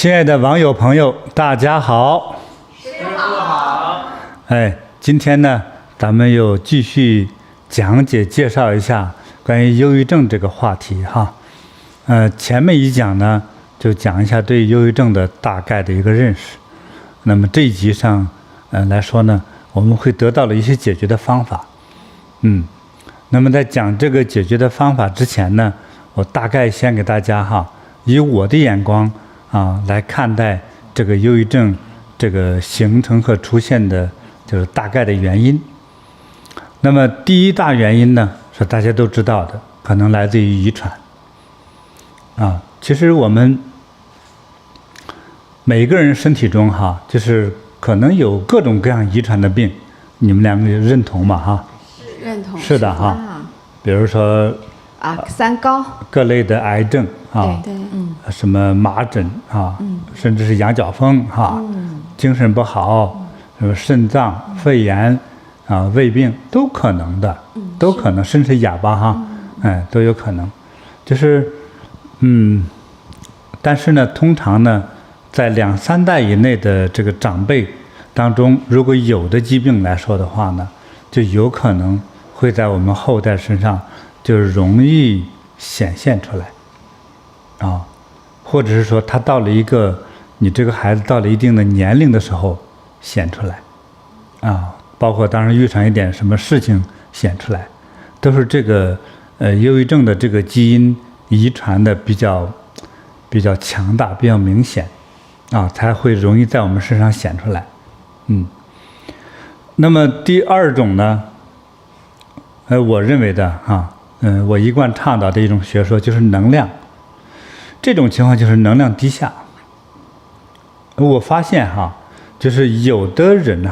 亲爱的网友朋友，大家好。师傅好。今天呢，咱们又继续讲解介绍一下关于忧郁症这个话题哈。前面一讲呢，就讲一下对忧郁症的大概的一个认识。那么这一集上，来说呢，我们会得到了一些解决的方法。那么在讲这个解决的方法之前呢，我大概先给大家以我的眼光来看待这个忧郁症这个形成和出现的就是大概的原因。那么第一大原因呢，是大家都知道的，可能来自于遗传。其实我们每个人身体中就是可能有各种各样遗传的病，你们两个认同吗？认同。是的比如说三高，各类的癌症对，什么麻疹甚至是羊角风精神不好，什么肾脏、肺炎胃病都可能的，都可能，甚至哑巴都有可能。就是但是呢，通常呢，在2-3代以内的这个长辈当中，如果有的疾病来说的话呢，就有可能会在我们后代身上就容易显现出来或者是说他到了你这个孩子到了一定的年龄的时候显出来包括当然遇上一点什么事情显出来，都是这个忧郁症的这个基因遗传的比较强大，比较明显才会容易在我们身上显出来。那么第二种呢，我认为的我一贯倡导的一种学说就是能量。这种情况就是能量低下。我发现就是有的人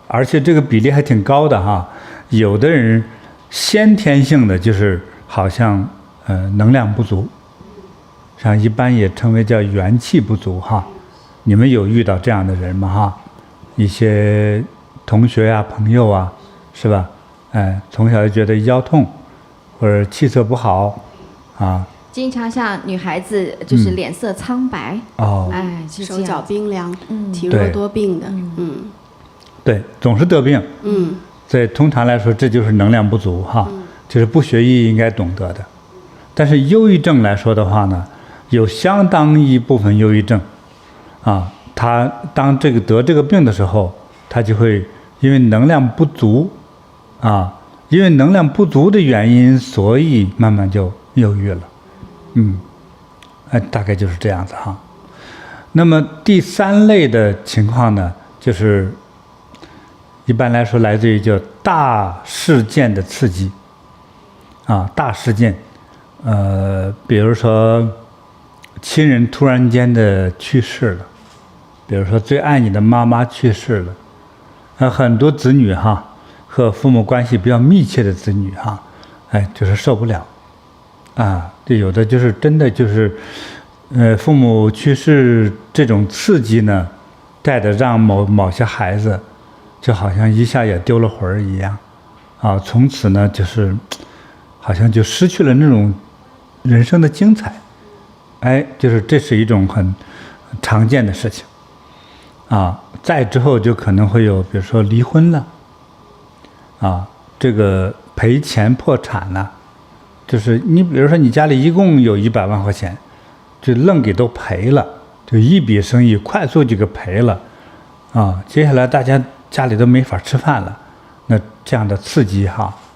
而且这个比例还挺高的有的人先天性的就是好像能量不足，像一般也称为叫元气不足你们有遇到这样的人吗一些同学朋友是吧？从小就觉得腰痛或者气色不好经常像女孩子就是脸色苍白手脚冰凉，体弱多病的，对，总是得病，所以通常来说这就是能量不足就是不学医应该懂得的。但是忧郁症来说的话呢，有相当一部分忧郁症他当得这个病的时候，他就会因为能量不足因为能量不足的原因，所以慢慢就忧郁了。大概就是这样子那么第3类的情况呢，就是一般来说来自于叫大事件的刺激大事件，比如说亲人突然间的去世了，比如说最爱你的妈妈去世了，很多子女和父母关系比较密切的子女就是受不了有的就是真的就是父母去世这种刺激呢，带的让某些孩子就好像一下也丢了魂儿一样从此呢就是好像就失去了那种人生的精彩。就是这是一种很常见的事情再之后就可能会有比如说离婚了这个赔钱破产了，就是你比如说你家里一共有100万块钱，就愣给都赔了，就一笔生意快速就给赔了接下来大家家里都没法吃饭了，那这样的刺激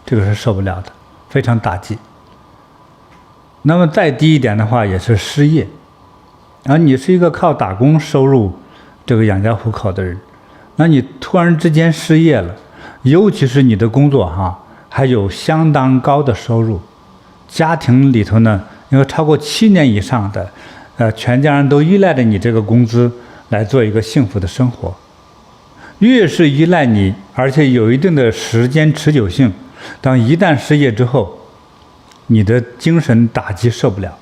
这个是受不了的，非常打击。那么再低一点的话也是失业你是一个靠打工收入这个养家糊口的人，那你突然之间失业了，尤其是你的工作还有相当高的收入，家庭里头呢因为超过7年以上的全家人都依赖着你这个工资来做一个幸福的生活，越是依赖你，而且有一定的时间持久性，当一旦失业之后，你的精神打击受不了，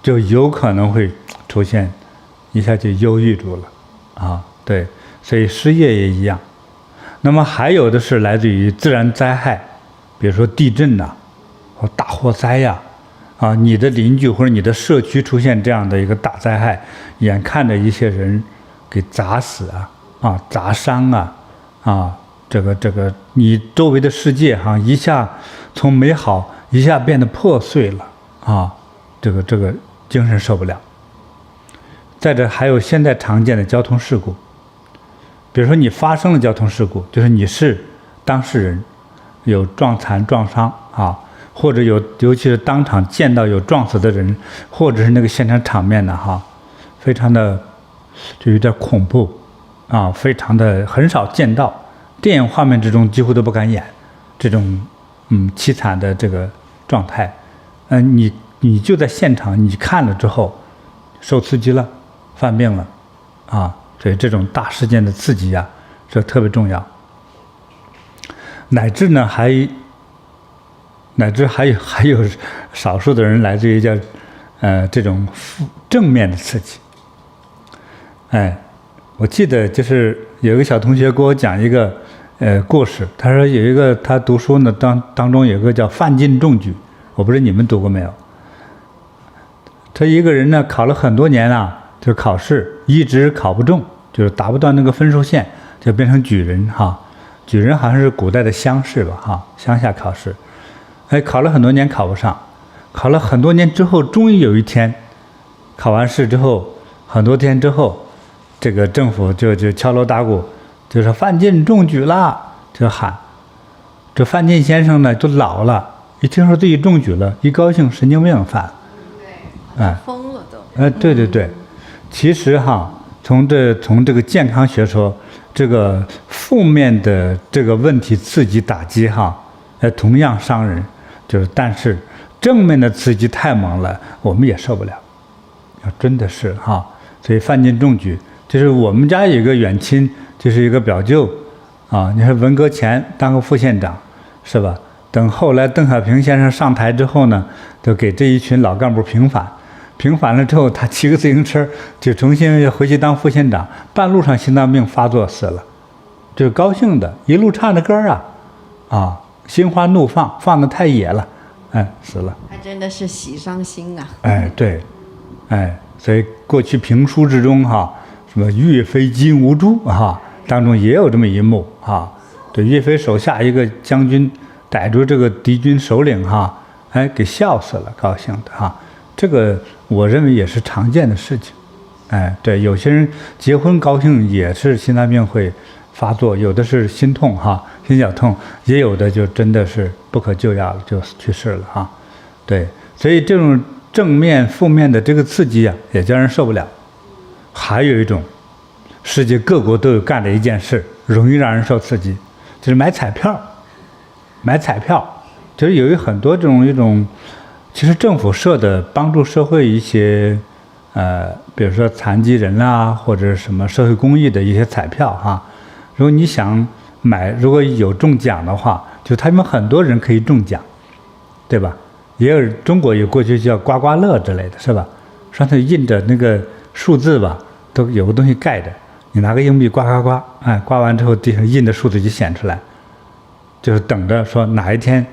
就有可能会出现一下就忧郁住了对，所以失业也一样。那么还有的是来自于自然灾害，比如说地震或大火灾啊，你的邻居或者你的社区出现这样的一个大灾害，眼看着一些人给砸死砸伤这个你周围的世界一下从美好一下变得破碎了这个精神受不了。再者还有现在常见的交通事故，比如说你发生了交通事故，就是你是当事人，有撞残撞伤或者尤其是当场见到有撞死的人，或者是那个现场场面非常的就有点恐怖非常的很少见到，电影画面之中几乎都不敢演这种凄惨的这个状态。你就在现场，你看了之后受刺激了，犯病了所以这种大事件的刺激这特别重要。乃至还有少数的人来自于叫这种正面的刺激。我记得就是有一个小同学给我讲一个故事，他说有一个他读书呢当中有一个叫范进中举，我不知道你们读过没有。他一个人呢考了很多年就是考试一直考不中，就是达不到那个分数线，就变成举人举人好像是古代的乡试吧乡下考试，考了很多年考不上，考了很多年之后，终于有一天考完试之后，很多天之后，这个政府就敲锣打鼓，就说范进中举了，就喊。这范进先生呢都老了，一听说自己中举了，一高兴神经病犯了。疯了都。对，其实从这个健康学说，这个负面的这个问题刺激打击同样伤人，但是正面的刺激太猛了，我们也受不了。真的是所以范进中举，就是我们家有一个远亲，就是一个表舅你说文革前当个副县长是吧？等后来邓小平先生上台之后呢，就给这一群老干部平反了之后，他骑个自行车就重新回去当副县长，半路上心脏病发作死了，就是高兴的一路唱着歌心花怒放，放得太野了，死了。还真的是喜伤心对，所以过去评书之中什么岳飞金兀术当中也有这么一幕对，岳飞手下一个将军逮住这个敌军首领给笑死了，高兴的这个我认为也是常见的事情。对，有些人结婚高兴也是心脏病会发作，有的是心痛心绞痛，也有的就真的是不可救药了，就去世了对，所以这种正面负面的这个刺激也叫人受不了。还有一种世界各国都有干的一件事，容易让人受刺激，就是买彩票。就是有很多这种一种其实政府设的帮助社会一些比如说残疾人或者什么社会公益的一些彩票如果你想买，如果有中奖的话，就他们很多人可以中奖，对吧？也有中国有过去叫刮刮乐之类的，是吧？上头印着那个数字吧，都有个东西盖着，你拿个硬币刮，刮完之后地上印的数字就显出来，就是等着说哪一天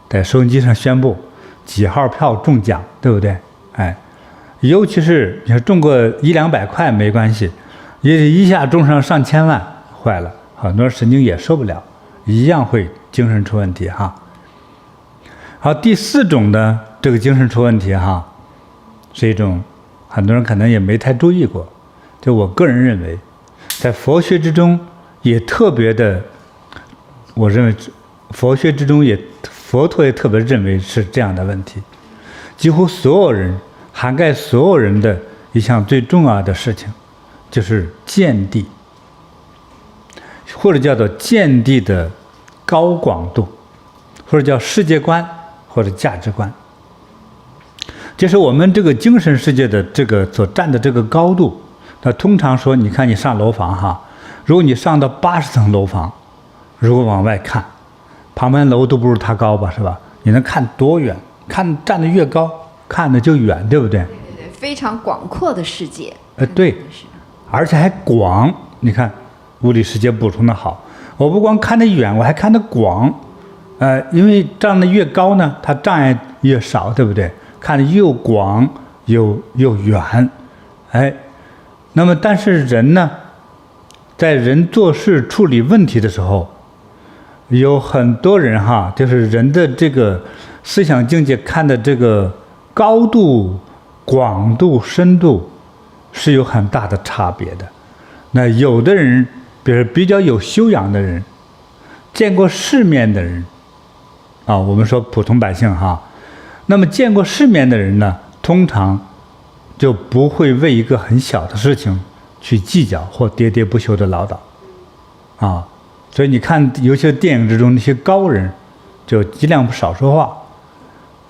在收音机上宣布几号票中奖，对不对？尤其是你说中过100-200块没关系，也一下中上上千万，坏了，很多人神经也受不了，一样会精神出问题好，第四种的这个精神出问题是一种很多人可能也没太注意过，就我个人认为，在佛学之中也特别的，我认为佛学之中佛陀也特别认为是这样的问题，几乎所有人涵盖所有人的一项最重要的事情，就是见地，或者叫做见地的高广度，或者叫世界观或者价值观，就是我们这个精神世界的这个所占的这个高度。那通常说，你看你上楼房如果你上到80层楼房，如果往外看，旁边楼都不如它高吧，是吧？你能看多远？站得越高，看得就远，对不对？对，非常广阔的世界。对，而且还广。你看，物理世界补充的好，我不光看得远，我还看得广。因为站得越高呢，它障碍越少，对不对？看得又广又远，哎，那么但是人呢，在人做事处理问题的时候，有很多人哈，就是人的这个思想境界看的这个高度、广度、深度是有很大的差别的。那有的人，比如比较有修养的人，见过世面的人，啊，我们说普通百姓哈，那么见过世面的人呢，通常就不会为一个很小的事情去计较或喋喋不休的唠叨，啊，所以你看，尤其是电影之中那些高人，就尽量少说话。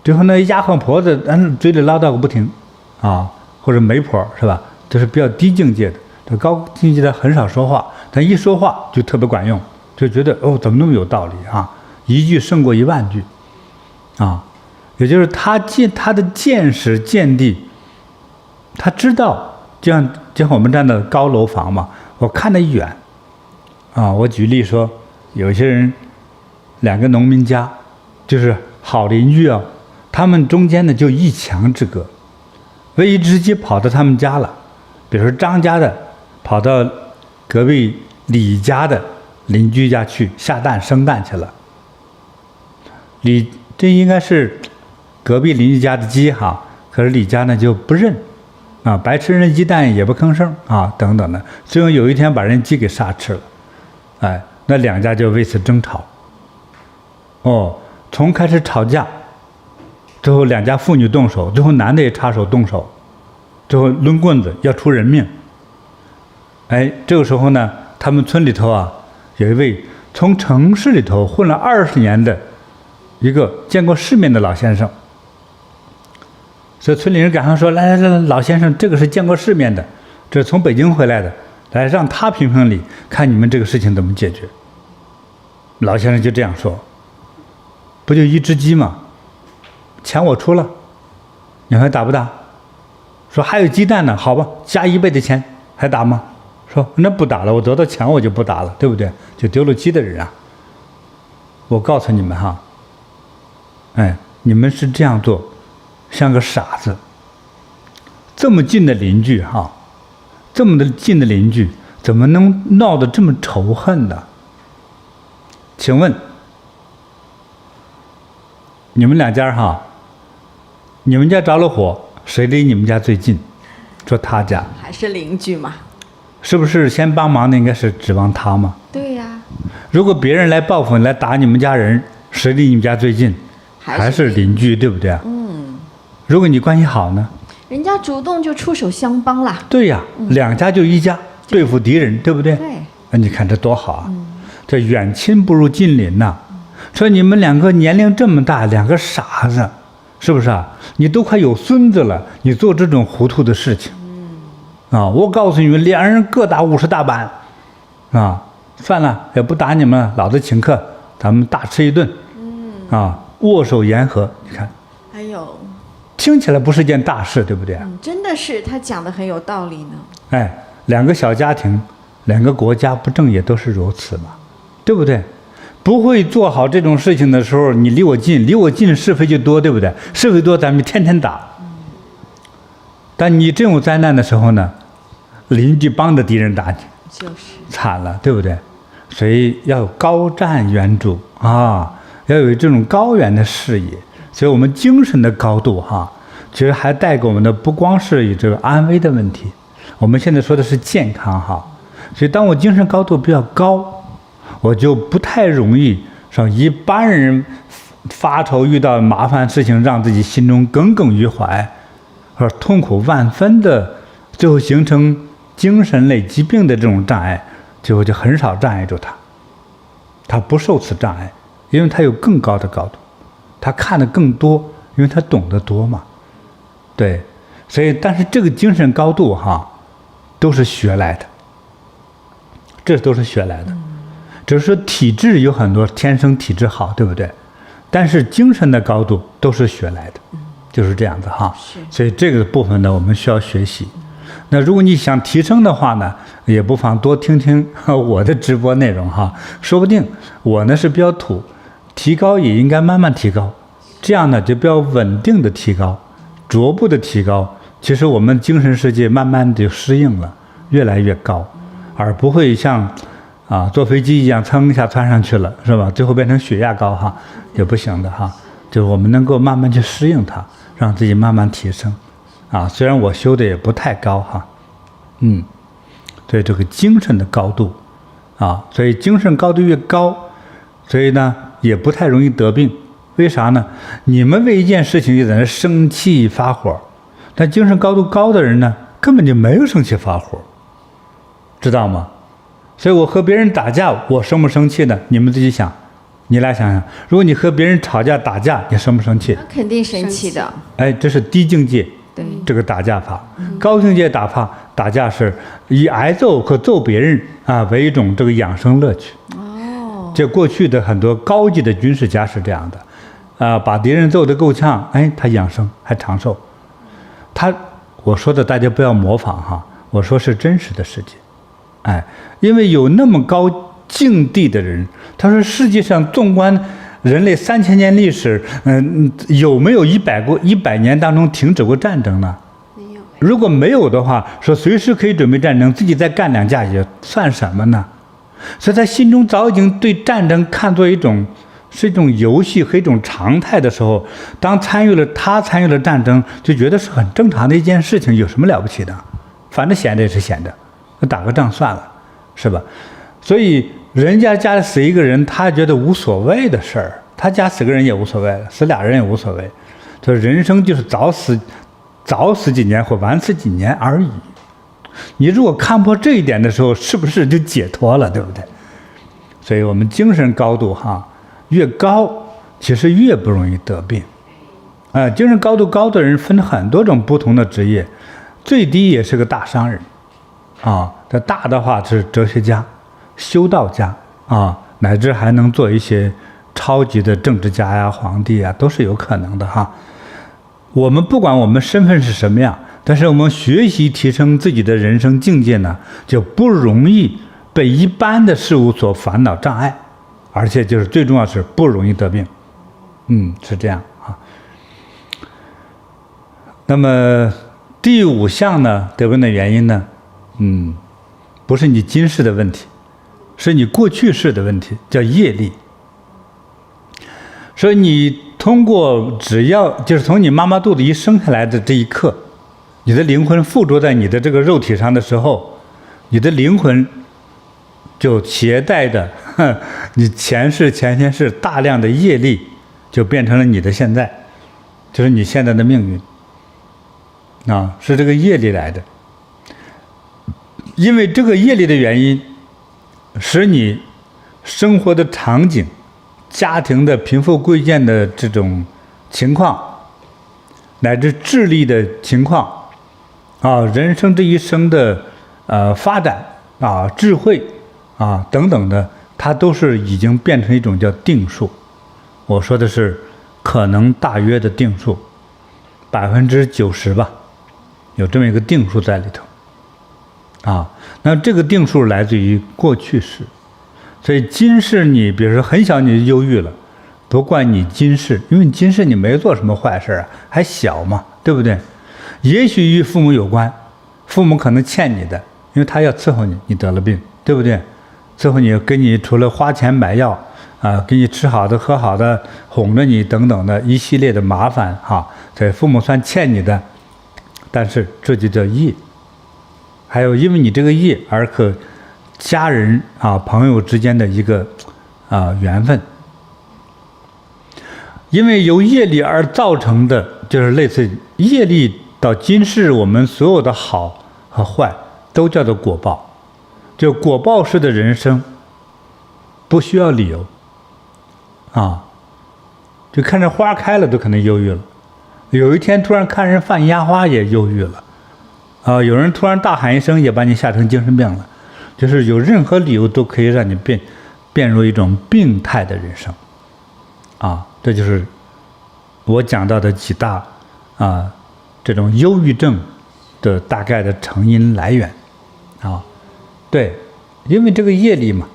最后那丫鬟婆子，嘴里唠叨个不停，啊，或者媒婆是吧？这是比较低境界的。这高境界的很少说话，但一说话就特别管用，就觉得哦，怎么那么有道理啊？一句胜过10000句，啊，也就是他的见识见地，他知道，就像我们站的高楼房嘛，我看得远，啊，我举例说，有些人2个农民家，就是好邻居啊，他们中间呢就1墙之隔，唯一直接跑到他们家了，比如说张家的跑到隔壁李家的邻居家去下蛋生蛋去了。这应该是隔壁邻居家的鸡哈，可是李家呢就不认，啊，白吃人鸡蛋也不吭声啊，等等的，最后有一天把人鸡给杀吃了，哎，那2家就为此争吵。哦，从开始吵架，最后2家妇女动手，最后男的也插手动手，最后抡棍子要出人命。哎，这个时候呢，他们村里头啊，有一位从城市里头混了20年的一个见过世面的老先生，所以村里人赶上说：“来，老先生，这个是见过世面的，这是从北京回来的，来让他评评理，看你们这个事情怎么解决。”老先生就这样说：“不就1只鸡吗？钱我出了，你还打不打？”说还有鸡蛋呢，好吧，加1倍的钱，还打吗？说那不打了，我得到钱我就不打了，对不对？就丢了鸡的人啊！我告诉你们哈，哎，你们是这样做，像个傻子。这么近的邻居哈，这么近的邻居，怎么能闹得这么仇恨呢？请问，你们2家哈，你们家着了火，谁离你们家最近？说他家，还是邻居嘛？是不是先帮忙的应该是指望他吗？对呀。如果别人来报复来打你们家人，谁离你们家最近？还是邻居，对不对？如果你关系好呢？人家主动就出手相帮啦。对呀，2家就1家对付敌人，对不对？对。你看这多好啊！这远亲不如近邻呐。说你们2个年龄这么大，2个傻子，是不是啊？你都快有孙子了，你做这种糊涂的事情。啊，我告诉你们，2人各打50大板，啊，算了，也不打你们了，老子请客，咱们大吃一顿，啊，握手言和，你看，哎呦，听起来不是件大事，对不对？真的是，他讲的很有道理呢。哎，2个小家庭，2个国家，不正也都是如此吗？对不对？不会做好这种事情的时候，你离我近，是非就多，对不对？是非多，咱们天天打。但你真有灾难的时候呢，邻居帮着敌人打你，就是惨了，对不对？所以要有高瞻远瞩啊，要有这种高远的视野。所以我们精神的高度哈，其实还带给我们的不光是这个安危的问题，我们现在说的是健康哈。所以当我精神高度比较高，我就不太容易像一般人发愁遇到麻烦事情，让自己心中耿耿于怀。而痛苦万分的，最后形成精神类疾病的这种障碍，最后就很少障碍住他，他不受此障碍，因为他有更高的高度，他看得更多，因为他懂得多嘛。对，所以但是这个精神高度哈，都是学来的，这都是学来的，只是说体质有很多天生体质好，对不对？但是精神的高度都是学来的。就是这样子哈，所以这个部分呢，我们需要学习。那如果你想提升的话呢，也不妨多听听我的直播内容哈，说不定我呢是比较土，提高也应该慢慢提高，这样呢就比较稳定的提高，逐步的提高，其实我们精神世界慢慢的就适应了，越来越高，而不会像坐飞机一样蹭一下窜上去了，是吧？最后变成血压高哈，也不行的哈。就是我们能够慢慢去适应它，让自己慢慢提升虽然我修的也不太高哈，所以这个精神的高度所以精神高度越高，所以呢也不太容易得病。为啥呢？你们为一件事情就在那生气发火，但精神高度高的人呢，根本就没有生气发火，知道吗？所以我和别人打架，我生不生气呢？你们自己想，你来想想，如果你和别人吵架打架，你生不生气？那肯定生气的。这是低境界，对这个打架法。高境界打架是以挨揍和揍别人为一种这个养生乐趣。这过去的很多高级的军事家是这样的，把敌人揍得够呛，他养生还长寿。我说的大家不要模仿哈，我说是真实的世界。因为有那么高境地的人，他说世界上纵观人类3000年历史，有没有100年当中停止过战争呢？没有。如果没有的话，说随时可以准备战争，自己再干2架也算什么呢？所以他心中早已经对战争看作是一种游戏和一种常态的时候，当参与了战争，就觉得是很正常的一件事情，有什么了不起的？反正闲着也是闲着，打个仗算了，是吧？所以人家家里死一个人，他觉得无所谓的事儿，他家死个人也无所谓，死俩人也无所谓。所以人生就是早死几年或晚死几年而已。你如果看破这一点的时候，是不是就解脱了，对不对？所以我们精神高度越高，其实越不容易得病。精神高度高的人分很多种不同的职业，最低也是个大商人这大的话是哲学家、修道家乃至还能做一些超级的政治家呀、皇帝呀，都是有可能的哈。我们不管我们身份是什么样，但是我们学习提升自己的人生境界呢，就不容易被一般的事物所烦恼障碍，而且就是最重要是不容易得病。是这样那么第5项呢，得病的原因呢，不是你今世的问题，是你过去世的问题，叫业力。所以你通过只要就是从你妈妈肚子一生下来的这一刻，你的灵魂附着在你的这个肉体上的时候，你的灵魂就携带的你前世前前世大量的业力，就变成了你的现在，就是你现在的命运是这个业力来的。因为这个业力的原因，使你生活的场景、家庭的贫富贵贱的这种情况，乃至智力的情况人生这一生的发展智慧等等的，它都是已经变成一种叫定数。我说的是可能大约的定数，90%吧，有这么一个定数在里头那这个定数来自于过去世。所以今世你比如说很小你就忧郁了，不怪你今世，因为你今世你没做什么坏事还小嘛，对不对？也许与父母有关，父母可能欠你的，因为他要伺候你，你得了病，对不对？伺候你，给你除了花钱买药给你吃好的喝好的，哄着你等等的一系列的麻烦所以父母算欠你的，但是这就叫业。还有因为你这个业而和家人朋友之间的一个缘分，因为由业力而造成的，就是类似业力到今世我们所有的好和坏都叫做果报。就果报式的人生不需要理由就看着花开了都可能忧郁了，有一天突然看人放烟花也忧郁了有人突然大喊一声也把你吓成精神病了，就是有任何理由都可以让你变入一种病态的人生这就是我讲到的几大这种忧郁症的大概的成因来源对，因为这个业力嘛，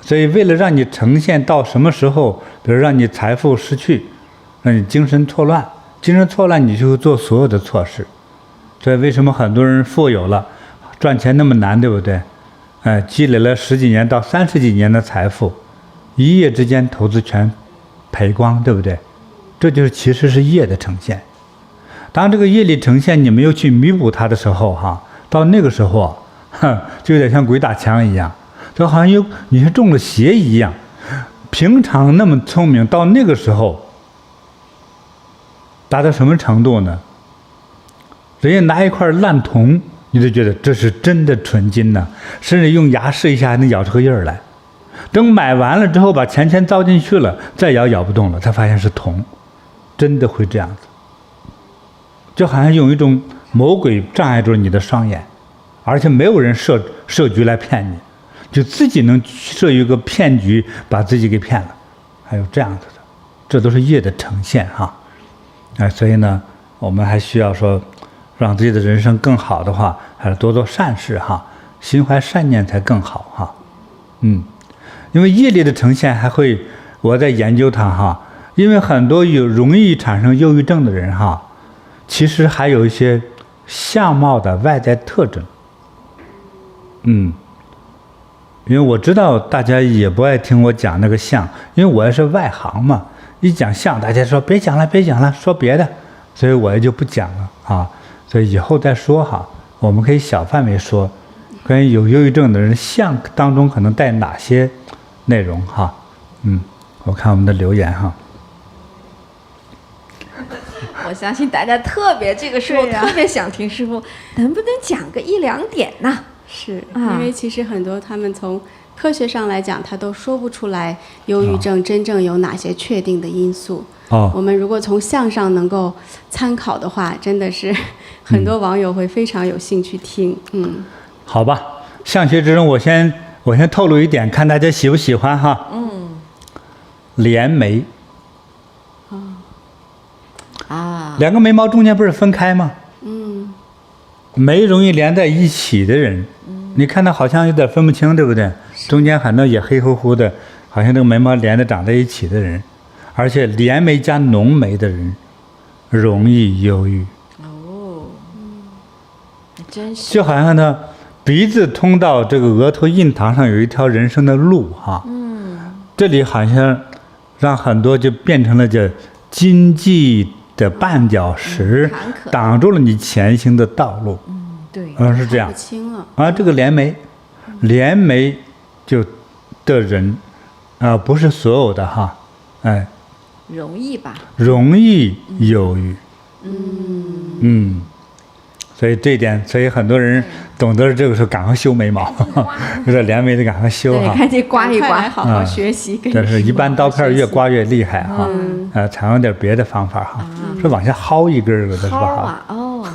所以为了让你呈现到什么时候，比如让你财富失去让你精神错乱，精神错乱你就会做所有的错事。所以为什么很多人富有了，赚钱那么难，对不对？积累了10几年到30几年的财富，一夜之间投资全赔光，对不对？这就是其实是业的呈现。当这个业力呈现，你没有去弥补它的时候，到那个时候，就有点像鬼打墙一样，就好像你是中了邪一样。平常那么聪明，到那个时候达到什么程度呢？人家拿一块烂铜，你就觉得这是真的纯金呢，甚至用牙试一下还能咬出个印儿来。等买完了之后，把钱糟进去了，再咬不动了，才发现是铜，真的会这样子。就好像用一种魔鬼障碍住你的双眼，而且没有人设局来骗你，就自己能设一个骗局把自己给骗了，还有这样子的，这都是业的呈现所以呢，我们还需要说，让自己的人生更好的话，还是多做善事心怀善念才更好因为业力的呈现还会，我在研究它因为很多容易产生忧郁症的人其实还有一些相貌的外在特征。因为我知道大家也不爱听我讲那个相，因为我也是外行嘛，一讲相大家说别讲了，说别的，所以我也就不讲了所以以后再说我们可以小范围说，关于有忧郁症的人相当中可能带哪些内容我看我们的留言我相信大家这个时候特别想听师父能不能讲个1、2点呢？是因为其实很多他们从科学上来讲，他都说不出来忧郁症真正有哪些确定的因素。我们如果从相上能够参考的话，真的是很多网友会非常有兴趣听。好吧，相学之中我先透露一点，看大家喜不喜欢连眉。两个眉毛中间不是分开吗？眉容易连在一起的人，你看他好像有点分不清，对不对？中间反正也黑乎乎的，好像这个眉毛连着长在一起的人，而且连眉加浓眉的人容易忧郁。真是。就好像他鼻子通到这个额头印堂上有一条人生的路这里好像让很多就变成了这荆棘的绊脚石，挡住了你前行的道路。对，是这样。看不清了这个连眉就的人不是所有的容易吧？容易忧郁。所以这一点，所以很多人懂得这个时候赶快修眉毛，有点连眉的赶快修赶紧刮一刮，好好学习。但是一般刀片越刮越厉害采用点别的方法是往下薅一根的是吧？我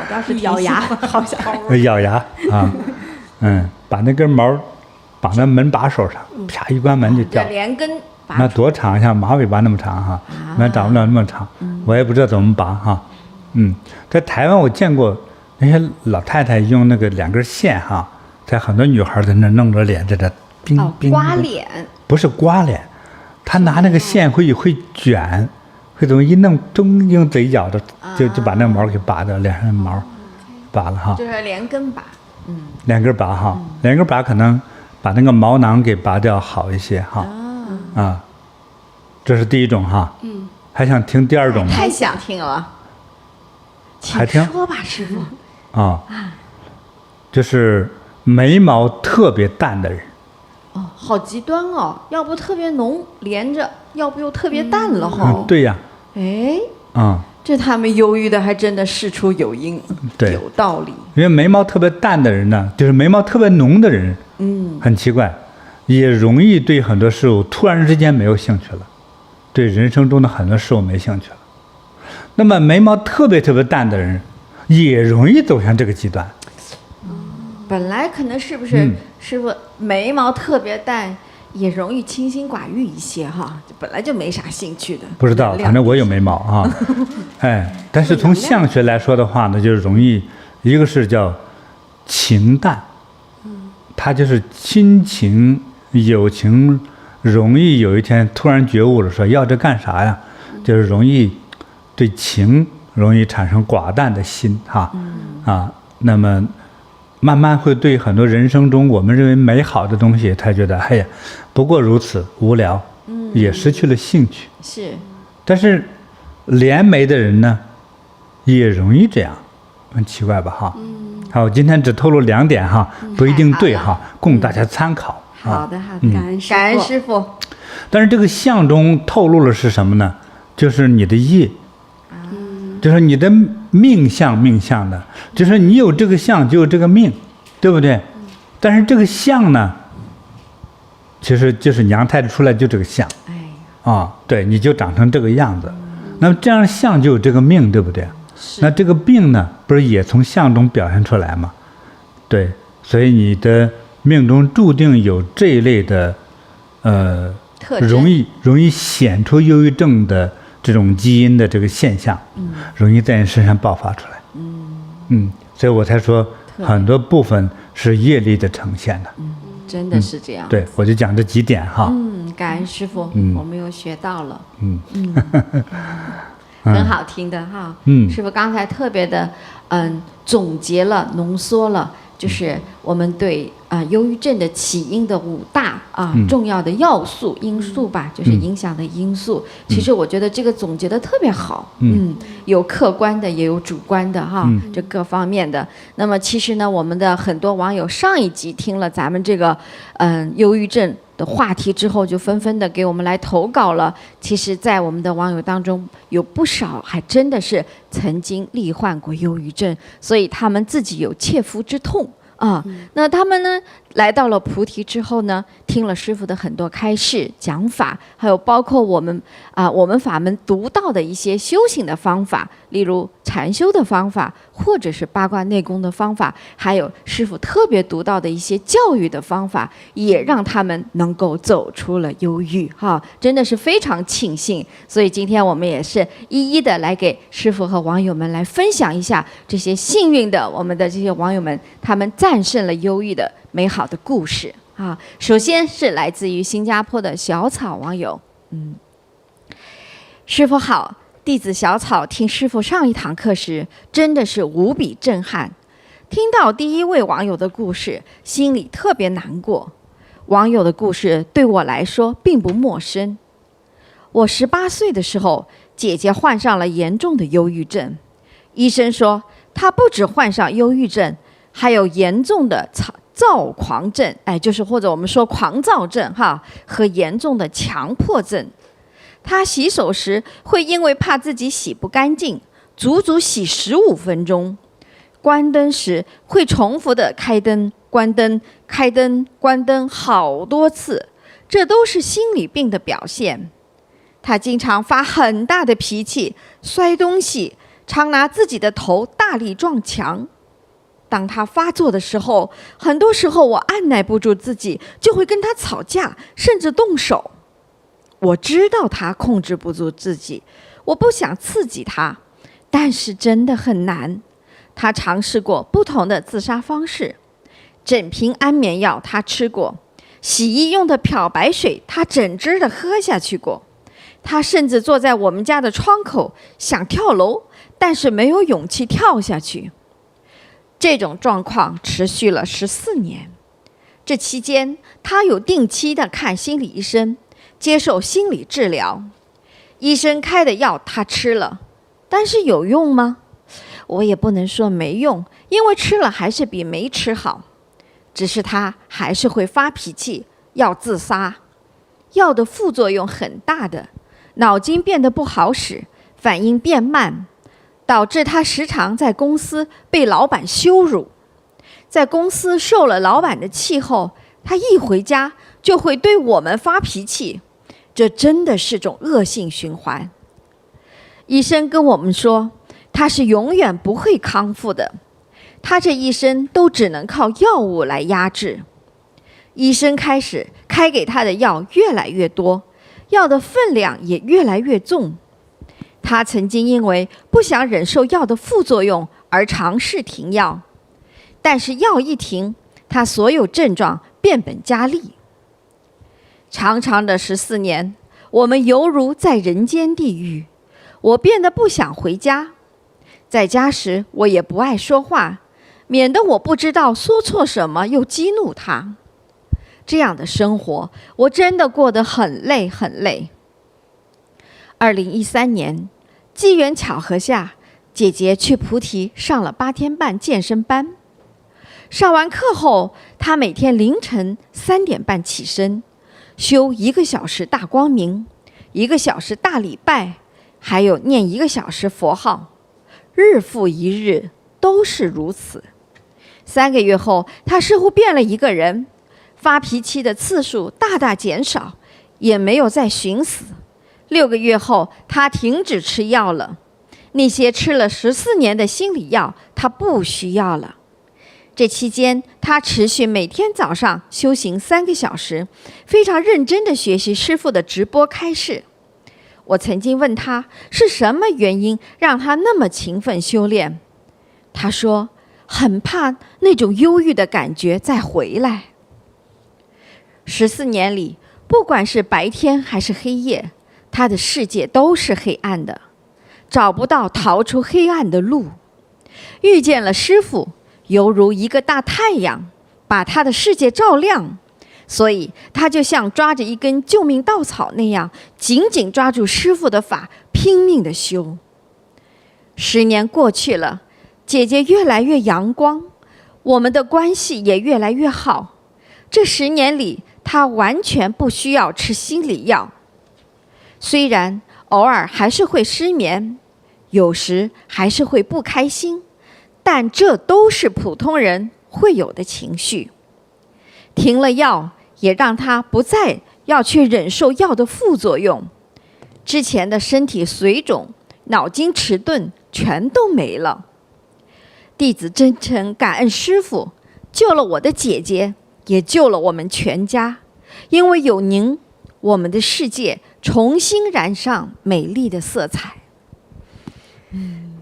倒是咬牙，好像咬牙把那根毛绑在门把手上，啪一关门就掉。连根拔。那多长，像马尾巴那么长那长不了那么长，我也不知道怎么拔在台湾我见过那些老太太用那个2根线在很多女孩在那弄着脸在这冰刮脸，不是刮脸，她拿那个线会卷，会怎么一弄，用嘴咬着就把那毛给拔掉，脸上的毛拔了就是连根拔，2根拔2根拔可能把那个毛囊给拔掉好一些这是第一种还想听第2种吗？太想听了。还听说吧，师父就是眉毛特别淡的人好极端要不特别浓连着，要不又特别淡了对呀这他们忧郁的还真的事出有因，对，有道理。因为眉毛特别淡的人呢，就是眉毛特别浓的人很奇怪，也容易对很多事物突然之间没有兴趣了，对人生中的很多事物没兴趣了。那么眉毛特别淡的人也容易走向这个极端。本来可能是不是师父眉毛特别淡也容易清心寡欲一些本来就没啥兴趣的。不知道，反正我有眉毛但是从相学来说的话呢，就是容易，一个是叫情淡，它就是亲情、友情容易有一天突然觉悟了，说要这干啥呀？就是容易对情容易产生寡淡的心哈，那么慢慢会对很多人生中我们认为美好的东西，他觉得哎呀，不过如此，无聊，也失去了兴趣。是，但是怜美的人呢，也容易这样，很奇怪吧哈？好，我今天只透露2点哈，不一定对哈，供大家参考。好的，好的，感恩师父。但是这个相中透露了是什么呢？就是你的业，就是你的命相的，就是你有这个相就有这个命，对不对？但是这个相呢，其实就是娘胎出来就这个相，对，你就长成这个样子。那么这样相就有这个命，对不对？那这个病呢，不是也从相中表现出来吗？对，所以你的命中注定有这一类的，容易显出忧郁症的这种基因的这个现象，容易在你身上爆发出来。所以我才说很多部分是业力的呈现的。真的是这样。对，我就讲这几点哈。感恩师父，我们又学到了。很好听的哈。师父刚才特别的总结了、浓缩了，就是我们对忧郁症的起因的5大重要的要素、因素吧，就是影响的因素。其实我觉得这个总结的特别好。有客观的，也有主观的哈，这各方面的。那么其实呢，我们的很多网友上一集听了咱们这个忧郁症的话题之后，就纷纷的给我们来投稿了。其实在我们的网友当中有不少还真的是曾经罹患过忧郁症，所以他们自己有切肤之痛那他们呢来到了菩提之后呢，听了师父的很多开示讲法，还有包括我们法门独到的一些修行的方法，例如禅修的方法，或者是八卦内功的方法，还有师父特别独到的一些教育的方法，也让他们能够走出了忧郁真的是非常庆幸。所以今天我们也是一一的来给师父和网友们来分享一下这些幸运的我们的这些网友们，他们战胜了忧郁的美好的故事首先是来自于新加坡的小草网友，师父好，弟子小草听师父上一堂课时，真的是无比震撼。听到第一位网友的故事，心里特别难过。网友的故事对我来说并不陌生。我18岁的时候，姐姐患上了严重的忧郁症，医生说她不止患上忧郁症，还有严重的躁狂症，就是或者我们说狂躁症和严重的强迫症。他洗手时会因为怕自己洗不干净，足足洗15分钟；关灯时会重复的开灯、关灯、开灯、关灯好多次，这都是心理病的表现。他经常发很大的脾气，摔东西，常拿自己的头大力撞墙。当他发作的时候，很多时候我按耐不住自己，就会跟他吵架，甚至动手。我知道他控制不住自己，我不想刺激他，但是真的很难。他尝试过不同的自杀方式，整瓶安眠药他吃过，洗衣用的漂白水他整支的喝下去过。他甚至坐在我们家的窗口想跳楼，但是没有勇气跳下去。这种状况持续了14年，这期间他有定期的看心理医生，接受心理治疗。医生开的药他吃了，但是有用吗？我也不能说没用，因为吃了还是比没吃好。只是他还是会发脾气，要自杀。药的副作用很大的，脑筋变得不好使，反应变慢，导致他时常在公司被老板羞辱。在公司受了老板的气后，他一回家就会对我们发脾气，这真的是种恶性循环。医生跟我们说，他是永远不会康复的，他这一生都只能靠药物来压制。医生开始开给他的药越来越多，药的分量也越来越重。他曾经因为不想忍受药的副作用而尝试停药，但是药一停，他所有症状变本加厉。长长的14年，我们犹如在人间地狱。我变得不想回家，在家时我也不爱说话，免得我不知道说错什么又激怒他。这样的生活，我真的过得很累很累。2013年，机缘巧合下，姐姐去菩提上了8天半健身班。上完课后，她每天凌晨3点半起身，修1个小时大光明，1个小时大礼拜，还有念1个小时佛号，日复一日都是如此。3个月后，她似乎变了一个人，发脾气的次数大大减少，也没有再寻死。6个月后，她停止吃药了，那些吃了14年的心理药，她不需要了。这期间，她持续每天早上修行3个小时，非常认真地学习师父的直播开示。我曾经问她是什么原因让她那么勤奋修炼，她说很怕那种忧郁的感觉再回来。14年里，不管是白天还是黑夜，她的世界都是黑暗的，找不到逃出黑暗的路。遇见了师父，犹如一个大太阳，把他的世界照亮，所以他就像抓着一根救命稻草那样，紧紧抓住师父的法，拼命地修。10年过去了，姐姐越来越阳光，我们的关系也越来越好。这10年里，她完全不需要吃心理药，虽然偶尔还是会失眠，有时还是会不开心，但这都是普通人会有的情绪。停了药，也让他不再要去忍受药的副作用。之前的身体水肿、脑筋迟钝全都没了。弟子真诚感恩师父，救了我的姐姐，也救了我们全家。因为有您，我们的世界重新染上美丽的色彩。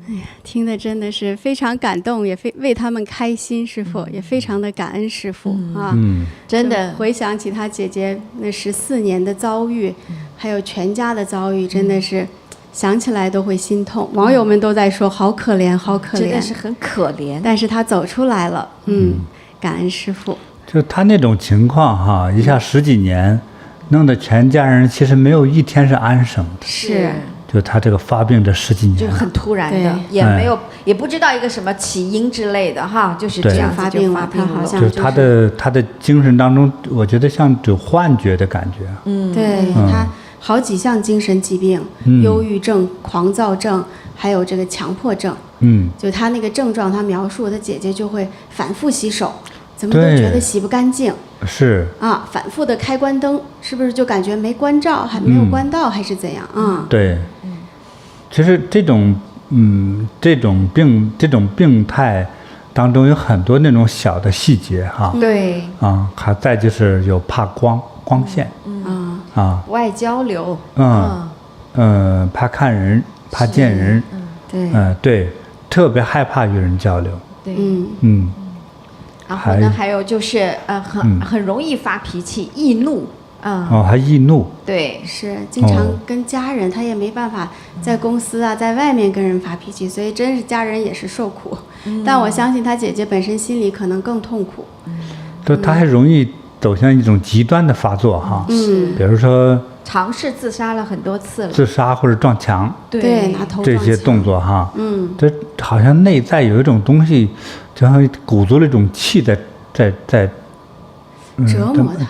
哎呀，听得真的是非常感动，也为他们开心，师父也非常的感恩师父啊！真的回想起他姐姐那14年的遭遇，还有全家的遭遇，真的是想起来都会心痛。网友们都在说好可怜，好可怜，真的是很可怜。但是他走出来了，感恩师父。就他那种情况哈，一下10几年，弄得全家人其实没有一天是安生的。是。就他这个发病这10几年，就很突然的，也没有，也不知道一个什么起因之类的哈，就是这样发病了。他好像就是他的精神当中，我觉得像有幻觉的感觉。对他好几项精神疾病，忧郁症、狂躁症，还有这个强迫症。就他那个症状，他描述他姐姐就会反复洗手，怎么都觉得洗不干净。是啊，反复的开关灯，是不是就感觉没关照，还没有关到，还是怎样啊？对。其实这种病态当中有很多那种小的细节哈。对。还再就是有怕光线。不爱交流。怕看人，怕见人。对，特别害怕与人交流。对。然后呢，还有就是很容易发脾气、易怒。还易怒。对，是经常跟家人，他也没办法在公司啊，在外面跟人发脾气，所以真是家人也是受苦。但我相信他姐姐本身心里可能更痛苦。对，他还容易走向一种极端的发作哈。比如说尝试自杀了很多次了。自杀或者撞墙。对，拿头这些动作哈。这好像内在有一种东西，就像鼓足了一种气在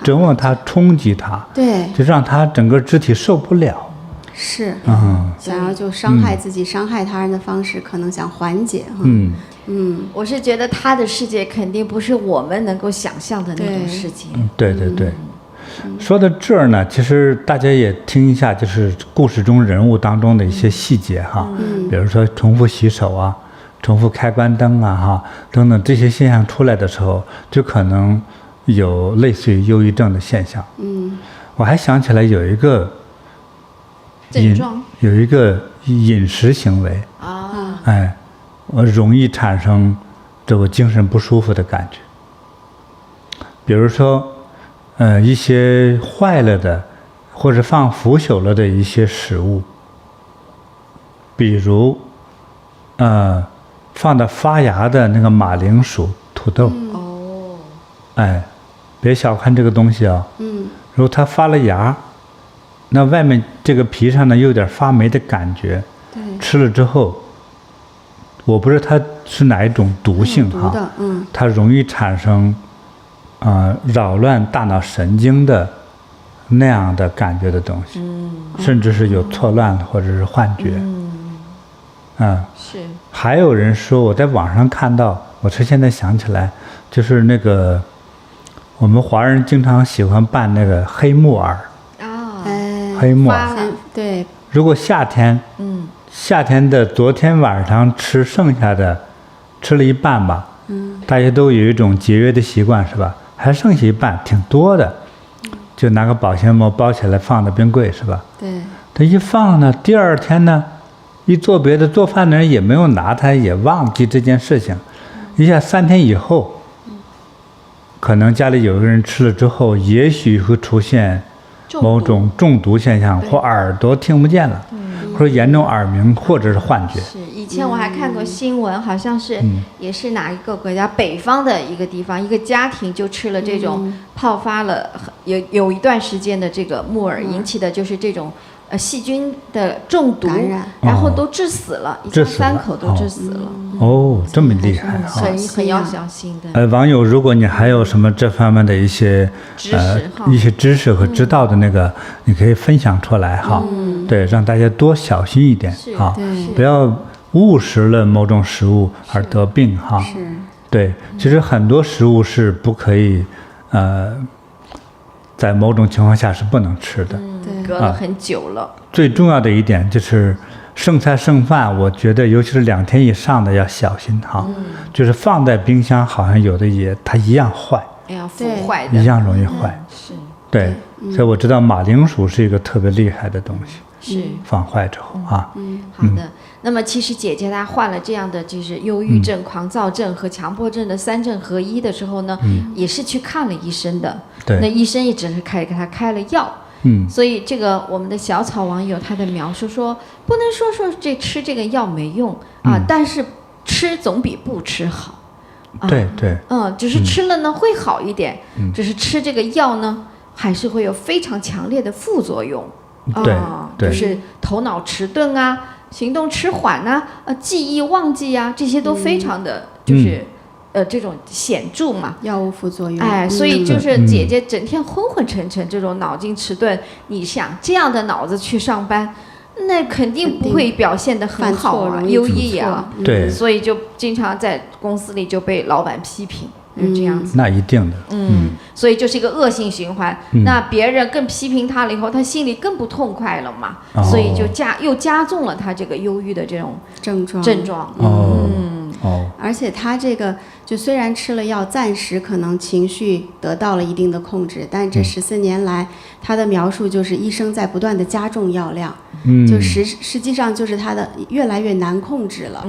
折磨他，冲击他，对，就让他整个肢体受不了。是，想要就伤害自己、伤害他人的方式，可能想缓解哈。我是觉得他的世界肯定不是我们能够想象的那种世界。对。说到这儿呢，其实大家也听一下，就是故事中人物当中的一些细节哈，比如说重复洗手啊，重复开关灯啊哈，等等这些现象出来的时候，就可能有类似于忧郁症的现象。我还想起来有一个症状，有一个饮食行为我容易产生这个精神不舒服的感觉。比如说，一些坏了的或者放腐朽了的一些食物，比如放的发芽的那个马铃薯、土豆。别小看这个东西啊。如果它发了芽，那外面这个皮上呢又有点发霉的感觉，吃了之后，我不知道它是哪一种毒性哈，它容易产生扰乱大脑神经的那样的感觉的东西，甚至是有错乱或者是幻觉。是。还有人说，我在网上看到，我是现在想起来，就是那个我们华人经常喜欢拌那个黑木耳。黑木耳。对。如果夏天的昨天晚上吃剩下的，吃了一半吧，大家都有一种节约的习惯，是吧？还剩下一半，挺多的，就拿个保鲜膜包起来放在冰柜，是吧？对。它一放呢，第二天呢，一做别的，做饭的人也没有拿它，也忘记这件事情，一下3天以后，可能家里有个人吃了之后，也许会出现某种中毒现象，或耳朵听不见了，或者严重耳鸣，或者是幻觉。是，以前我还看过新闻，好像是也是哪一个国家北方的一个地方，一个家庭就吃了这种泡发了有一段时间的这个木耳引起的就是这种细菌的中毒，然后都致死了，一家3口都致死了。这么厉害啊！很要小心的。网友，如果你还有什么这方面的一些知识和知道的那个，你可以分享出来哈。对，让大家多小心一点啊，不要误食了某种食物而得病哈。对，其实很多食物是不可以在某种情况下是不能吃的。隔了很久了。最重要的一点就是剩菜剩饭，我觉得尤其是2天以上的要小心哈。就是放在冰箱，好像有的它一样坏，腐坏的，一样容易坏。是。对，所以我知道马铃薯是一个特别厉害的东西。是。放坏之后啊。好的。那么其实姐姐她患了这样的就是忧郁症、狂躁症和强迫症的3症合一的时候呢，也是去看了医生的。对。那医生也只是给她开了药。所以这个我们的小草网友他的描述说，不能说吃这个药没用但是吃总比不吃好。对。只是吃了呢会好一点，只是吃这个药呢还是会有非常强烈的副作用。就是头脑迟钝啊，行动迟缓啊，记忆忘记啊，这些都非常的就是这种显著嘛，药物副作用。所以就是姐姐整天昏昏沉沉，这种脑筋迟钝，你想这样的脑子去上班，那肯定不会表现得很好啊，优异啊。对，所以就经常在公司里就被老板批评，这样子。那一定的。所以就是一个恶性循环。那别人更批评他了以后，他心里更不痛快了嘛，所以就又加重了他这个忧郁的这种症状。而且他这个就虽然吃了药，暂时可能情绪得到了一定的控制，但这14年来，他的描述就是医生在不断的加重药量，就实际上就是他的越来越难控制了。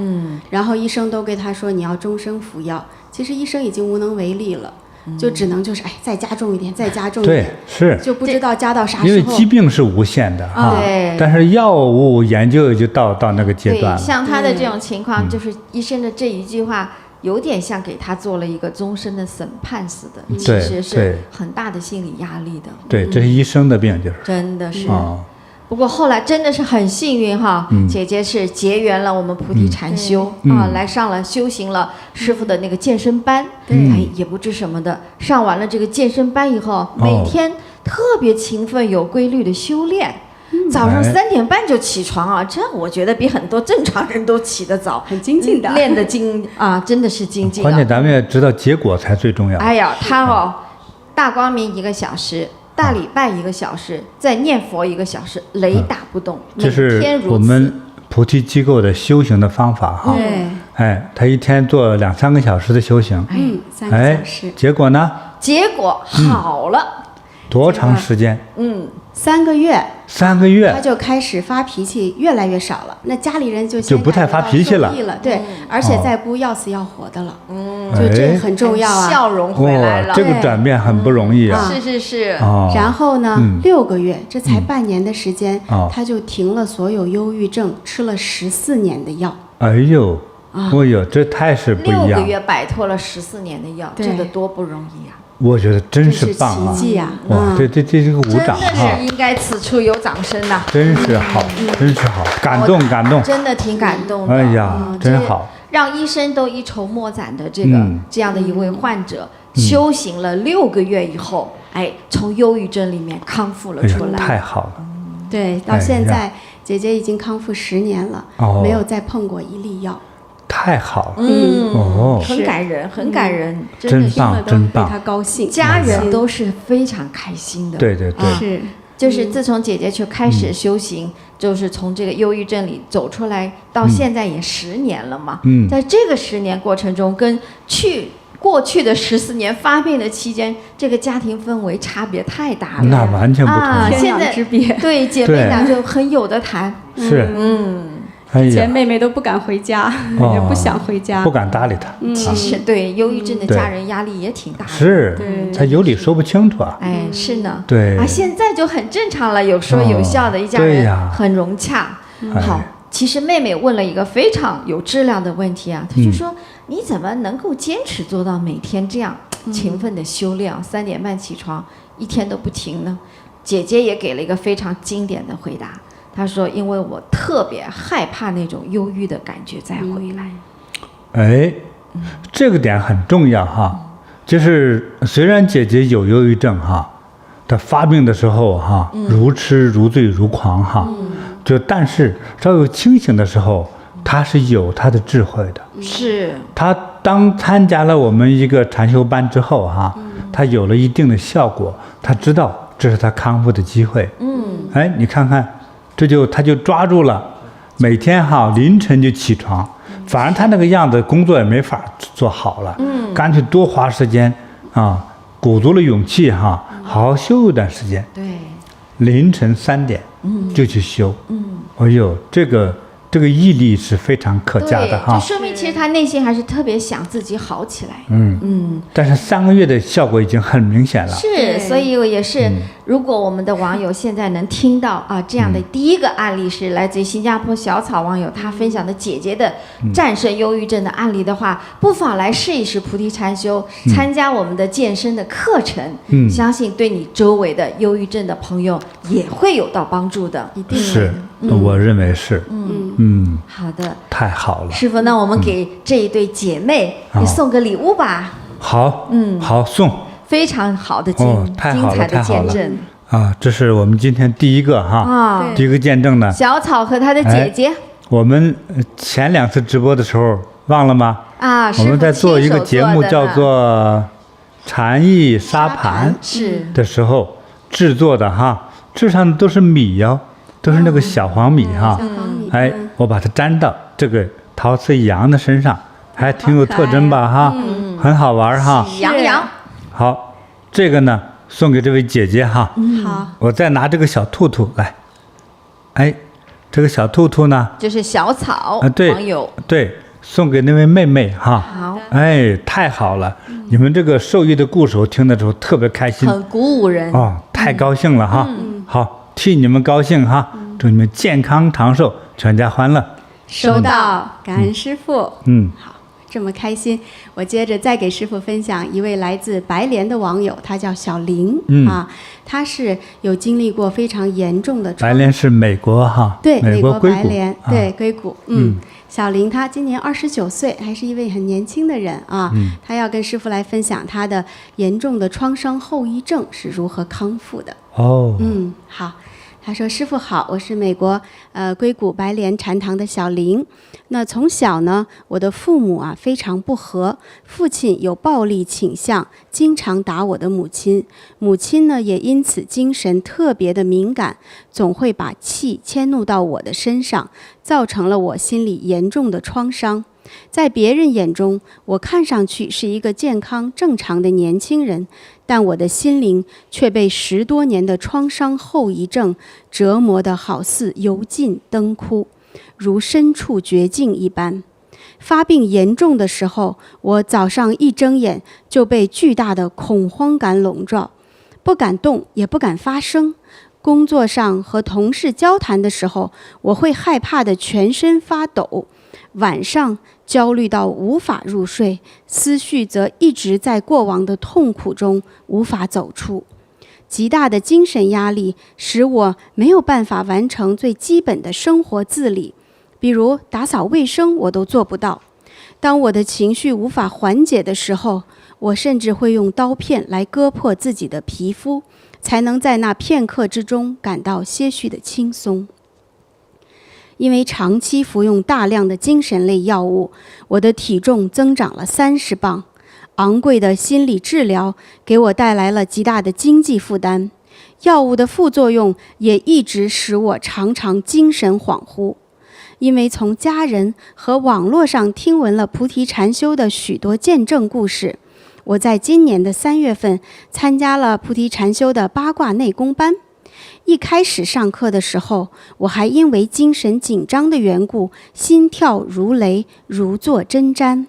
然后医生都给他说你要终生服药，其实医生已经无能为力了。就只能就是再加重一点，再加重一点，对，是就不知道加到啥时候。因为疾病是无限的对，但是药物研究就到那个阶段了。像他的这种情况，就是医生的这一句话，有点像给他做了一个终身的审判似的，其实是很大的心理压力的。对，这是医生的病，就是真的是。不过后来真的是很幸运哈，姐姐是结缘了我们菩提禅修来上了修行了师父的那个健身班，也不知什么的，上完了这个健身班以后，每天特别勤奋有规律的修炼，早上3点半就起床啊，这我觉得比很多正常人都起得早，很精进的，练得精真的是精进。关键咱们也知道结果才最重要。哎呀，他大光明1个小时。大礼拜1个小时，再念佛1个小时，雷打不动，这是我们菩提机构的修行的方法哈。他一天做2、3个小时的修行， 3个小时，结果呢？结果好了。多长时间？3个月。3个月，他就开始发脾气，越来越少了。那家里人就不太发脾气了，对，而且再不要死要活的了。就这个很重要啊，笑容回来了。这个转变很不容易啊。是。然后呢，6个月，这才半年的时间，他就停了所有忧郁症，吃了14年的药。哎呦，这太是不一样。6个月摆脱了14年的药，这个多不容易啊！我觉得真是棒啊！奇迹啊！哇，这个鼓掌真的是应该此处有掌声呐！真是好，真是好，感动，真的挺感动的。哎呀，真好，让医生都一筹莫展的这样的一位患者，修行了6个月以后，从忧郁症里面康复了出来，太好了。对，到现在姐姐已经康复10年了，没有再碰过一粒药。太好了，很感人，很感人，真棒，真棒，他高兴，家人都是非常开心的。对，是，就是自从姐姐去开始修行，就是从这个忧郁症里走出来，到现在也10年了嘛。在这个10年过程中，跟过去的14年发病的期间，这个家庭氛围差别太大了，那完全不同啊！现在对姐妹俩就很有的谈，是，以前妹妹都不敢回家，也不想回家，不敢搭理他。其实对忧郁症的家人压力也挺大的，是，他有理说不清楚啊。是呢，对啊，现在就很正常了，有说有笑的一家人，很融洽。好，其实妹妹问了一个非常有质量的问题啊，她就说：“你怎么能够坚持做到每天这样勤奋的修炼，3点半起床，一天都不停呢？”姐姐也给了一个非常经典的回答。他说：“因为我特别害怕那种忧郁的感觉再回来。”这个点很重要哈。就是虽然姐姐有忧郁症哈，她发病的时候哈，如痴如醉如狂哈，但是稍有清醒的时候，她是有她的智慧的。是。她当参加了我们一个禅修班之后哈，她有了一定的效果，她知道这是她康复的机会。你看看。他就抓住了，每天凌晨就起床，反正他那个样子工作也没法做好了，干脆多花时间鼓足了勇气好好修一段时间，对，凌晨3点就去修，哎呦，这个毅力是非常可嘉的哈，就说明其实他内心还是特别想自己好起来。但是3个月的效果已经很明显了。是，所以也是，如果我们的网友现在能听到这样的第一个案例是来自于新加坡小草网友他分享的姐姐的战胜忧郁症的案例的话，不妨来试一试菩提禅修，参加我们的健身的课程，相信对你周围的忧郁症的朋友也会有到帮助的，一定是，我认为是。好的，太好了，师父，那我们给这一对姐妹也送个礼物吧。好，好送，非常好的精彩的见证啊！这是我们今天第一个第一个见证呢。小草和她的姐姐，我们前2次直播的时候忘了吗？我们在做一个节目叫做禅意沙盘的时候制作的这上都是米哟，都是那个小黄米我把它粘到这个陶瓷羊的身上，还挺有特征吧很好玩喜羊羊。好，这个呢送给这位姐姐好，我再拿这个小兔兔来，这个小兔兔呢就是小草网友，对，送给那位妹妹好，太好了，你们这个受益的故事我听的时候特别开心，很鼓舞人太高兴了好，替你们高兴祝你们健康长寿，全家欢乐。收到，感恩师父。好，这么开心，我接着再给师父分享一位来自白莲的网友，他叫小林他是有经历过非常严重的白莲是美国对，美国硅谷白莲对硅谷小林他今年29岁，还是一位很年轻的人他要跟师父来分享他的严重的创伤后遗症是如何康复的。好。他说：“师父好，我是美国硅谷白莲禅堂的小林。那从小呢，我的父母非常不和，父亲有暴力倾向，经常打我的母亲。母亲呢也因此精神特别的敏感，总会把气迁怒到我的身上，造成了我心里严重的创伤。在别人眼中，我看上去是一个健康正常的年轻人，但我的心灵却被10多年的创伤后遗症折磨得好似油尽灯枯，如身处绝境一般。发病严重的时候，我早上一睁眼就被巨大的恐慌感笼罩，不敢动，也不敢发声。工作上和同事交谈的时候，我会害怕的全身发抖。晚上焦虑到无法入睡，思绪则一直在过往的痛苦中无法走出。极大的精神压力使我没有办法完成最基本的生活自理，比如打扫卫生我都做不到。当我的情绪无法缓解的时候，我甚至会用刀片来割破自己的皮肤，才能在那片刻之中感到些许的轻松。因为长期服用大量的精神类药物，我的体重增长了30磅。昂贵的心理治疗给我带来了极大的经济负担，药物的副作用也一直使我常常精神恍惚。因为从家人和网络上听闻了菩提禅修的许多见证故事，我在今年的3月份参加了菩提禅修的八卦内功班。一开始上课的时候，我还因为精神紧张的缘故，心跳如雷，如坐针毡。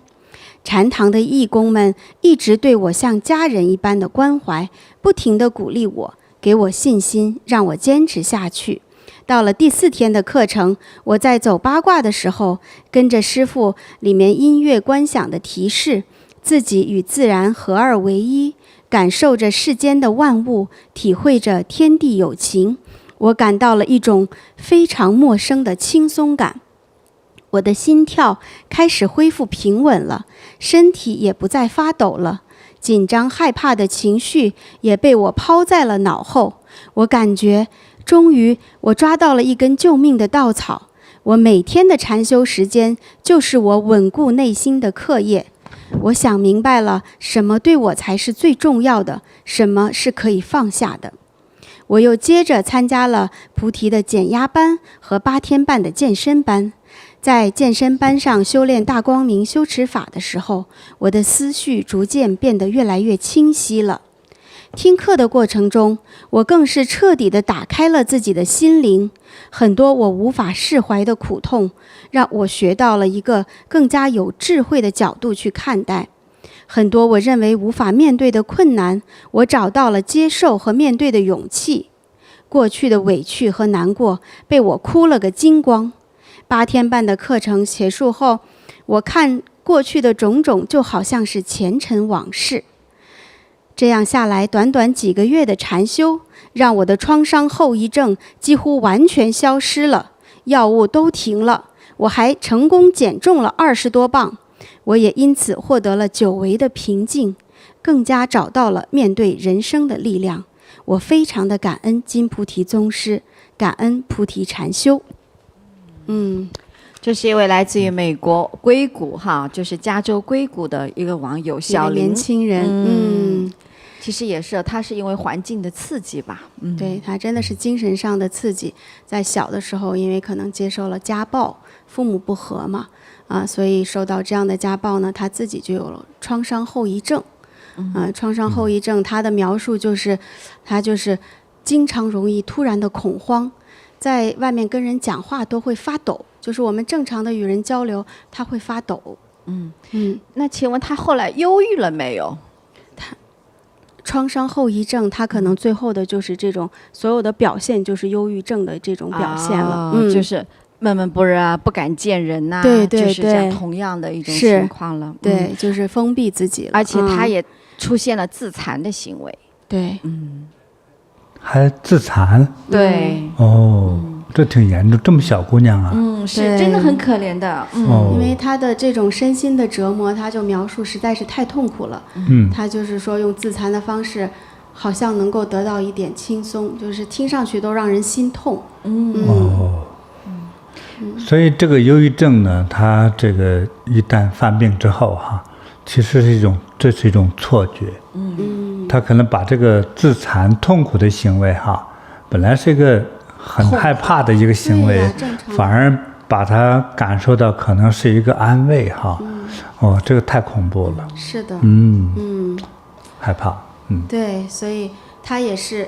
禅堂的义工们一直对我像家人一般的关怀，不停地鼓励我，给我信心，让我坚持下去。到了第4天的课程，我在走八卦的时候，跟着师父里面音乐观想的提示，自己与自然合二为一，感受着世间的万物，体会着天地有情，我感到了一种非常陌生的轻松感。我的心跳开始恢复平稳了，身体也不再发抖了，紧张害怕的情绪也被我抛在了脑后。我感觉终于我抓到了一根救命的稻草，我每天的禅修时间就是我稳固内心的课业。我想明白了什么对我才是最重要的，什么是可以放下的。我又接着参加了菩提的减压班和8天半的健身班。在健身班上修炼大光明修持法的时候，我的思绪逐渐变得越来越清晰了。听课的过程中，我更是彻底地打开了自己的心灵，很多我无法释怀的苦痛，让我学到了一个更加有智慧的角度去看待。很多我认为无法面对的困难，我找到了接受和面对的勇气。过去的委屈和难过被我哭了个精光。8天半的课程结束后，我看过去的种种就好像是前尘往事。这样下来，短短几个月的禅修，让我的创伤后遗症几乎完全消失了，药物都停了，我还成功减重了20多磅。我也因此获得了久违的平静，更加找到了面对人生的力量。我非常的感恩金菩提宗师，感恩菩提禅修。这是一位来自于美国硅谷就是加州硅谷的一个网友小林，年轻人。其实也是，他是因为环境的刺激吧。对，他真的是精神上的刺激。在小的时候，因为可能接受了家暴，父母不和嘛，所以受到这样的家暴呢，他自己就有了创伤后遗症。创伤后遗症，他的描述就是，他就是经常容易突然的恐慌，在外面跟人讲话都会发抖，就是我们正常的与人交流，他会发抖。那请问他后来忧郁了没有？创伤后遗症，他可能最后的就是这种所有的表现，就是忧郁症的这种表现了。就是闷闷不乐啊，不敢见人呐，对对对，就是这样同样的一种情况了。对，就是封闭自己了，而且他也出现了自残的行为。对，还自残？对，这挺严重，这么小姑娘啊。是真的很可怜的。因为她的这种身心的折磨，她就描述实在是太痛苦了。她就是说用自残的方式，好像能够得到一点轻松，就是听上去都让人心痛。所以这个忧郁症呢，它这个一旦犯病之后其实这是一种错觉。他可能把这个自残痛苦的行为本来是一个很害怕的一个行为，反而把它感受到可能是一个安慰这个太恐怖了。是的。害怕。对，所以他也是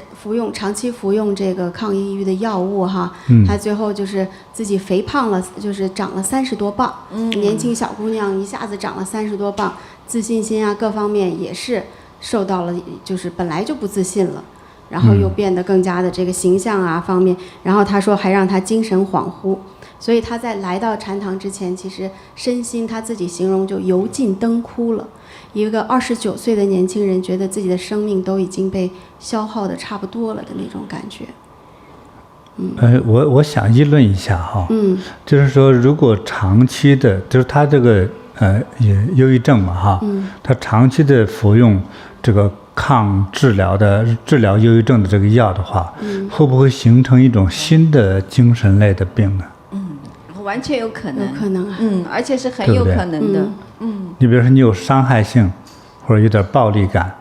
长期服用这个抗抑郁的药物哈，他最后就是自己肥胖了，就是长了30多磅，年轻小姑娘一下子长了30多磅，自信心啊各方面也是受到了，就是本来就不自信了，然后又变得更加的这个形象啊方面，然后他说还让他精神恍惚，所以他在来到禅堂之前，其实身心他自己形容就油尽灯枯了。一个29岁的年轻人，觉得自己的生命都已经被消耗的差不多了的那种感觉。我想议论一下哈，就是说，如果长期的，就是他这个忧郁症嘛哈，他长期的服用这个治疗忧郁症的这个药的话，会不会形成一种新的精神类的病呢？完全有可能，有可能啊，而且是很有可能的，你比如说你有伤害性，或者有点暴力感，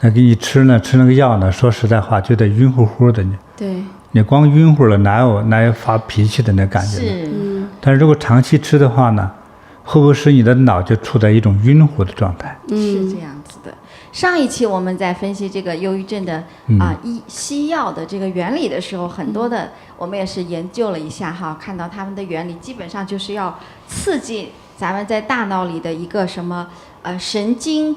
那给你吃那个药呢，说实在话就得晕乎乎的你。对。你光晕乎了，哪有发脾气的那感觉呢？是。但是如果长期吃的话呢，会不会使你的脑就处在一种晕乎的状态？是这样子的。上一期我们在分析这个忧郁症的西药的这个原理的时候，很多的我们也是研究了一下哈，看到他们的原理基本上就是要刺激咱们在大脑里的一个什么神经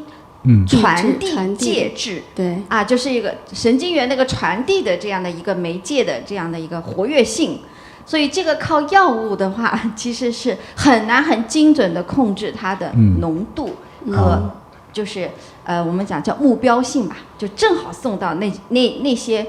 传递介质，对啊，就是一个神经元那个传递的这样的一个媒介的这样的一个活跃性。所以这个靠药物的话，其实是很难很精准的控制它的浓度和就是我们讲叫目标性吧，就正好送到那些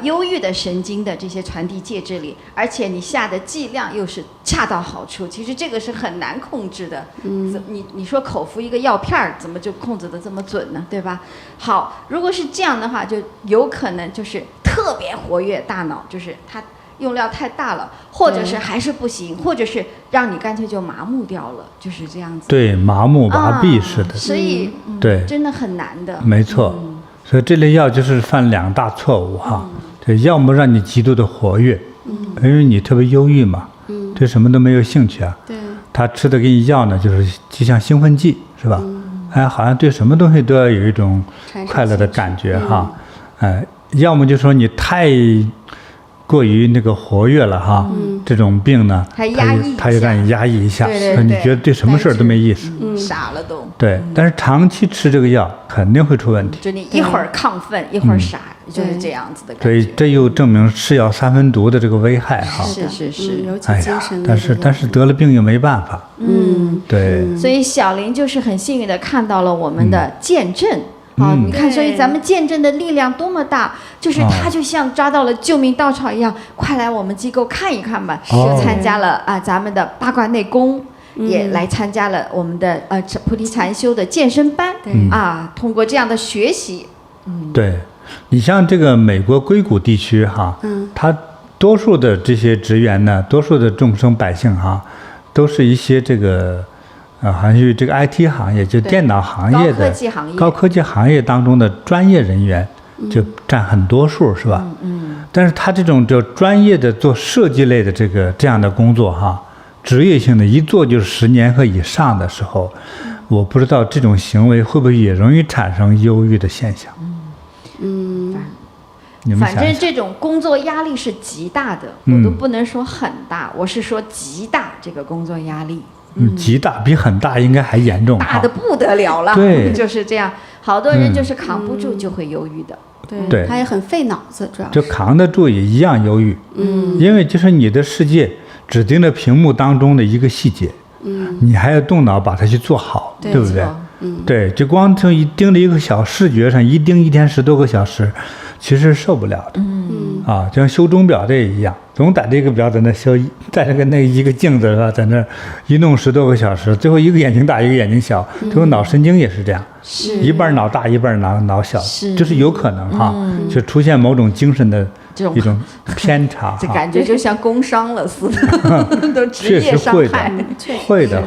忧郁的神经的这些传递介质里，而且你下的剂量又是恰到好处，其实这个是很难控制的。你说口服一个药片儿，怎么就控制得这么准呢？对吧？好，如果是这样的话，就有可能就是特别活跃大脑，就是它用料太大了，或者是还是不行，或者是让你干脆就麻木掉了，就是这样子。对，麻木麻痹似的。所以对，真的很难的。没错。所以这类药就是犯2大错误哈，这要么让你极度的活跃，因为你特别忧郁嘛，对什么都没有兴趣啊。对。他吃的给你药呢，就像兴奋剂是吧？好像对什么东西都要有一种快乐的感觉哈。要么就说你太过于那个活跃了哈，这种病呢，他就让你压抑一下，你觉得对什么事儿都没意思，傻了都。对，但是长期吃这个药肯定会出问题。就你一会儿亢奋，一会儿傻，就是这样子的感觉。所以这又证明是药3分毒的这个危害哈。是，尤其精神类。但是得了病又没办法。对。所以小林就是很幸运的看到了我们的见证。你看，所以咱们见证的力量多么大，就是他就像抓到了救命稻草一样，快来我们机构看一看吧。就参加了咱们的八卦内功，也来参加了我们的菩提禅修的健身班，通过这样的学习，对，你像这个美国硅谷地区哈，他多数的这些职员呢，多数的众生百姓哈，都是一些这个。好像是这个 IT 行业，就电脑行业的高科技行业当中的专业人员，就占很多数，是吧？但是他这种就专业的做设计类的这样的工作哈，职业性的一做就是10年和以上的时候，我不知道这种行为会不会也容易产生忧郁的现象。反正这种工作压力是极大的，我都不能说很大，我是说极大，这个工作压力。极大，比很大应该还严重，大的不得了了。对，就是这样，好多人就是扛不住就会忧郁的。对，他也很费脑子，主要就扛得住也一样忧郁。因为就是你的世界只盯着屏幕当中的一个细节，你还要动脑把它去做好，对不对？对，就光就盯着一个小视觉上一盯一天10多个小时，其实受不了的。就像修钟表这也一样，总在这个表在那修，在那一个镜子是吧，在那一弄10多个小时，最后一个眼睛大一个眼睛小，最后脑神经也是这样，一半脑大一半脑小，就是有可能哈，就出现某种精神的一种偏差，这感觉就像工伤了似的，都职业伤害，会的。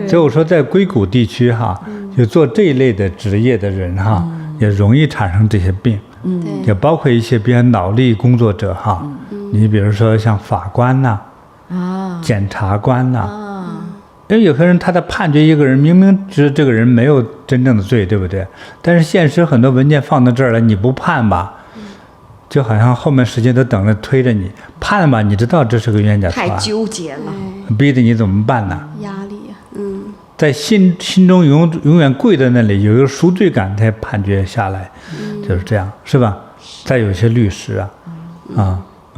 所以我说在硅谷地区哈，就做这一类的职业的人哈，也容易产生这些病。也包括一些比较脑力工作者哈，你比如说像法官呐，检察官呐，因为有些人他在判决一个人，明明知这个人没有真正的罪，对不对？但是现实很多文件放到这儿了，你不判吧，就好像后面时间都等着推着你判吧，你知道这是个冤假错案，太纠结了，逼着你怎么办呢？压力，在心中永远跪在那里，有一个赎罪感才判决下来，就是这样，是吧？再有一些律师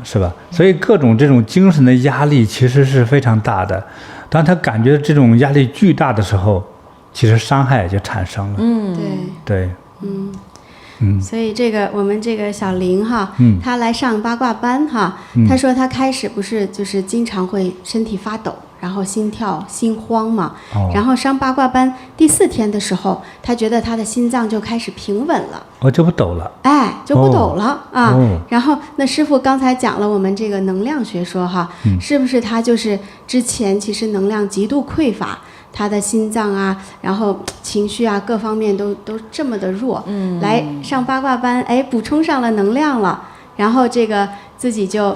是吧？所以各种这种精神的压力其实是非常大的。当他感觉这种压力巨大的时候，其实伤害就产生了。对，所以我们这个小林哈，他来上八卦班哈，他说他开始不是就是经常会身体发抖，然后心跳心慌嘛，然后上八卦班第4天的时候，他觉得他的心脏就开始平稳了，就不抖了，就不抖了然后那师父刚才讲了我们这个能量学说哈，是不是他就是之前其实能量极度匮乏，他的心脏啊，然后情绪啊各方面都这么的弱，来上八卦班，补充上了能量了，然后这个自己就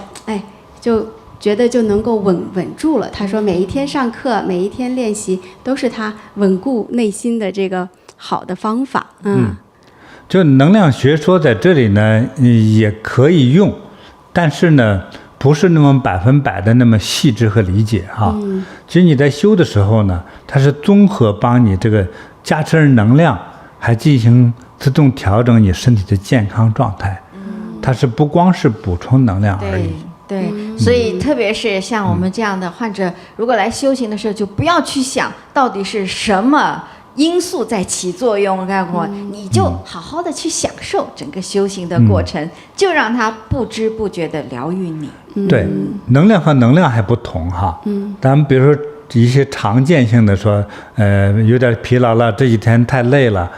觉得就能够稳住了。他说每一天上课，每一天练习，都是他稳固内心的这个好的方法。就能量学说在这里呢也可以用，但是呢不是那么100%的那么细致和理解哈。其实你在修的时候呢，它是综合帮你这个加持能量，还进行自动调整你身体的健康状态。它是不光是补充能量而已。对，所以特别是像我们这样的患者，如果来修行的时候，就不要去想到底是什么因素在起作用，你就好好的去享受整个修行的过程，就让它不知不觉的疗愈你。对，能量和能量还不同哈。咱们比如说一些常见性的说，有点疲劳了，这几天太累了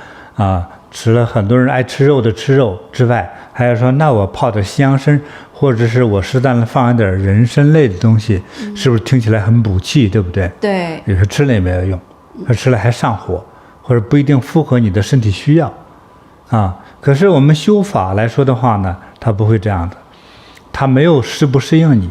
吃了很多人爱吃肉的吃肉之外，还有说那我泡点西洋参，或者是我适当的放一点人参类的东西，是不是听起来很补气，对不对？对，有时候吃了也没有用，吃了还上火，或者不一定符合你的身体需要可是我们修法来说的话呢，它不会这样的，它没有适不适应你，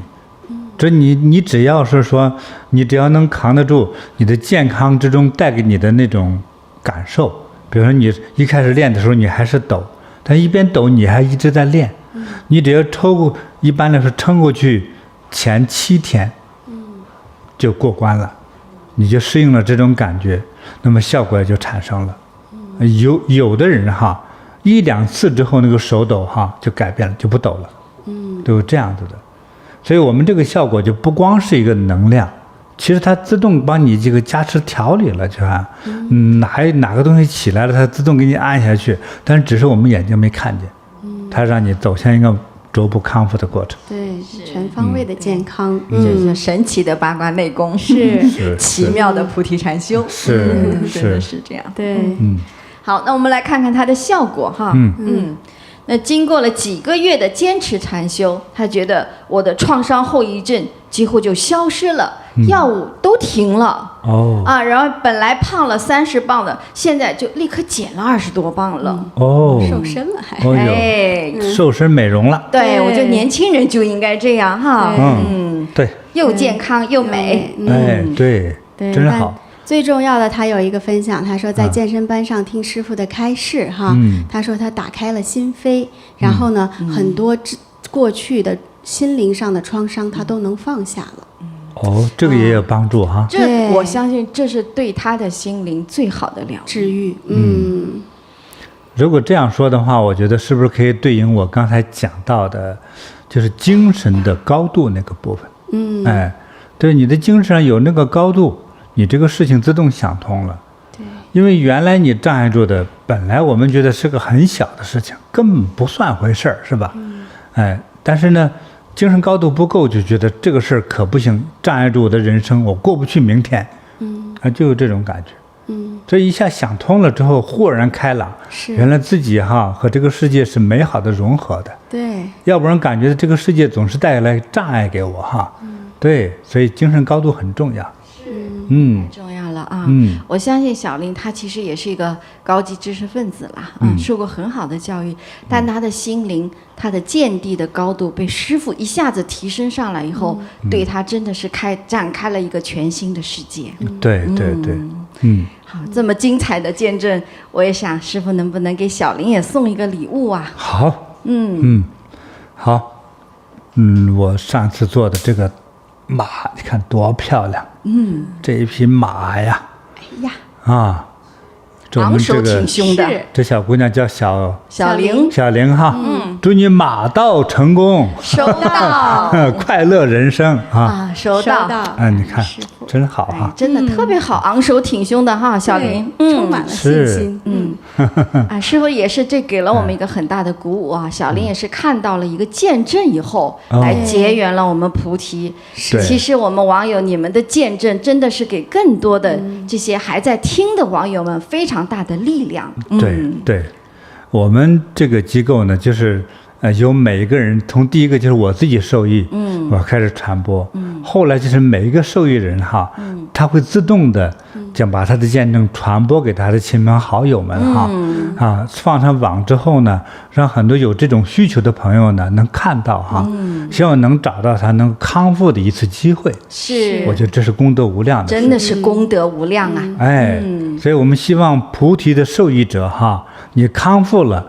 这你只要是说，你只要能扛得住你的健康之中带给你的那种感受，比如说你一开始练的时候你还是抖，但一边抖你还一直在练，你只要一般来说撑过去前7天就过关了，你就适应了这种感觉，那么效果也就产生了。有的人1、2次之后那个手抖就改变了，就不抖了，都是这样子的。所以我们这个效果就不光是一个能量，其实它自动帮你这个加持调理了，就哪个东西起来了，它自动给你按下去，但是只是我们眼睛没看见，它让你走向一个逐步康复的过程。对，全方位的健康，就是神奇的八卦内功，是奇妙的菩提禅修，真的是这样。对，好，那我们来看看它的效果哈。那经过了几个月的坚持禅修，他觉得我的创伤后遗症几乎就消失了，药物都停了。然后本来胖了30磅的，现在就立刻减了20多磅了。瘦身了还。瘦身美容了。对，我觉得年轻人就应该这样哈。对，又健康又美。对，真好。最重要的，他有一个分享，他说在健身班上听师父的开示他说他打开了心扉，然后呢，很多过去的心灵上的创伤他都能放下了。这个也有帮助哈。这我相信这是对他的心灵最好的疗愈治愈。如果这样说的话，我觉得是不是可以对应我刚才讲到的，就是精神的高度那个部分？对，你的精神上有那个高度，你这个事情自动想通了。对，因为原来你障碍住的，本来我们觉得是个很小的事情，根本不算回事儿，是吧？但是呢，精神高度不够，就觉得这个事儿可不行，障碍住我的人生，我过不去明天。就有这种感觉。这一下想通了之后，豁然开朗，原来自己和这个世界是美好的融合的。对，要不然感觉这个世界总是带来障碍给我对，所以精神高度很重要。太重要了啊。我相信小林他其实也是一个高级知识分子啦，受过很好的教育，但他的心灵、他的见地的高度被师父一下子提升上来以后，对他真的是展开了一个全新的世界。对对对，好，这么精彩的见证，我也想师父能不能给小林也送一个礼物啊？好，好，我上次做的这个马，你看多漂亮，这一匹马呀，哎呀，啊，这我们这个昂首挺胸的，这小姑娘叫小玲哈，祝你马到成功，收到，快乐人生啊，收到，你看真好哈，真的特别好，昂首挺胸的哈，小林，充满了信心，师父也是这给了我们一个很大的鼓舞啊，小林也是看到了一个见证以后，来结缘了我们菩提。其实我们网友你们的见证真的是给更多的这些还在听的网友们非常大的力量。对，我们这个机构呢，就是有每一个人，从第一个就是我自己受益，我开始传播，后来就是每一个受益人哈，他会自动的将把他的见证传播给他的亲朋好友们哈，放上网之后呢，让很多有这种需求的朋友呢能看到哈，希望能找到他能康复的一次机会。是，我觉得这是功德无量的，真的是功德无量啊！所以我们希望菩提的受益者哈，你康复了，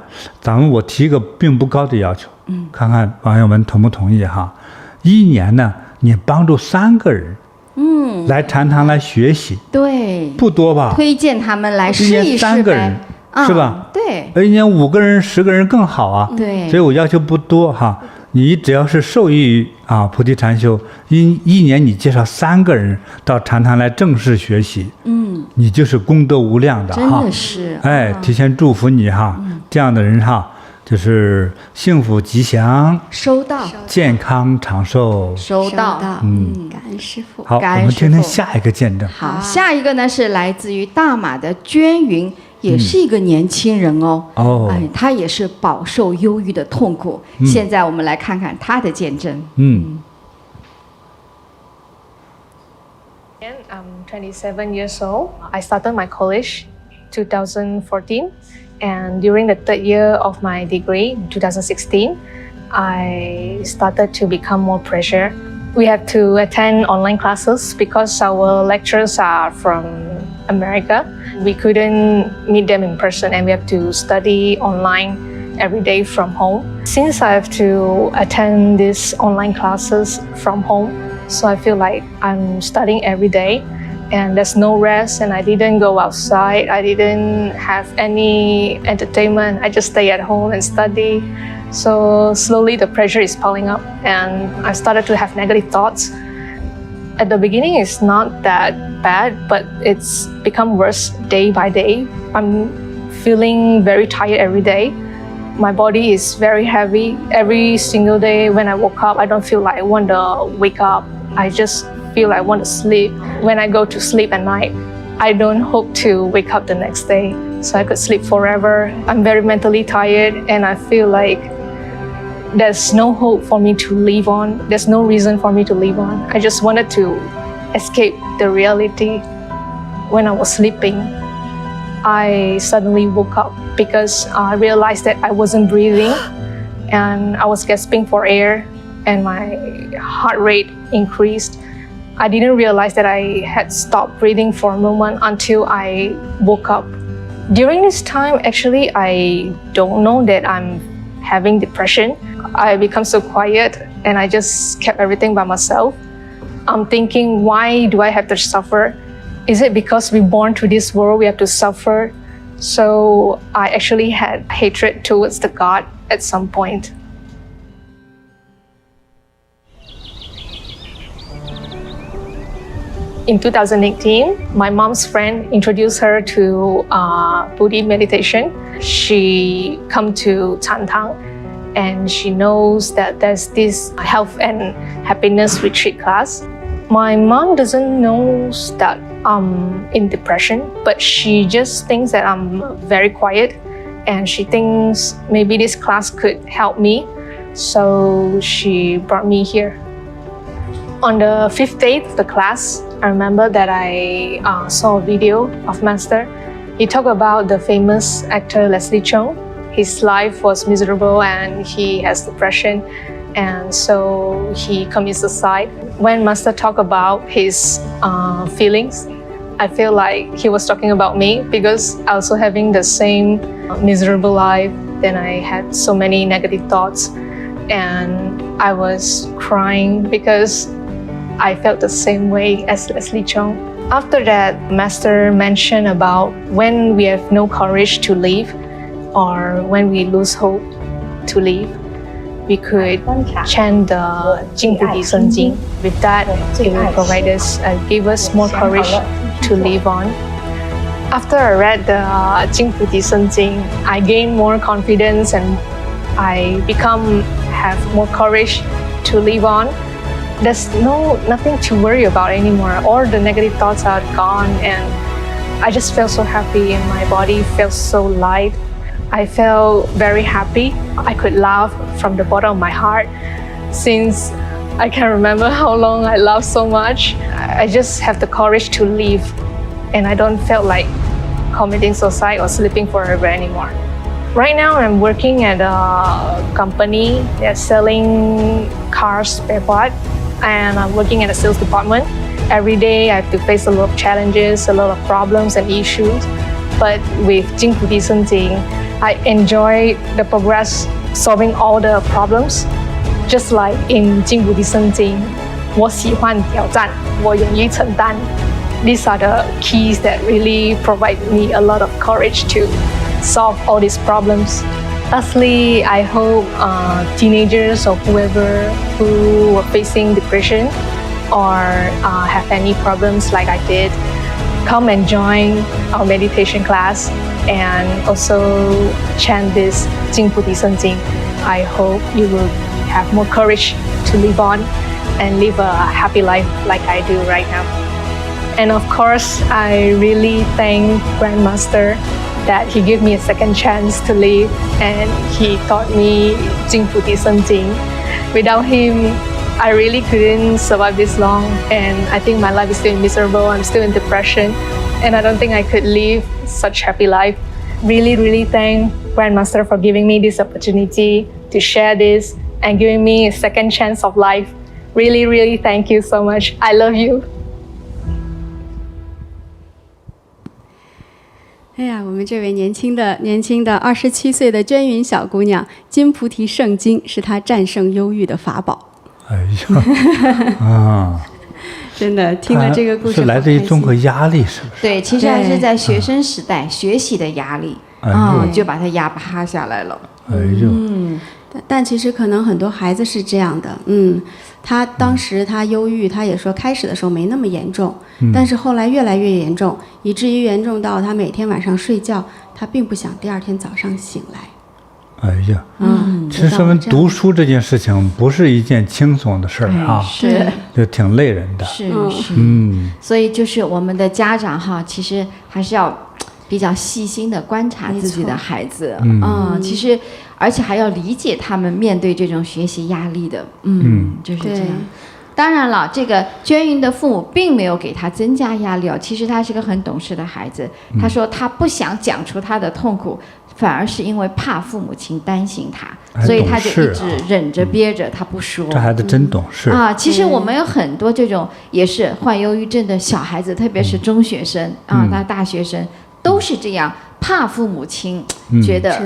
我提一个并不高的要求，看看网友们同不同意哈。一年呢，你帮助3个人，来禅堂来学习，对，不多吧？推荐他们来试一试呗， 3个人，是吧？对，一年5个人、10个人更好啊。对，所以我要求不多哈。你只要是受益于菩提禅修，一年你介绍3个人到禅堂来正式学习，你就是功德无量的哈。真的是，提前祝福你哈，这样的人哈，就是幸福吉祥，收到，健康长寿，收到，感恩师父。好，我们听听下一个见证。好，下一个呢是来自于大马的娟云。也是一个年轻人哦，他也是饱受忧郁的痛苦。现在我们来看看他的见证。I'm 27 years old. I started my college 2014, and during the 3rd year of my degree, 2016, I started to become more pressure. We have to attend online classes because our lecturers are from America. We couldn't meet them in person, and we have to study online every day from home. Since I have to attend these online classes from home, so I feel like I'm studying every day and there's no rest, and I didn't go outside. I didn't have any entertainment. I just stay at home and study. So slowly the pressure is piling up and I started to have negative thoughts. At the beginning, it's not that bad, but it's become worse day by day. I'm feeling very tired every day. My body is very heavy. Every single day when I woke up, I don't feel like I want to wake up. I just feel like I want to sleep. When I go to sleep at night, I don't hope to wake up the next day, so I could sleep forever. I'm very mentally tired and I feel like there's no hope for me to live on. There's no reason for me to live on. I just wanted to escape the reality. When I was sleeping, I suddenly woke up because I realized that I wasn't breathing and I was gasping for air and my heart rate increased. I didn't realize that I had stopped breathing for a moment until I woke up. During this time, actually, I don't know that I'm having depression. I become so quiet and I just kept everything by myself. I'm thinking, why do I have to suffer? Is it because we're born to this world, we have to suffer? So I actually had hatred towards the God at some point. In 2018, my mom's friend introduced her to Buddhist meditation. She come to Chantang and she knows that there's this health and happiness retreat class. My mom doesn't know that I'm in depression, but she just thinks that I'm very quiet and she thinks maybe this class could help me. So she brought me here. On the 5th day of the class, I remember that I saw a video of Master. He talked about the famous actor Leslie Cheung. His life was miserable and he has depression, and so he commits suicide. When Master talked about his feelings, I feel like he was talking about me because I was also having the same miserable life. Then I had so many negative thoughts and I was crying because I felt the same way as Leslie Cheung. After that, Master mentioned about when we have no courage to live or when we lose hope to live, we could chant the Jing Pu Ti Shen Jing. With that, it will provide us, give us more courage to live on. After I read the Jing Pu Ti Shen Jing, I gained more confidence and I have more courage to live on. There's nothing to worry about anymore. All the negative thoughts are gone and I just felt so happy and my body felt so light. I felt very happy. I could laugh from the bottom of my heart since I can't remember how long I laughed so much. I just have the courage to live and I don't feel like committing suicide or sleeping forever anymore. Right now, I'm working at a company that's selling car spare parts and I'm working at a sales department. Every day, I have to face a lot of challenges, a lot of problems and issues. But with Jing Pu Ti Shen Jing, I enjoy the progress solving all the problems. Just like in Jing Pu Ti Shen Jing, 我喜欢挑战，我勇于承担. These are the keys that really provide me a lot of courage to solve all these problems. Lastly, I hope teenagers or whoever who are facing depression or have any problems like I did, come and join our meditation class and also chant this Jing Pu Ti Shen Jing. I hope you will have more courage to live on and live a happy life like I do right now. And of course, I really thank Grandmaster that he gave me a second chance to live and he taught me Jing Pu Ti Shen Jing. Without him, I really couldn't survive this long and I think my life is still miserable. I'm still in depression and I don't think I could live such happy life. Really thank Grandmaster for giving me this opportunity to share this and giving me a second chance of life. Really thank you so much. I love you. 哎呀，我们这位年轻的27岁的娟云小姑娘，金菩提圣经是她战胜忧郁的法宝。哎呀，啊，真的听了这个故事，是来自于综合压力，是不是？对，其实还是在学生时代学习的压力就把他压趴下来了。哎呦，但其实可能很多孩子是这样的，他当时他忧郁，他也说开始的时候没那么严重，但是后来越来越严重，以至于严重到他每天晚上睡觉，他并不想第二天早上醒来。哎呀，其实说明读书这件事情不是一件轻松的事儿啊，是，就挺累人的。是，所以就是我们的家长哈，其实还是要比较细心的观察自己的孩子，其实而且还要理解他们面对这种学习压力的，就是这样。当然了，这个娟云的父母并没有给他增加压力其实他是个很懂事的孩子。他说他不想讲出他的痛苦，反而是因为怕父母亲担心他，所以他就一直忍着憋着，他不说。这孩子真懂事啊！其实我们有很多这种也是患忧郁症的小孩子，特别是中学生那大学生都是这样。怕父母亲觉得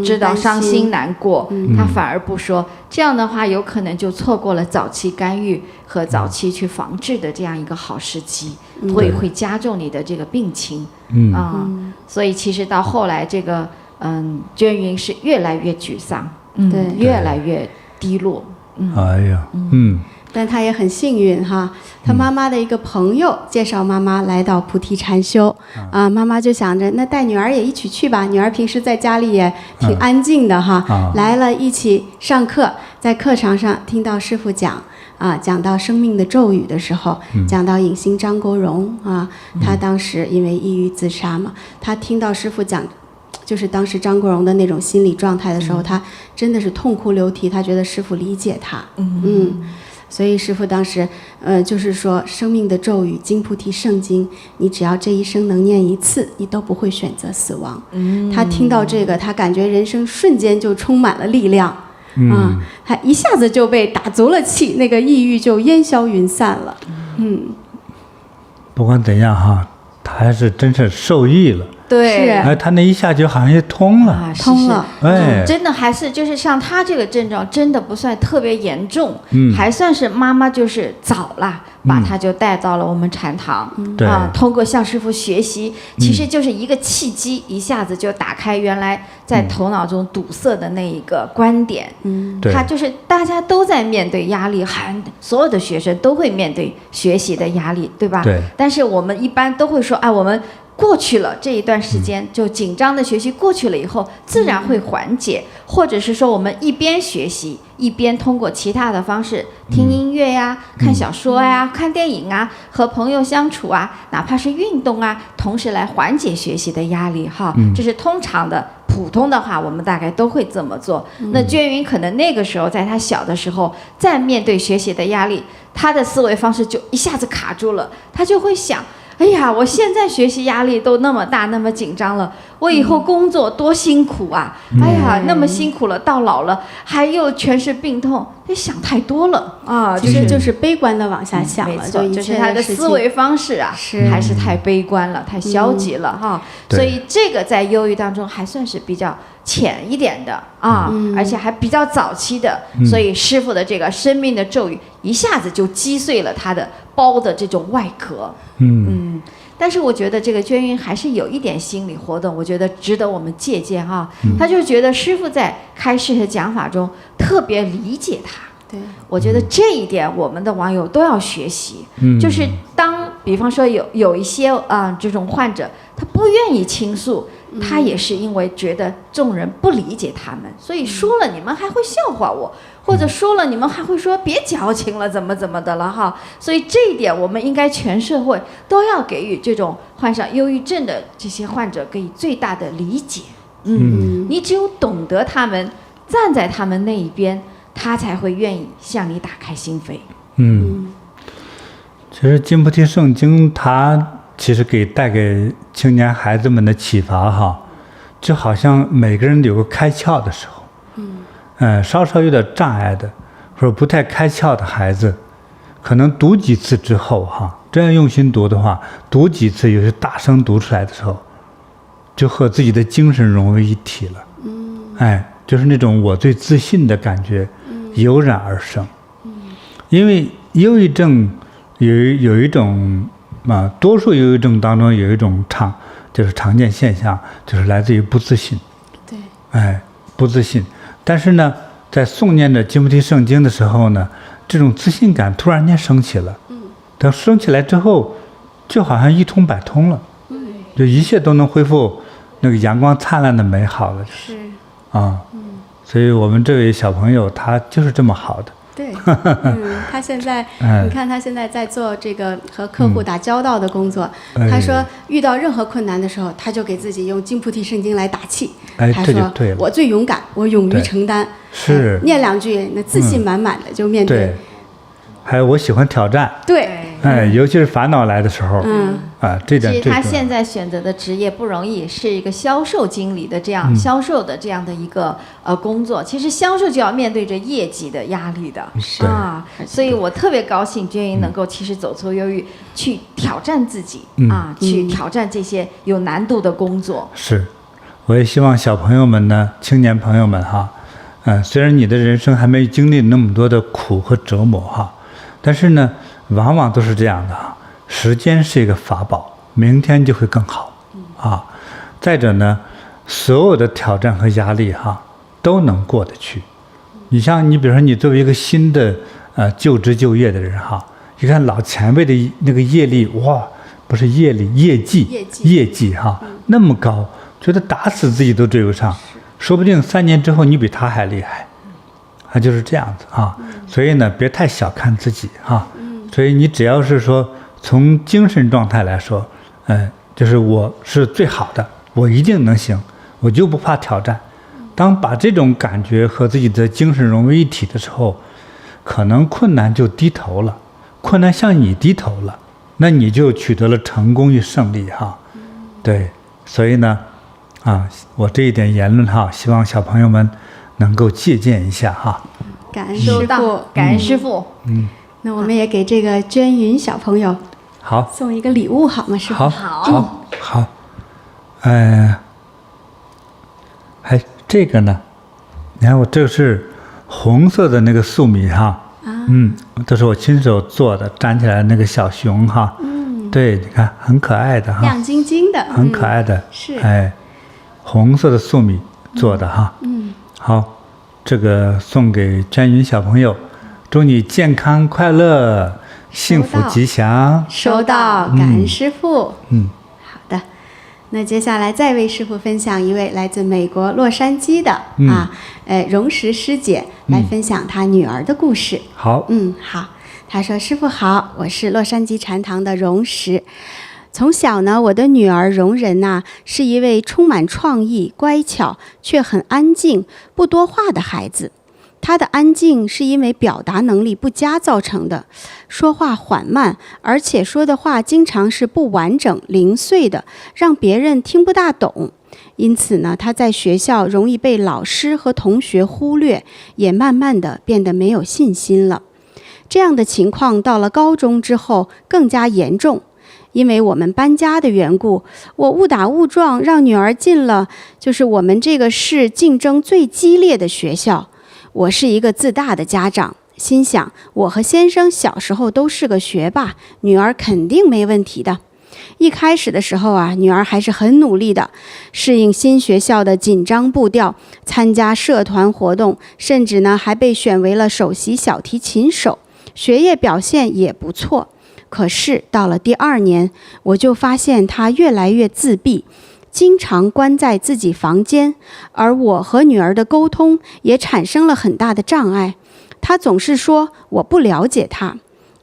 知道伤心难过，他反而不说，这样的话有可能就错过了早期干预和早期去防治的这样一个好时机，会加重你的这个病情所以其实到后来这个娟云是越来越沮丧，越来越低落。哎呀，但他也很幸运哈，他妈妈的一个朋友介绍妈妈来到菩提禅修妈妈就想着那带女儿也一起去吧，女儿平时在家里也挺安静的哈，来了一起上课，在课堂上听到师父讲讲到生命的咒语的时候，讲到影星张国荣他当时因为抑郁自杀嘛，他听到师父讲就是当时张国荣的那种心理状态的时候，他真的是痛哭流涕，他觉得师父理解他所以师父当时，就是说生命的咒语《金菩提圣经》，你只要这一生能念一次，你都不会选择死亡。他听到这个，他感觉人生瞬间就充满了力量。他一下子就被打足了气，那个抑郁就烟消云散了。不管怎样哈，他还是真是受益了。对，哎，他那一下就好像就通了，通了。哎，真的还是就是像他这个症状，真的不算特别严重，还算是妈妈就是早了。把他就带到了我们禅堂，通过向师父学习，其实就是一个契机，一下子就打开原来在头脑中堵塞的那一个观点。他就是大家都在面对压力，所有的学生都会面对学习的压力，对吧？对。但是我们一般都会说，哎，我们过去了这一段时间，就紧张的学习过去了以后，自然会缓解，或者是说我们一边学习，一边通过其他的方式，听音乐呀、看小说呀、看电影啊、和朋友相处啊，哪怕是运动啊，同时来缓解学习的压力哈。这是通常的。普通的话，我们大概都会这么做。那娟云可能那个时候，在她小的时候，在面对学习的压力，她的思维方式就一下子卡住了，她就会想。哎呀，我现在学习压力都那么大，那么紧张了，我以后工作多辛苦啊！哎呀，那么辛苦了，到老了还又全是病痛，你想太多了啊！其实就是悲观的往下想了，就是他的思维方式啊，还是太悲观了，太消极了哈。所以这个在忧郁当中还算是比较浅一点的啊，而且还比较早期的，所以师父的这个生命的咒语一下子就击碎了他的包的这种外壳。但是我觉得这个娟云还是有一点心理活动，我觉得值得我们借鉴哈。他就觉得师父在开示和讲法中特别理解他。对，我觉得这一点我们的网友都要学习。就是比方说有一些这种患者，他不愿意倾诉，他也是因为觉得众人不理解他们，所以说了你们还会笑话我，或者说了你们还会说别矫情了，怎么的了哈。所以这一点我们应该全社会都要给予这种患上忧郁症的这些患者给予最大的理解。你只有懂得他们，站在他们那一边，他才会愿意向你打开心扉。其实《金菩提圣经》它其实带给青年孩子们的启发哈，就好像每个人有个开窍的时候，稍稍有点障碍的或者不太开窍的孩子，可能读几次之后哈，真要用心读的话，读几次有些大声读出来的时候，就和自己的精神融为一体了。就是那种我最自信的感觉油然而生。因为忧郁症有一种多数忧郁症当中有一种就是常见现象，就是来自于不自信。对，不自信。但是呢，在诵念着金菩提圣经的时候呢，这种自信感突然间升起了。等升起来之后，就好像一通百通了。就一切都能恢复那个阳光灿烂的美好了。是所以我们这位小朋友他就是这么好的。对，他现在，你看他现在在做这个和客户打交道的工作。他说遇到任何困难的时候，他就给自己用金菩提圣经来打气。他说我最勇敢，我勇于承担。是，念两句，那自信满满的就面对。还有我喜欢挑战。对。尤其是烦恼来的时候。这点。其实他现在选择的职业不容易，是一个销售经理的这样销售的这样的一个工作。其实销售就要面对着业绩的压力的所以我特别高兴娟云能够其实走出忧郁，去挑战自己去挑战这些有难度的工作。是，我也希望小朋友们呢，青年朋友们哈，虽然你的人生还没经历那么多的苦和折磨哈，但是呢，往往都是这样的时间是一个法宝，明天就会更好再者呢，所有的挑战和压力都能过得去。你比如说你作为一个新的就职就业的人你看老前辈的那个业力不是业力，业绩那么高，觉得打死自己都追不上，说不定3年之后你比他还厉害就是这样子所以呢，别太小看自己所以你只要是说从精神状态来说，就是我是最好的，我一定能行，我就不怕挑战。当把这种感觉和自己的精神融为一体的时候，可能困难就低头了，困难向你低头了，那你就取得了成功与胜利哈。对，所以呢，我这一点言论哈，希望小朋友们能够借鉴一下哈。感恩师父，感恩师父。那我们也给这个娟云小朋友好送一个礼物好吗？师父。好。还这个呢？你看我这是红色的那个粟米哈，这是我亲手做的，粘起来那个小熊哈，对，你看很可爱的哈，亮晶晶的，很可爱的，是，红色的粟米做的哈，好，这个送给詹云小朋友，祝你健康快乐，幸福吉祥。收到，感恩师父。好的。那接下来再为师父分享一位来自美国洛杉矶的荣石师姐来分享她女儿的故事。好，好。她说：“师父好，我是洛杉矶禅堂的荣石。从小呢，我的女儿荣人呐，是一位充满创意、乖巧却很安静、不多话的孩子。她的安静是因为表达能力不佳造成的，说话缓慢，而且说的话经常是不完整、零碎的，让别人听不大懂。因此呢，她在学校容易被老师和同学忽略，也慢慢的变得没有信心了。这样的情况到了高中之后更加严重。因为我们搬家的缘故，我误打误撞让女儿进了就是我们这个市竞争最激烈的学校。我是一个自大的家长，心想我和先生小时候都是个学霸，女儿肯定没问题的。一开始的时候啊，女儿还是很努力的，适应新学校的紧张步调，参加社团活动，甚至呢还被选为了首席小提琴手，学业表现也不错。可是到了第2年，我就发现她越来越自闭，经常关在自己房间，而我和女儿的沟通也产生了很大的障碍。她总是说我不了解她，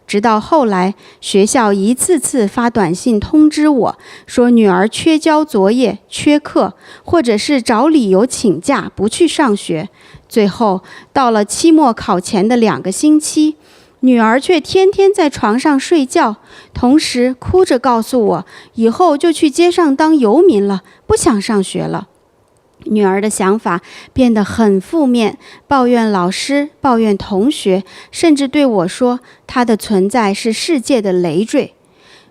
直到后来学校一次次发短信通知我，说女儿缺交作业、缺课，或者是找理由请假不去上学。最后到了期末考前的2个星期，女儿却天天在床上睡觉，同时哭着告诉我以后就去街上当游民了，不想上学了。女儿的想法变得很负面，抱怨老师，抱怨同学，甚至对我说她的存在是世界的累赘。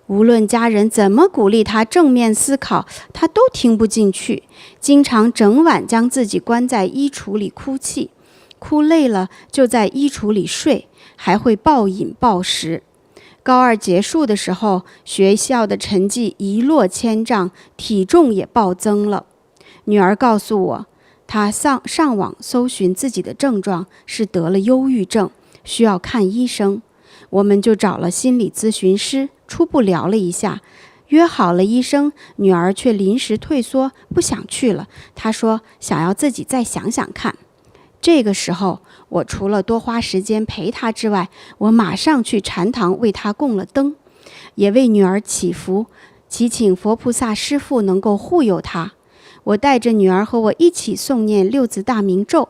无论家人怎么鼓励她正面思考，她都听不进去，经常整晚将自己关在衣橱里哭泣，哭累了就在衣橱里睡，还会暴饮暴食。高2结束的时候，学校的成绩一落千丈，体重也暴增了。女儿告诉我，她上网搜寻自己的症状是得了忧郁症，需要看医生。我们就找了心理咨询师，初步聊了一下，约好了医生，女儿却临时退缩，不想去了。她说想要自己再想想看。这个时候，我除了多花时间陪她之外，我马上去禅堂为她供了灯，也为女儿祈福，祈请佛菩萨师父能够护佑她。我带着女儿和我一起诵念6字大明咒，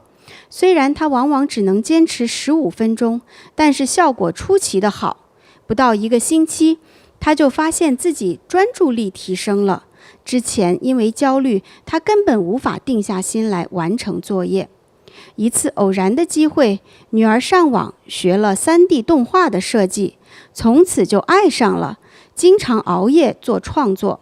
虽然她往往只能坚持15分钟，但是效果出奇的好。不到1个星期，她就发现自己专注力提升了。之前因为焦虑，她根本无法定下心来完成作业。一次偶然的机会，女儿上网学了3D 动画的设计，从此就爱上了，经常熬夜做创作。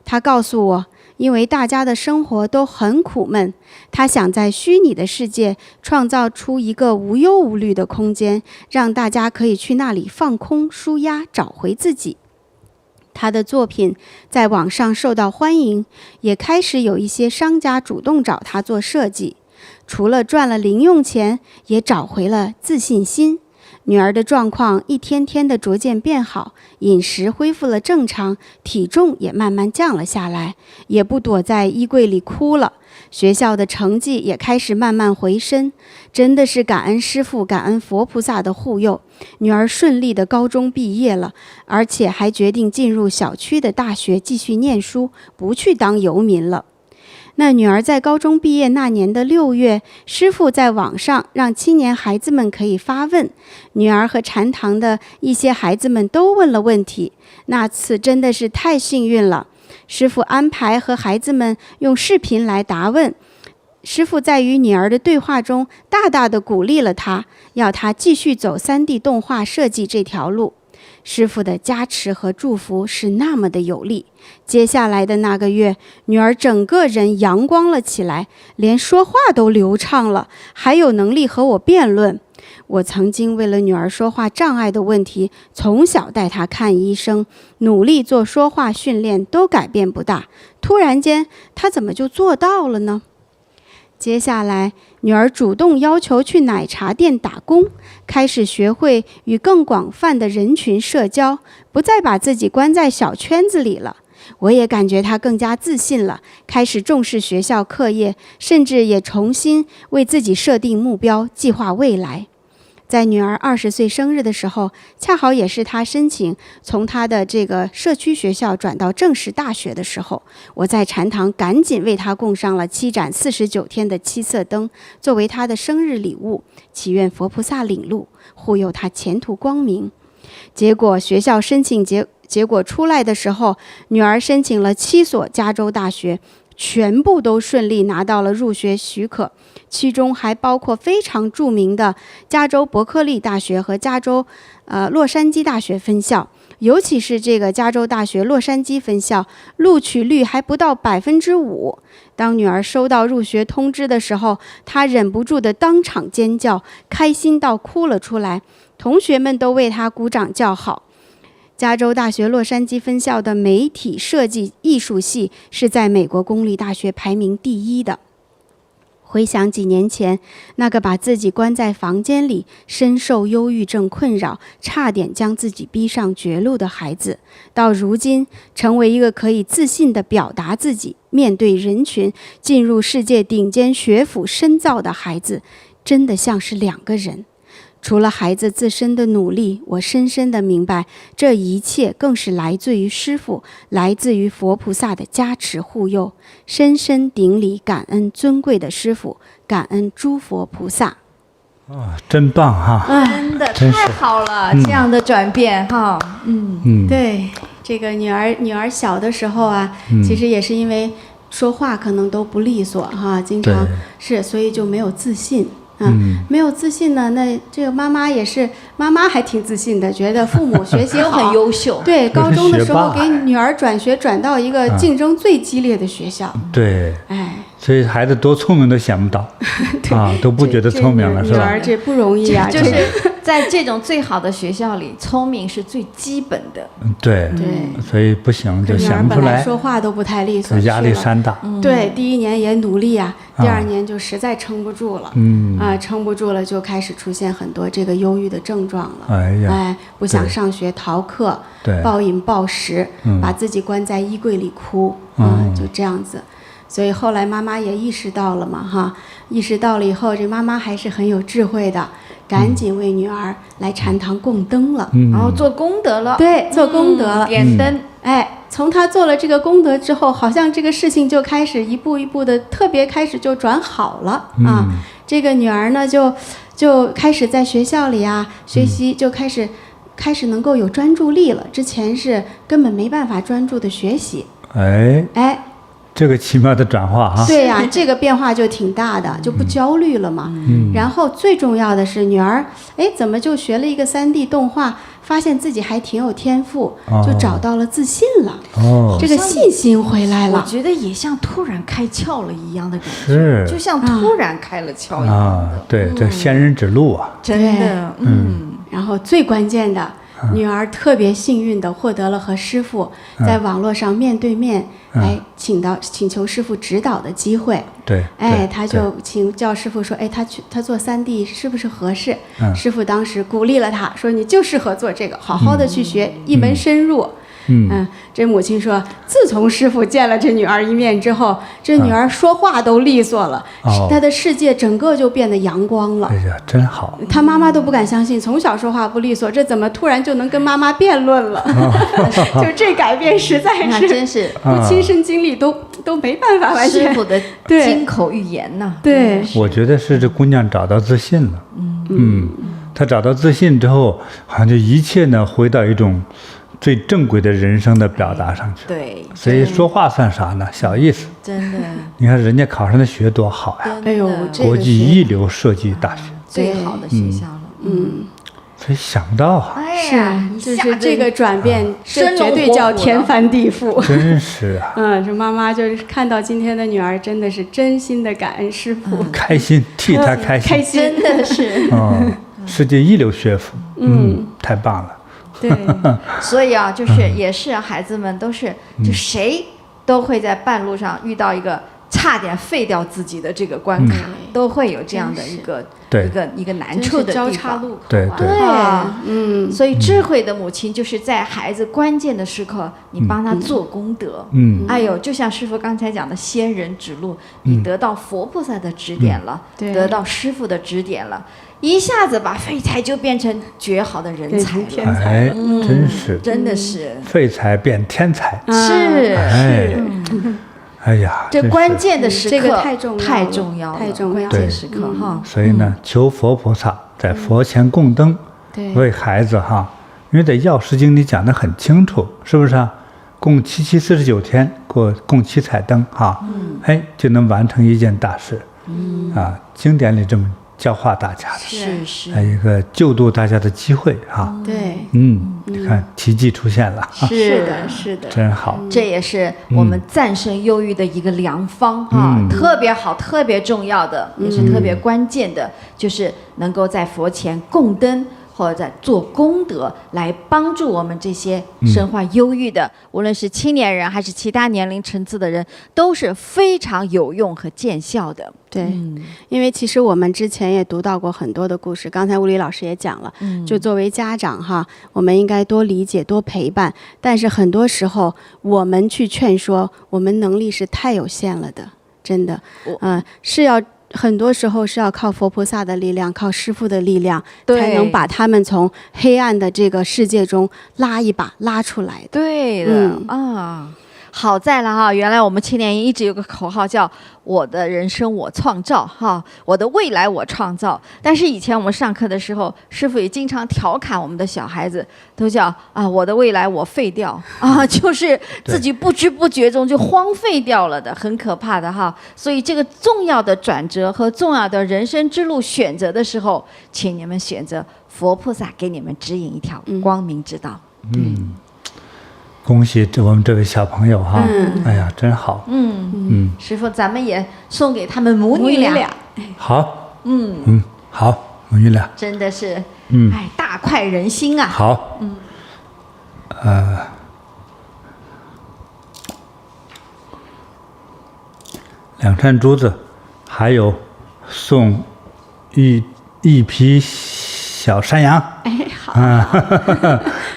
她告诉我，因为大家的生活都很苦闷，她想在虚拟的世界创造出一个无忧无虑的空间，让大家可以去那里放空、舒压，找回自己。她的作品在网上受到欢迎，也开始有一些商家主动找她做设计。除了赚了零用钱，也找回了自信心。女儿的状况一天天的逐渐变好，饮食恢复了正常，体重也慢慢降了下来，也不躲在衣柜里哭了。学校的成绩也开始慢慢回升，真的是感恩师父，感恩佛菩萨的护佑。女儿顺利的高中毕业了，而且还决定进入小区的大学继续念书，不去当游民了。那女儿在高中毕业那年的6月，师父在网上让青年孩子们可以发问，女儿和禅堂的一些孩子们都问了问题。那次真的是太幸运了，师父安排和孩子们用视频来答问。师父在与女儿的对话中大大的鼓励了她，要她继续走3D 动画设计这条路。师父的加持和祝福是那么的有力。接下来的那个月，女儿整个人阳光了起来，连说话都流畅了，还有能力和我辩论。我曾经为了女儿说话障碍的问题，从小带她看医生，努力做说话训练，都改变不大。突然间，她怎么就做到了呢？接下来，女儿主动要求去奶茶店打工，开始学会与更广泛的人群社交，不再把自己关在小圈子里了。我也感觉她更加自信了，开始重视学校课业，甚至也重新为自己设定目标，计划未来。在女儿20岁生日的时候，恰好也是她申请从她的这个社区学校转到正式大学的时候，我在禅堂赶紧为她供上了7盏49天的7色灯，作为她的生日礼物，祈愿佛菩萨领路，护佑她前途光明。结果学校申请结果出来的时候，女儿申请了7所加州大学，全部都顺利拿到了入学许可，其中还包括非常著名的加州伯克利大学和加州洛杉矶大学分校。尤其是这个加州大学洛杉矶分校，录取率还不到5%。当女儿收到入学通知的时候，她忍不住的当场尖叫，开心到哭了出来，同学们都为她鼓掌叫好。加州大学洛杉矶分校的媒体设计艺术系是在美国公立大学排名第1的。回想几年前那个把自己关在房间里，深受忧郁症困扰，差点将自己逼上绝路的孩子，到如今成为一个可以自信地表达自己，面对人群，进入世界顶尖学府深造的孩子，真的像是2个人。除了孩子自身的努力，我深深地明白，这一切更是来自于师父，来自于佛菩萨的加持护佑。深深顶礼感恩尊贵的师父，感恩诸佛菩萨。真棒哈！真的太好了，这样的转变哈。对，这个女儿小的时候啊，其实也是因为说话可能都不利索哈，经常是，所以就没有自信。没有自信呢，那这个妈妈还挺自信的，觉得父母学习好很优秀。对，高中的时候给女儿转学，转到一个竞争最激烈的学校。对，所以孩子多聪明都想不到都不觉得聪明了，是吧？女儿这不容易啊，就是在这种最好的学校里，聪明是最基本的。对，所以不行就想不出来。本来说话都不太利索，压力山大。对，第1年也努力啊，第2年就实在撑不住了。撑不住了，就开始出现很多这个忧郁的症状了。不想上学，逃课，暴饮暴食，把自己关在衣柜里哭，就这样子。所以后来妈妈也意识到了嘛，意识到了以后，这妈妈还是很有智慧的，赶紧为女儿来禅堂供灯了，然后做功德了。对，做功德了，点灯。从她做了这个功德之后，好像这个事情就开始一步一步的，特别开始就转好了啊。这个女儿呢，就开始在学校里啊学习，就开始能够有专注力了。之前是根本没办法专注的学习。这个奇妙的转化哈。对呀，这个变化就挺大的，就不焦虑了嘛。然后最重要的是，女儿怎么就学了一个3D 动画，发现自己还挺有天赋，就找到了自信了。这个信心回来了。我觉得也像突然开窍了一样的感觉，就像突然开了窍一样的。对，这仙人指路啊，真的。然后最关键的，女儿特别幸运地获得了和师父在网络上面对面来请求师父指导的机会。他就请教师父说，他做3D 是不是合适？师父当时鼓励了他，说你就适合做这个，好好的去学，一门深入。这母亲说，自从师父见了这女儿一面之后，这女儿说话都利索了，她的世界整个就变得阳光了。哎呀，真好！她妈妈都不敢相信，从小说话不利索，这怎么突然就能跟妈妈辩论了？就这改变实在是，真是不亲身经历都没办法完全。师傅的金口玉言呐。对，我觉得是这姑娘找到自信了。她找到自信之后，好像就一切呢回到一种最正规的人生的表达上去。对，所以说话算啥呢？小意思。真的。你看人家考上的学多好呀！哎呦，国际一流设计大学，最好的学校了。所以想不到啊。是，就是这个转变，这绝对叫天翻地覆。真是啊。这妈妈就是看到今天的女儿，真的是真心的感恩师父，开心，替她开心，开心，真的是。世界一流学府，太棒了。对，所以啊，就是也是孩子们都是，就谁都会在半路上遇到一个差点废掉自己的这个关卡，都会有这样的一个难处的交叉路口。对，所以智慧的母亲就是在孩子关键的时刻，你帮他做功德。哎呦，就像师父刚才讲的仙人指路，你得到佛菩萨的指点了，得到师父的指点了。一下子把废材就变成绝好的人才了，哎，真是，真的是废材变天才，是，哎呀，这关键的时刻，这个太重要了，关键时刻哈。所以呢，求佛菩萨在佛前供灯，为孩子哈，因为在《药师经》里讲得很清楚，是不是啊？供7749天，供7彩灯哈，就能完成一件大事。经典里这么教化大家的，是一个救度大家的机会哈。对，你看奇迹出现了，是的，真好。这也是我们战胜忧郁的一个良方哈，特别好、特别重要的，也是特别关键的，就是能够在佛前供灯。或者在做功德来帮助我们这些身患忧郁的，无论是青年人还是其他年龄层次的人，都是非常有用和见效的。对，因为其实我们之前也读到过很多的故事，刚才物理老师也讲了，就作为家长哈，我们应该多理解、多陪伴，但是很多时候我们去劝说，我们能力是太有限了的，真的，是要。很多时候是要靠佛菩萨的力量，靠师父的力量，才能把他们从黑暗的这个世界中拉出来的。对的，好在了哈，原来我们青年营一直有个口号叫“我的人生我创造”哈，我的未来我创造。但是以前我们上课的时候，师父也经常调侃我们的小孩子，都叫我的未来我废掉就是自己不知不觉中就荒废掉了的，很可怕的哈。所以这个重要的转折和重要的人生之路选择的时候，请你们选择佛菩萨给你们指引一条光明之道。恭喜我们这位小朋友哈，哎呀，真好。师父，咱们也送给他们母女俩。好，好，母女俩真的是，大快人心啊。好，2串珠子，还有送一匹小山羊。好，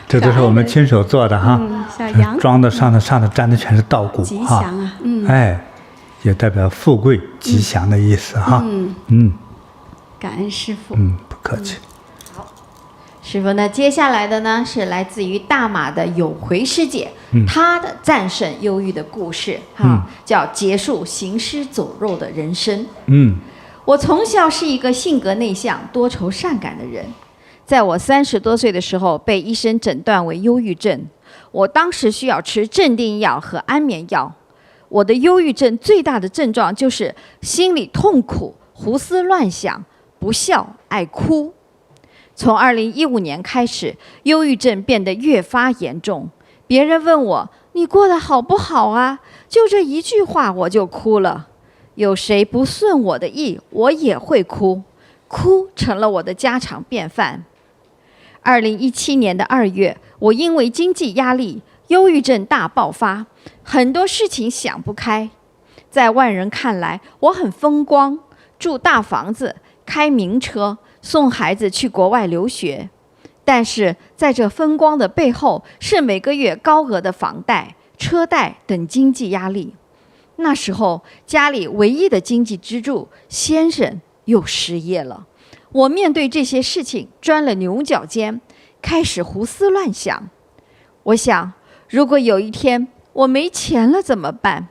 这都是我们亲手做的哈。小羊装的上头粘的全是稻谷，吉祥啊，也代表富贵吉祥的意思哈。感恩师父。不客气。好，师父呢，接下来的呢是来自于大马的有回师姐，她的战胜忧郁的故事叫结束行尸走肉的人生。我从小是一个性格内向、多愁善感的人。在我30多岁的时候，被医生诊断为忧郁症。我当时需要吃镇定药和安眠药。我的忧郁症最大的症状就是心里痛苦、胡思乱想、不笑、爱哭。从2015年开始，忧郁症变得越发严重。别人问我：“你过得好不好啊？”就这一句话我就哭了。有谁不顺我的意，我也会哭，哭成了我的家常便饭。2017年2月，我因为经济压力，忧郁症大爆发，很多事情想不开。在外人看来，我很风光，住大房子，开名车，送孩子去国外留学。但是在这风光的背后，是每个月高额的房贷、车贷等经济压力。那时候家里唯一的经济支柱先生又失业了，我面对这些事情钻了牛角尖，开始胡思乱想。我想，如果有一天我没钱了怎么办？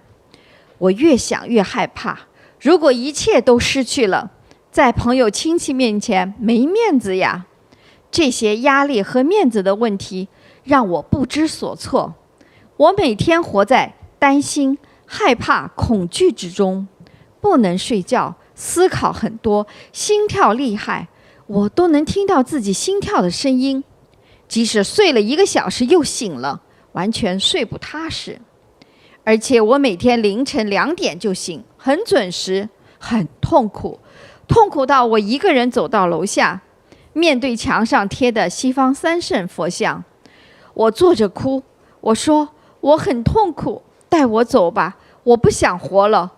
我越想越害怕，如果一切都失去了，在朋友亲戚面前没面子呀。这些压力和面子的问题让我不知所措。我每天活在担心、害怕、恐惧之中，不能睡觉，思考很多，心跳厉害，我都能听到自己心跳的声音。即使睡了1个小时又醒了，完全睡不踏实。而且我每天凌晨2点就醒，很准时，很痛苦，痛苦到我一个人走到楼下，面对墙上贴的西方三圣佛像，我坐着哭，我说我很痛苦，带我走吧，我不想活了。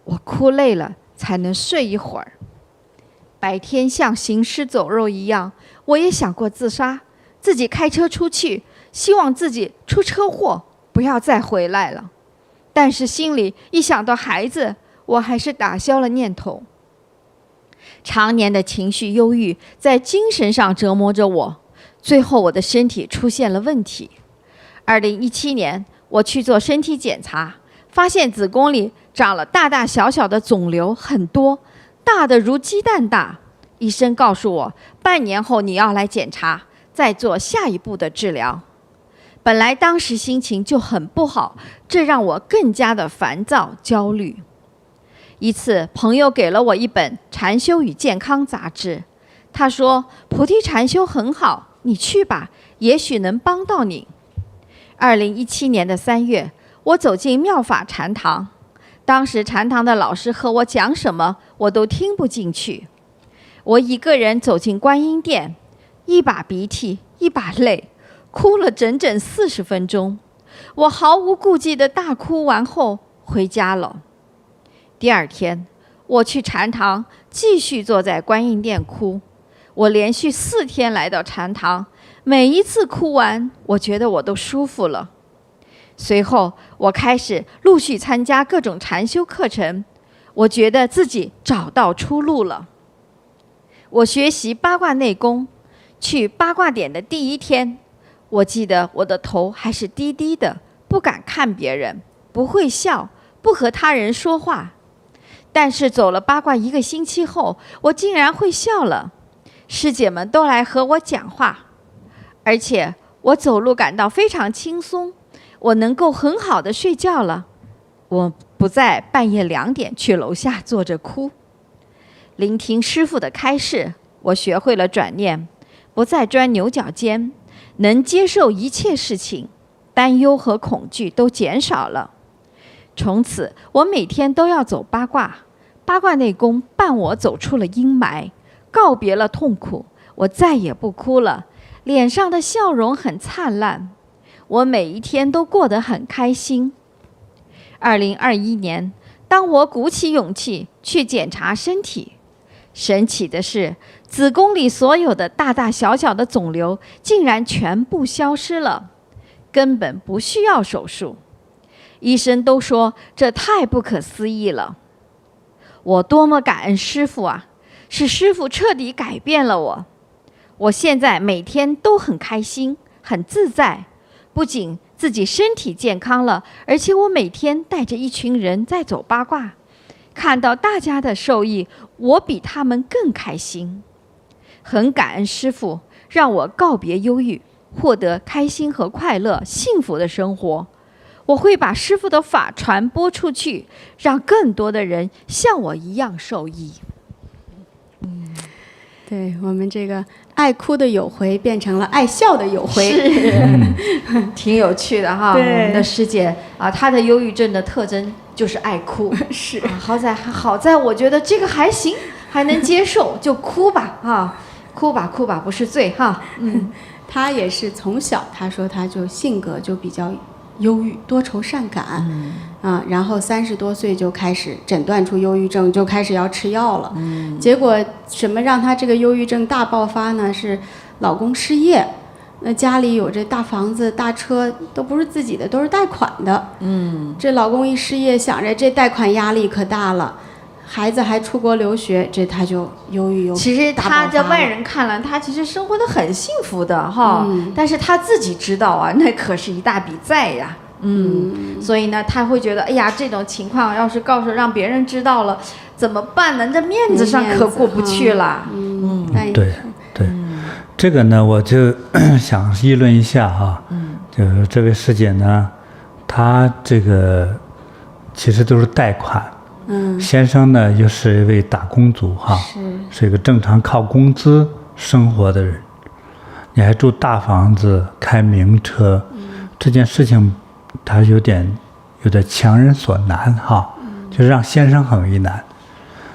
我哭累了才能睡一会儿。白天像行尸走肉一样，我也想过自杀，自己开车出去，希望自己出车祸，不要再回来了。但是心里一想到孩子，我还是打消了念头。常年的情绪忧郁在精神上折磨着我，最后我的身体出现了问题。2017年，我去做身体检查，发现子宫里长了大大小小的肿瘤，很多，大的如鸡蛋大。医生告诉我，半年后你要来检查，再做下一步的治疗。本来当时心情就很不好，这让我更加的烦躁焦虑。一次，朋友给了我一本《禅修与健康》杂志，他说菩提禅修很好，你去吧，也许能帮到你。2017年的3月，我走进妙法禅堂，当时禅堂的老师和我讲什么，我都听不进去。我一个人走进观音殿，一把鼻涕一把泪，哭了整整40分钟。我毫无顾忌地大哭完后回家了。第二天，我去禅堂，继续坐在观音殿哭。我连续4天来到禅堂，每一次哭完，我觉得我都舒服了。随后，我开始陆续参加各种禅修课程，我觉得自己找到出路了。我学习八卦内功，去八卦点的第1天，我记得我的头还是低低的，不敢看别人，不会笑，不和他人说话。但是走了八卦1个星期后，我竟然会笑了，师姐们都来和我讲话，而且我走路感到非常轻松，我能够很好的睡觉了。我不再半夜2点去楼下坐着哭。聆听师父的开示，我学会了转念，不再钻牛角尖，能接受一切事情，担忧和恐惧都减少了。从此，我每天都要走八卦，八卦内功伴我走出了阴霾，告别了痛苦，我再也不哭了，脸上的笑容很灿烂，我每一天都过得很开心。2021年，当我鼓起勇气去检查身体，神奇的是，子宫里所有的大大小小的肿瘤竟然全部消失了，根本不需要手术。医生都说这太不可思议了。我多么感恩师父啊，是师父彻底改变了我。我现在每天都很开心，很自在，不仅自己身体健康了，而且我每天带着一群人在走八卦，看到大家的受益，我比他们更开心。很感恩师父，让我告别忧郁，获得开心和快乐、幸福的生活。我会把师父的法传播出去，让更多的人像我一样受益。对，我们这个爱哭的有回变成了爱笑的有回，是，挺有趣的哈。我们的师姐啊，她的忧郁症的特征就是爱哭。是，好在我觉得这个还行，还能接受，就哭吧哈，哭吧不是罪哈。她也是从小，她说她就性格就比较忧郁，多愁善感，然后30多岁就开始诊断出忧郁症，就开始要吃药了。结果什么让他这个忧郁症大爆发呢？是老公失业，那家里有这大房子大车都不是自己的，都是贷款的。这老公一失业，想着这贷款压力可大了，孩子还出国留学，这他就忧郁其实他在外人看来，他其实生活的很幸福的哈，但是他自己知道啊，那可是一大笔债呀。所以呢，他会觉得，哎呀，这种情况要是让别人知道了，怎么办呢？这面子上可过不去了。对，这个呢，我就想议论一下哈。就是这位师姐呢，她这个其实都是贷款。先生呢又是一位打工族哈，是一个正常靠工资生活的人。你还住大房子，开名车，这件事情。他有点强人所难哈，就是让先生很为难。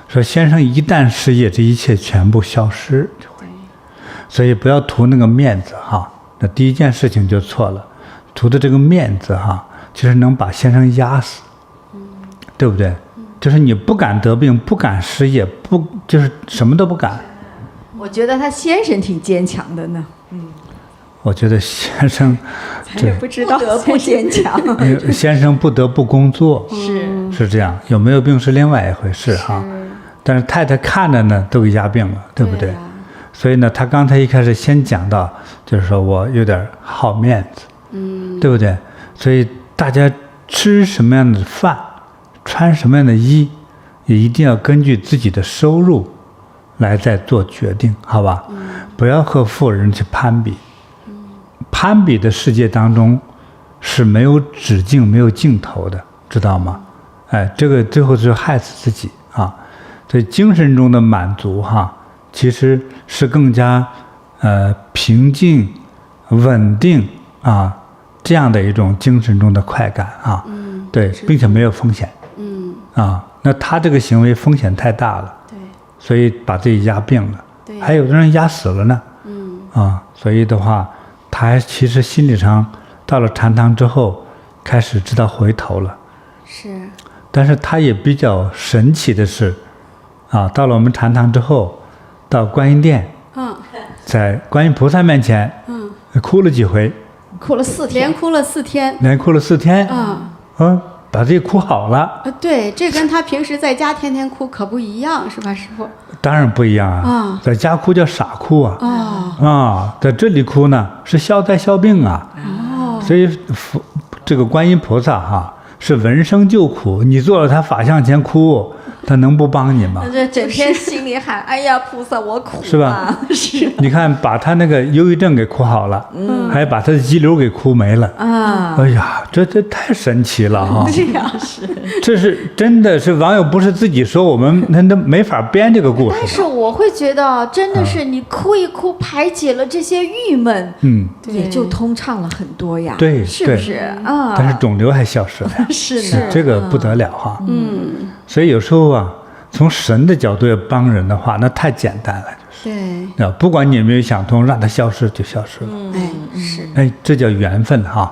说先生一旦失业，这一切全部消失，所以不要图那个面子哈。那第一件事情就错了，图的这个面子哈，其实能把先生压死，对不对？就是你不敢得病，不敢失业，就是什么都不敢。我觉得他先生挺坚强的呢。我觉得先生不知道不得不坚强，先生不得不工作，是这样，有没有病是另外一回事哈。但是太太看着呢都给压病了，对不对？所以呢，他刚才一开始先讲到，就是说我有点好面子，对不对？所以大家吃什么样的饭，穿什么样的衣，也一定要根据自己的收入来再做决定，好吧？不要和富人去攀比。攀比的世界当中是没有止境、没有尽头的，知道吗？哎，这个最后就害死自己啊！所以精神中的满足哈，其实是更加平静、稳定啊这样的一种精神中的快感啊。对，并且没有风险。那他这个行为风险太大了，对，所以把自己压病了。对，还有的人压死了呢。所以的话。他其实心理上到了禅堂之后，开始知道回头了。但是他也比较神奇的是，到了我们禅堂之后，到观音殿，在观音菩萨面前，哭了几回，哭了4天，连哭了4天，连哭了4天，把自己哭好了。对，这跟他平时在家天天哭可不一样，是吧，师父？当然不一样啊！在家哭叫傻哭啊！在这里哭呢是消灾消病啊！所以这个观音菩萨哈是闻声救苦，你坐了他法像前哭，他能不帮你吗？这整天心里喊：“哎呀，菩萨，我苦。”是吧？是。你看，把他那个忧郁症给哭好了，还把他的肌瘤给哭没了啊！哎呀，这太神奇了哈！这样是。这是真的是网友不是自己说，我们那都没法编这个故事。但是我会觉得，真的是你哭一哭，排解了这些郁闷，也就通畅了很多呀。对，是不是啊？但是肿瘤还消失了。是这个不得了哈。所以有时候啊，从神的角度要帮人的话，那太简单了，就是。对。不管你有没有想通，让它消失就消失了。这叫缘分哈。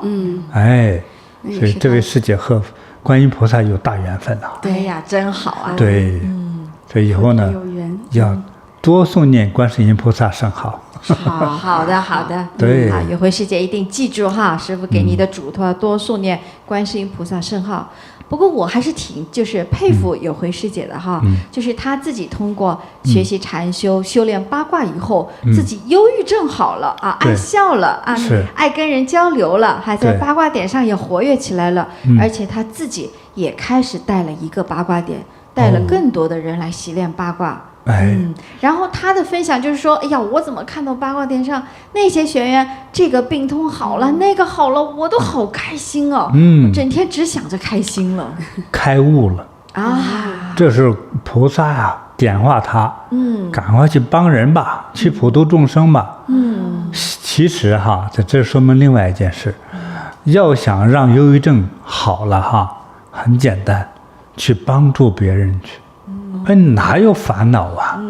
所以这位师姐和观音菩萨有大缘分啊。对呀，真好啊。对。所以以后呢，要多诵念观世音菩萨圣号。好的。对。有回师姐一定记住哈，师父给你的嘱托，多诵念观世音菩萨圣号。不过我还是挺佩服有回师姐的哈，就是她自己通过学习禅修、修炼八卦以后，自己忧郁症好了啊，爱笑了啊，爱跟人交流了，还在八卦点上也活跃起来了，而且她自己也开始带了一个八卦点，带了更多的人来习练八卦。然后他的分享就是说，哎呀，我怎么看到八卦殿上那些学员这个病痛好了，那个好了，我都好开心哦，整天只想着开心了，开悟了啊！这是菩萨呀，点化他，赶快去帮人吧，去普度众生吧。其实哈，在这说明另外一件事，要想让忧郁症好了哈，很简单，去帮助别人去。哪有烦恼啊？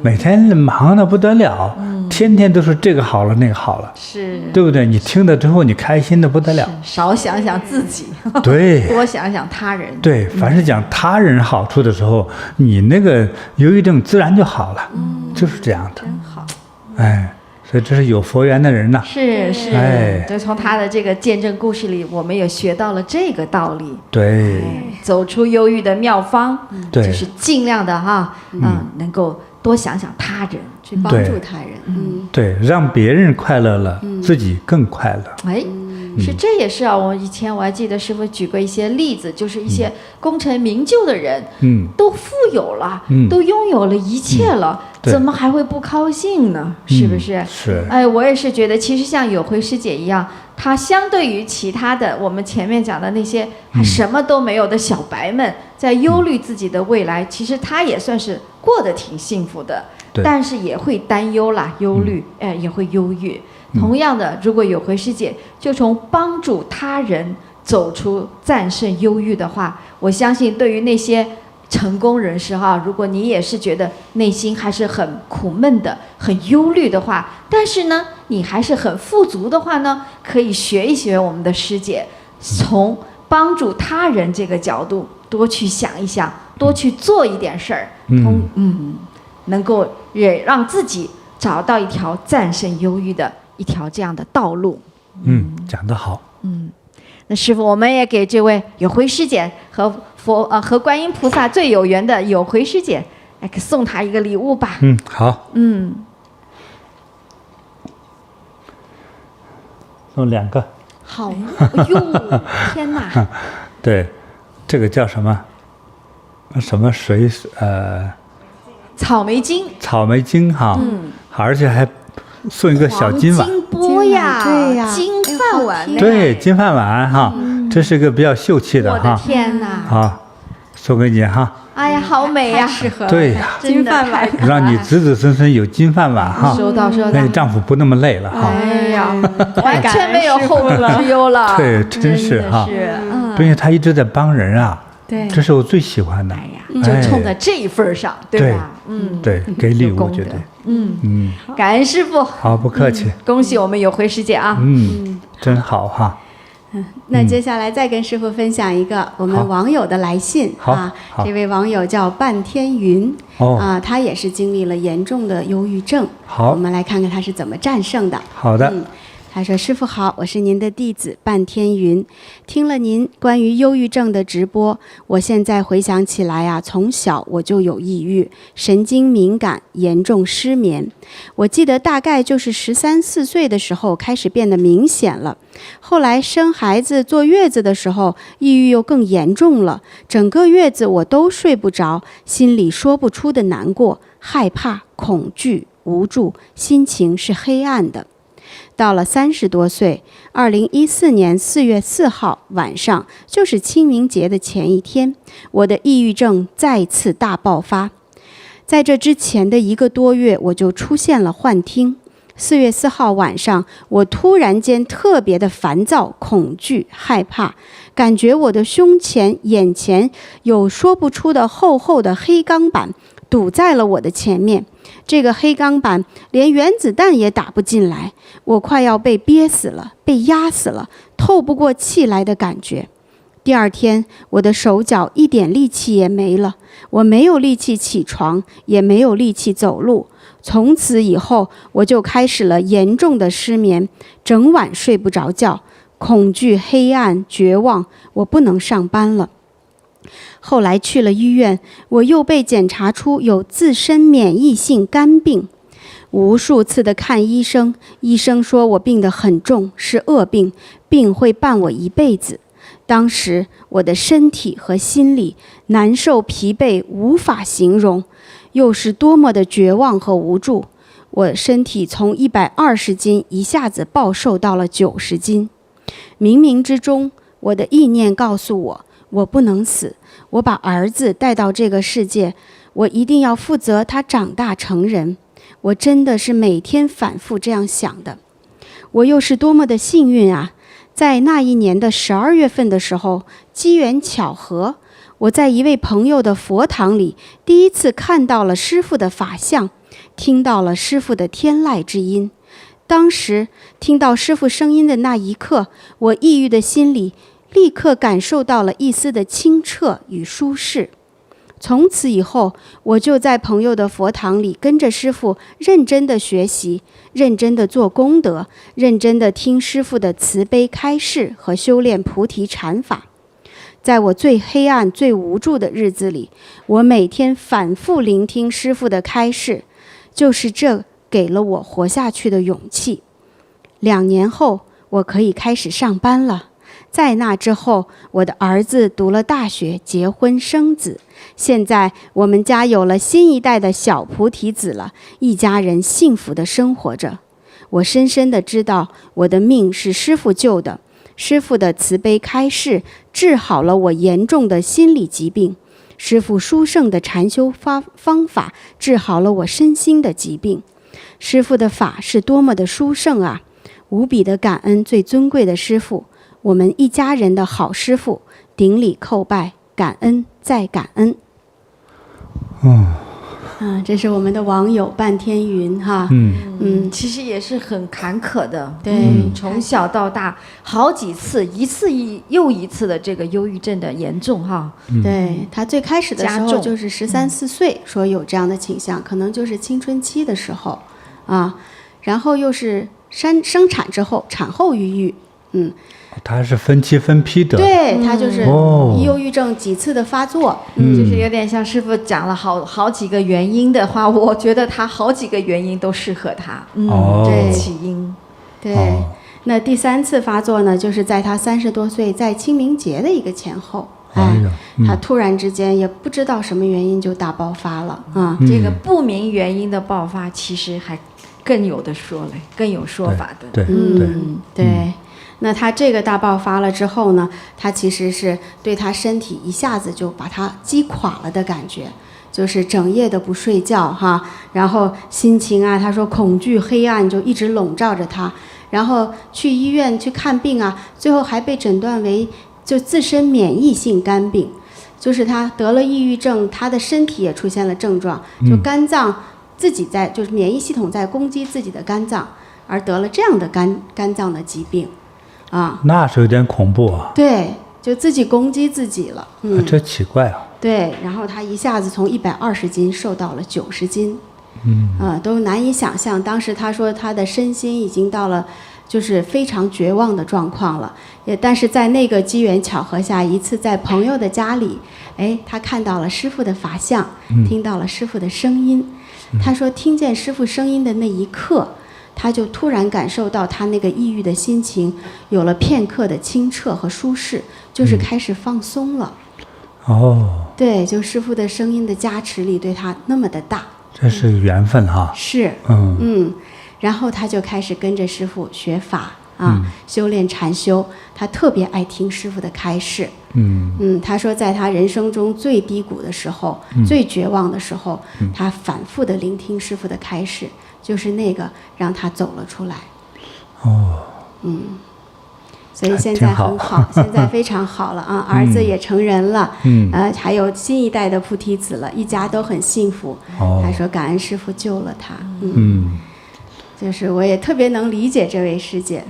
每天忙得不得了，天天都是这个好了那个好了，是，对不对？你听了之后，你开心的不得了。少想想自己，对，多想想他人。对，凡是讲他人好处的时候，你那个忧郁症自然就好了，就是这样的。真好。所以这是有佛缘的人呐。是，就从他的这个见证故事里，我们也学到了这个道理。对，走出忧郁的妙方，就是尽量的能够多想想他人，去帮助他人。对，让别人快乐了，自己更快乐。这也是啊。我以前我还记得师父举过一些例子，就是一些功成名就的人，都富有了，都拥有了一切了，怎么还会不高兴呢？是不是？是。我也是觉得，其实像有辉师姐一样，她相对于其他的我们前面讲的那些还什么都没有的小白们，在忧虑自己的未来，其实她也算是过得挺幸福的，但是也会担忧啦，忧虑，也会忧郁。同样的，如果有辉师姐就从帮助他人走出战胜忧郁的话，我相信对于那些成功人士如果你也是觉得内心还是很苦闷的、很忧虑的话，但是呢，你还是很富足的话呢，可以学一学我们的师姐，从帮助他人这个角度多去想一想，多去做一点事儿，能够也让自己找到一条战胜忧郁的一条这样的道路。讲得好。那师父，我们也给这位有辉师姐和和观音菩萨最有缘的有辉师姐，来送她一个礼物吧。好。送2个。好。哎呦，天哪！对，这个叫什么？什么水？草莓精。草莓精好，而且还送一个小金碗。金钵呀，对呀，金饭碗。对，金饭碗哈，这是个比较秀气的哈。我的天哪！好，送给你哈。哎呀，好美呀，适合。对呀，金饭碗，让你子子孙孙有金饭碗哈。收到。那你丈夫不那么累了哈。哎呀，完全没有后顾之忧了。对，真是哈。并且他一直在帮人啊。对，这是我最喜欢的。哎呀，就冲在这一份上，对吧？对，给礼物绝对。感恩师父。好，不客气。恭喜我们有辉师姐啊。真好哈。那接下来再跟师父分享一个我们网友的来信啊。这位网友叫半天云他也是经历了严重的忧郁症。好，我们来看看他是怎么战胜的。好的。他说：“师父好，我是您的弟子半天云。听了您关于忧郁症的直播，我现在回想起来啊，从小我就有抑郁，神经敏感，严重失眠。我记得大概就是13、14岁的时候开始变得明显了。后来生孩子坐月子的时候，抑郁又更严重了，整个月子我都睡不着，心里说不出的难过、害怕、恐惧、无助，心情是黑暗的。到了30多岁，2014年4月4号晚上，就是清明节的前一天，我的抑郁症再次大爆发。在这之前的1个多月，我就出现了幻听。4月4号晚上，我突然间特别的烦躁、恐惧、害怕，感觉我的胸前、眼前有说不出的厚厚的黑钢板堵在了我的前面。这个黑钢板连原子弹也打不进来，我快要被憋死了，被压死了，透不过气来的感觉。第二天，我的手脚一点力气也没了，我没有力气起床，也没有力气走路。从此以后，我就开始了严重的失眠，整晚睡不着觉，恐惧、黑暗、绝望，我不能上班了。后来去了医院，我又被检查出有自身免疫性肝病，无数次的看医生，医生说我病得很重，是恶病，病会伴我一辈子。当时我的身体和心理难受疲惫无法形容，又是多么的绝望和无助。我身体从120斤一下子暴瘦到了90斤。冥冥之中，我的意念告诉我，我不能死，我把儿子带到这个世界，我一定要负责他长大成人。我真的是每天反复这样想的。我又是多么的幸运啊！在那一年的12月份的时候，机缘巧合，我在一位朋友的佛堂里第一次看到了师父的法相，听到了师父的天籁之音。当时听到师父声音的那一刻，我抑郁的心里立刻感受到了一丝的清澈与舒适。从此以后，我就在朋友的佛堂里跟着师父认真的学习，认真的做功德，认真的听师父的慈悲开示和修炼菩提禅法。在我最黑暗、最无助的日子里，我每天反复聆听师父的开示，就是这给了我活下去的勇气。2年后，我可以开始上班了。在那之后，我的儿子读了大学，结婚生子。现在我们家有了新一代的小菩提子了，一家人幸福地生活着。我深深地知道，我的命是师父救的，师父的慈悲开示治好了我严重的心理疾病，师父殊胜的禅修方法治好了我身心的疾病。师父的法是多么的殊胜啊！无比的感恩最尊贵的师父，我们一家人的好师父，顶礼叩拜，感恩再感恩。这是我们的网友半天云哈。其实也是很坎坷的。对，从小到大好几次，一次又一次的这个忧郁症的严重哈。对，他最开始的时候就是13、14岁，说有这样的倾向，可能就是青春期的时候啊，然后又是生产之后产后抑郁。他是分期分批的，对，他就是忧郁症几次的发作，就是有点像师父讲了好几个原因的话，我觉得他好几个原因都适合他，对，起因，对。那第3次发作呢，就是在他30多岁，在清明节的一个前后，他突然之间也不知道什么原因就大爆发了啊。这个不明原因的爆发，其实还更有的说嘞，更有说法的，对。那他这个大爆发了之后呢，他其实是对他身体一下子就把他击垮了的感觉，就是整夜的不睡觉哈，然后心情啊，他说恐惧黑暗就一直笼罩着他，然后去医院去看病啊，最后还被诊断为就自身免疫性肝病，就是他得了抑郁症，他的身体也出现了症状，就肝脏自己就是免疫系统在攻击自己的肝脏，而得了这样的肝脏的疾病。那是有点恐怖啊。对，就自己攻击自己了。这奇怪啊。对，然后他一下子从120斤瘦到了90斤，都难以想象。当时他说他的身心已经到了就是非常绝望的状况了。但是在那个机缘巧合下，一次在朋友的家里，他看到了师父的法相，听到了师父的声音。他说听见师父声音的那一刻，他就突然感受到他那个抑郁的心情有了片刻的清澈和舒适，就是开始放松了。对，就师父的声音的加持力对他那么的大，这是缘分哈。是，然后他就开始跟着师父学法修炼禅修，他特别爱听师父的开示。他说在他人生中最低谷的时候，最绝望的时候，他反复的聆听师父的开示，就是那个让他走了出来。所以现在很好，现在非常好了啊！儿子也成人了，还有新一代的菩提子了，一家都很幸福。他说感恩师父救了他。就是我也特别能理解这位师姐。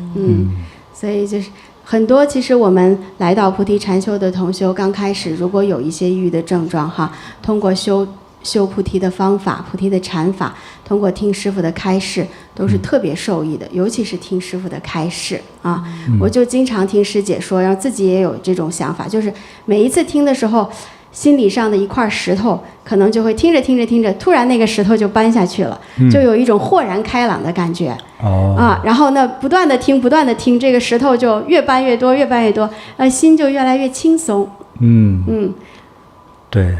所以就是很多，其实我们来到菩提禅修的同修，刚开始如果有一些抑郁的症状哈，通过修菩提的方法，菩提的禅法，通过听师父的开示，都是特别受益的，尤其是听师父的开示啊。我就经常听师姐说，然后自己也有这种想法，就是每一次听的时候，心理上的一块石头，可能就会听着，突然那个石头就搬下去了，就有一种豁然开朗的感觉。然后呢，不断的听，这个石头就越搬越多，心就越来越轻松。对。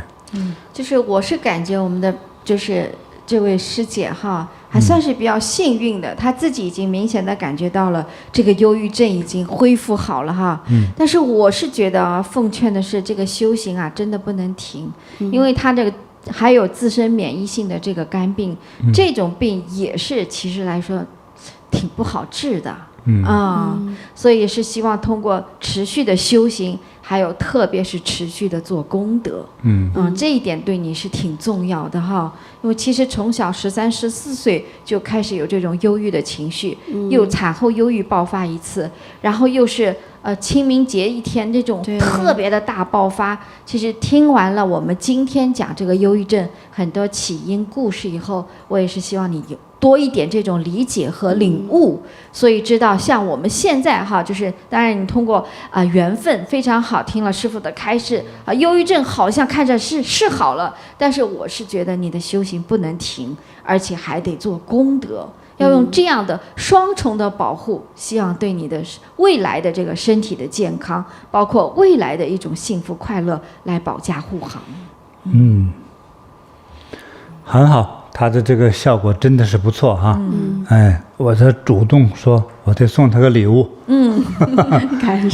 就是我是感觉我们的就是这位师姐哈，还算是比较幸运的，她自己已经明显的感觉到了这个忧郁症已经恢复好了哈。但是我是觉得奉劝的是这个修行啊，真的不能停，因为她这个还有自身免疫性的这个肝病，这种病也是其实来说挺不好治的。所以也是希望通过持续的修行，还还有特别是持续的做功德。这一点对你是挺重要的哈。因为其实从小13、14岁就开始有这种忧郁的情绪，又产后忧郁爆发一次，然后又是清明节一天这种特别的大爆发。其实听完了我们今天讲这个忧郁症很多起因故事以后，我也是希望你有多一点这种理解和领悟，所以知道像我们现在哈，就是当然你通过缘分非常好，听了师父的开示忧郁症好像看着是好了，但是我是觉得你的修行不能停，而且还得做功德，要用这样的双重的保护，希望对你的未来的这个身体的健康，包括未来的一种幸福快乐来保驾护航。很好，他的这个效果真的是不错哈。我在主动说，我得送他个礼物。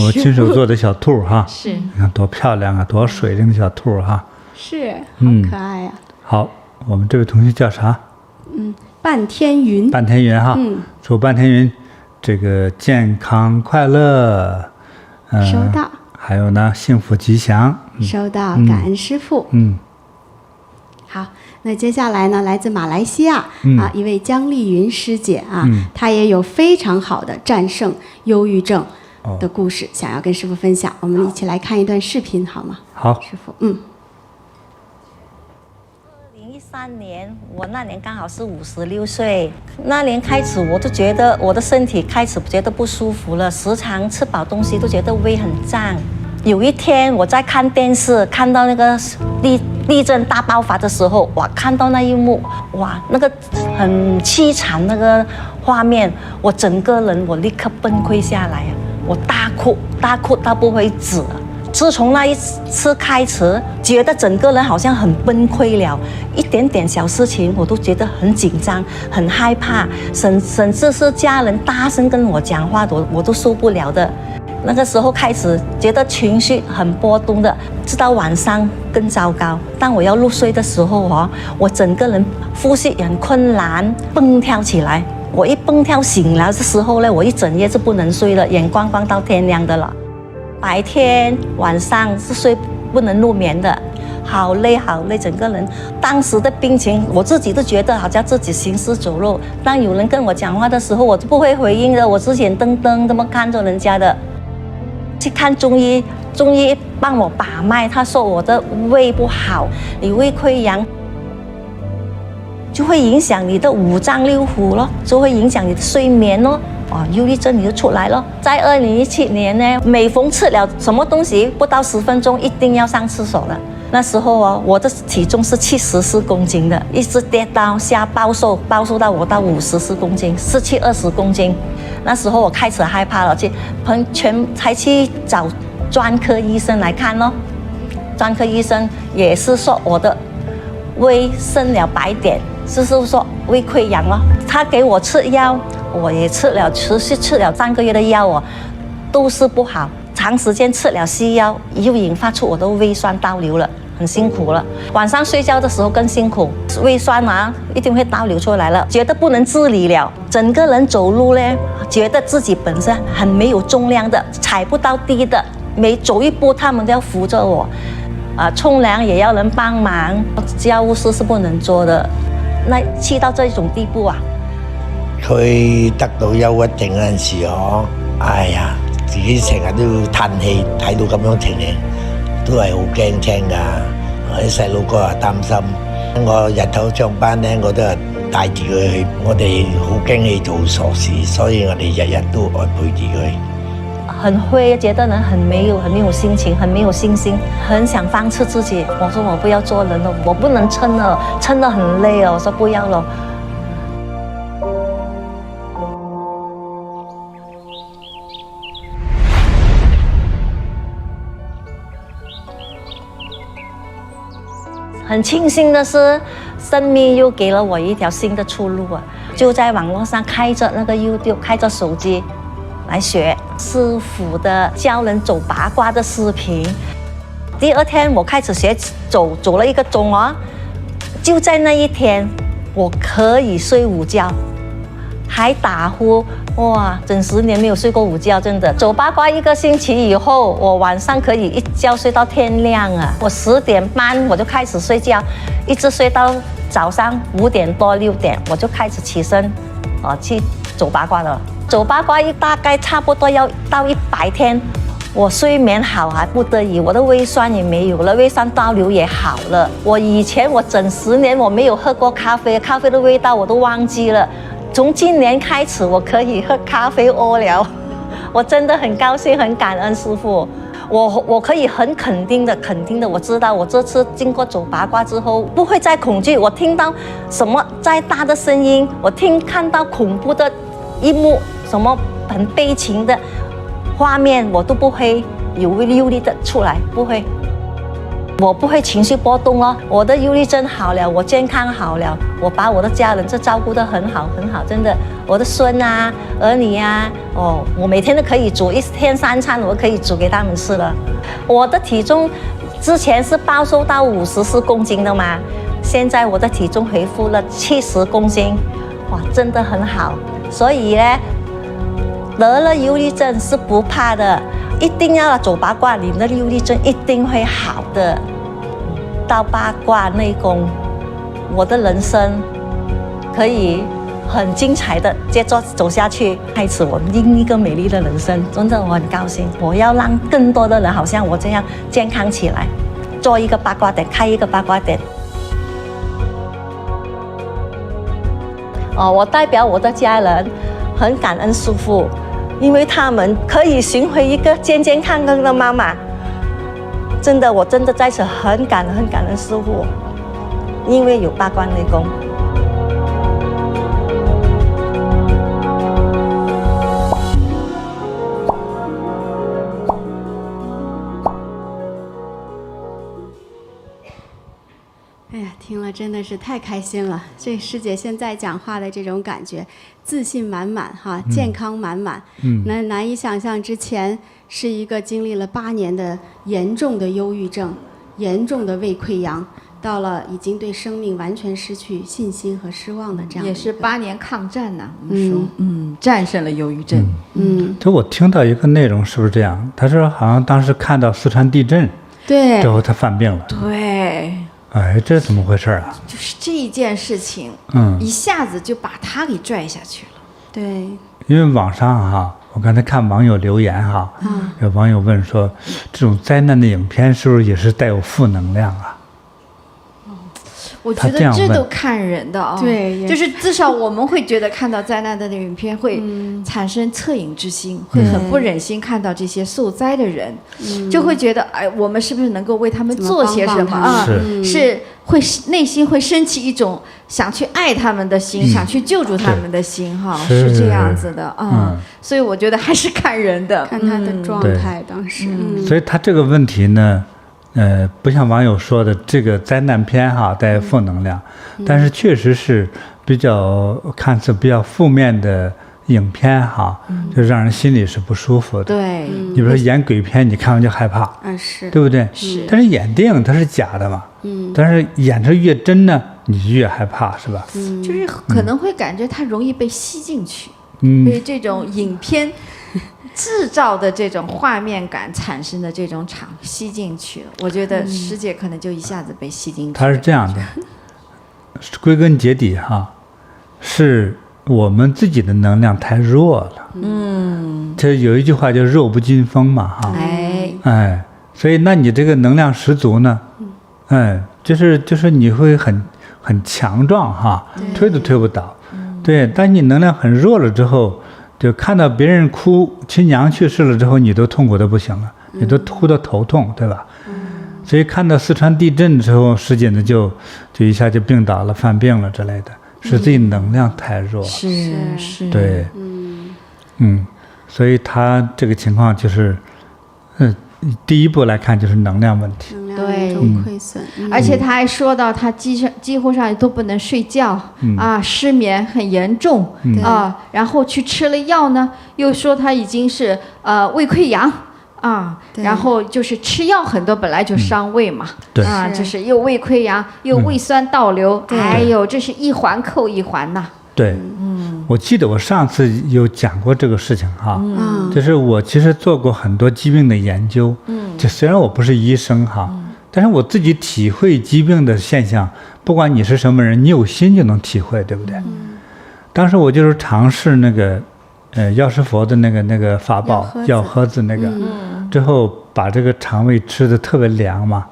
我亲手做的小兔哈，是，你看多漂亮啊，多水灵的小兔哈。是，好可爱呀。好，我们这位同学叫啥？半天云。半天云哈。祝半天云这个健康快乐。收到。还有呢，幸福吉祥。收到，感恩师父。好，那接下来呢，来自马来西亚一位姜丽云师姐她也有非常好的战胜忧郁症的故事，想要跟师父分享。我们一起来看一段视频好吗？好，师父。2013年，我那年刚好是56岁。那年开始，我就觉得我的身体开始觉得不舒服了，时常吃饱东西都觉得胃很胀。有一天我在看电视，看到那个地震大爆发的时候，哇，看到那一幕，哇，那个很凄惨那个画面，我整个人我立刻崩溃下来，我大哭到不会止。自从那一次开始，觉得整个人好像很崩溃了，一点点小事情我都觉得很紧张、很害怕，甚至是家人大声跟我讲话，我都受不了的。那个时候开始觉得情绪很波动的，直到晚上更糟糕。当我要入睡的时候我整个人呼吸很困难，蹦跳起来。我一蹦跳醒来的时候呢，我一整夜是不能睡了，眼光光到天亮的了。白天晚上是睡不能入眠的，好累，整个人。当时的病情，我自己都觉得好像自己行尸走肉。当有人跟我讲话的时候，我就不会回应的，我只眼瞪瞪这么看着人家的。去看中医，中医帮我把脉，他说我的胃不好，你胃溃疡就会影响你的五脏六腑咯，就会影响你的睡眠咯。忧郁症你就出来了。在2017年呢，每逢吃了什么东西不到10分钟一定要上厕所了。那时候我的体重是74公斤的，一直跌到下暴瘦到我到54公斤，17、20公斤。那时候我开始害怕了，才去找专科医生来看咯。专科医生也是说我的胃生了白点，就是说胃溃疡咯。他给我吃药，我也持续吃了3个月的药都是不好。长时间吃了西药，又引发出我的胃酸倒流了，很辛苦了。晚上睡觉的时候更辛苦，胃酸一定会倒流出来了，觉得不能自理了。整个人走路呢，觉得自己本身很没有重量的，踩不到地的，每走一步他们都要扶着我。冲凉也要人帮忙，家务事是不能做的。那去到这種地步佢得到憂鬱症嗰陣時哎呀，自己成日都要嘆氣，睇到咁樣情形都係好驚青㗎。我啲細路哥又擔心，我日頭上班咧，我都係帶住佢去。我哋好驚佢做傻事，所以我哋日日都愛陪住佢。很灰，覺得人很沒有心情，很沒有信心，很想放棄自己。我說我不要做人了，我不能撐了，撐得很累我說不要了。很慶幸的是，生命又給了我一條新的出路就在網絡上開着那個 YouTube， 開着手機來學師父的教人走八卦的視頻。第2天我開始學走了1個鐘就在那一天我可以睡午覺，还打呼，哇，整10年没有睡过午觉，真的。走八卦1个星期以后，我晚上可以一觉睡到天亮啊！我10点半我就开始睡觉，一直睡到早上5点多6点，我就开始起身，去走八卦了。走八卦大概差不多要到100天。我睡眠好还不得已，我的胃酸也没有了，胃酸倒流也好了。以前我整10年我没有喝过咖啡，咖啡的味道我都忘记了。从今年开始，我可以喝咖啡屙了，我真的很高兴，很感恩师父。我可以很肯定的，我知道我这次经过走八卦之后，不会再恐惧。我听到什么再大的声音，我看到恐怖的一幕，什么很悲情的画面，我都不会有忧虑的出来，不会，我不会情绪波动哦。我的忧虑症好了，我健康好了，我把我的家人照顾得很好，真的。我的孙啊、儿女啊，我每天都可以煮，1天3餐，我可以煮给他们吃了。我的体重之前是暴瘦到54公斤的嘛，现在我的体重恢复了70公斤，哇，真的很好。所以呢，得了忧郁症是不怕的，一定要走八卦，你的忧郁症一定会好的。到八卦内功，我的人生可以很精彩的接着走下去，开始我另一个美丽的人生。真的，我很高兴，我要让更多的人好像我这样健康起来，做一个八卦点，开一个八卦点。我代表我的家人，很感恩师父。因为他们可以寻回一个健健康康的妈妈，真的，我真的在此很感恩师父，因为有八卦内功。哎呀，听了真的是太开心了！这师姐现在讲话的这种感觉，自信满满哈，健康满满。难以想象之前是一个经历了8年的严重的忧郁症、严重的胃溃疡，到了已经对生命完全失去信心和失望的这样的。也是8年抗战呐，我们说，战胜了忧郁症。就我听到一个内容是不是这样？他说好像当时看到四川地震，对，之后他犯病了。对。哎，这怎么回事啊？就是这一件事情，一下子就把他给拽下去了。对，因为网上哈，我刚才看网友留言哈，有网友问说，这种灾难的影片是不是也是带有负能量啊？我觉得这都看人的啊，对，就是至少我们会觉得看到灾难的影片会产生恻隐之心，会很不忍心看到这些受灾的人，就会觉得哎，我们是不是能够为他们做些什么啊？是会内心会升起一种想去爱他们的心，想去救助他们的心哈，是这样子的啊。所以我觉得还是看人的，看他的状态当时。所以他这个问题呢。不像网友说的这个灾难片哈带负能量，但是确实是比较看似比较负面的影片哈，就让人心里是不舒服的。对，你比如说演鬼片，你看完就害怕，是，对不对？是。但是演电影它是假的嘛，但是演着越真呢，你就越害怕，是吧？就是可能会感觉它容易被吸进去，被这种影片制造的这种画面感产生的这种场吸进去了，我觉得师姐可能就一下子被吸进去。它是这样的，归根结底哈，是我们自己的能量太弱了。这有一句话叫弱不禁风嘛哈。哎，所以那你这个能量十足呢，就是你会很强壮哈，推都推不倒。对，但你能量很弱了之后。就看到别人哭，亲娘去世了之后，你都痛苦的不行了，你都哭得头痛，对吧？所以看到四川地震的时候，师姐呢就一下就病倒了，犯病了之类的，是自己能量太弱。是，对，所以他这个情况就是，第一步来看就是能量问题。对，亏损，而且他还说到他几乎上都不能睡觉失眠很严重然后去吃了药呢，又说他已经是胃溃疡然后就是吃药很多本来就伤胃嘛，就是又胃溃疡又胃酸倒流，哎呦，这是一环扣一环呐。对，我记得我上次有讲过这个事情哈，就是我其实做过很多疾病的研究，就虽然我不是医生哈，但是我自己体会疾病的现象，不管你是什么人，你有心就能体会，对不对？当时我就是尝试那个药师佛的那个法宝药盒子那个，之后把这个肠胃吃的特别凉嘛，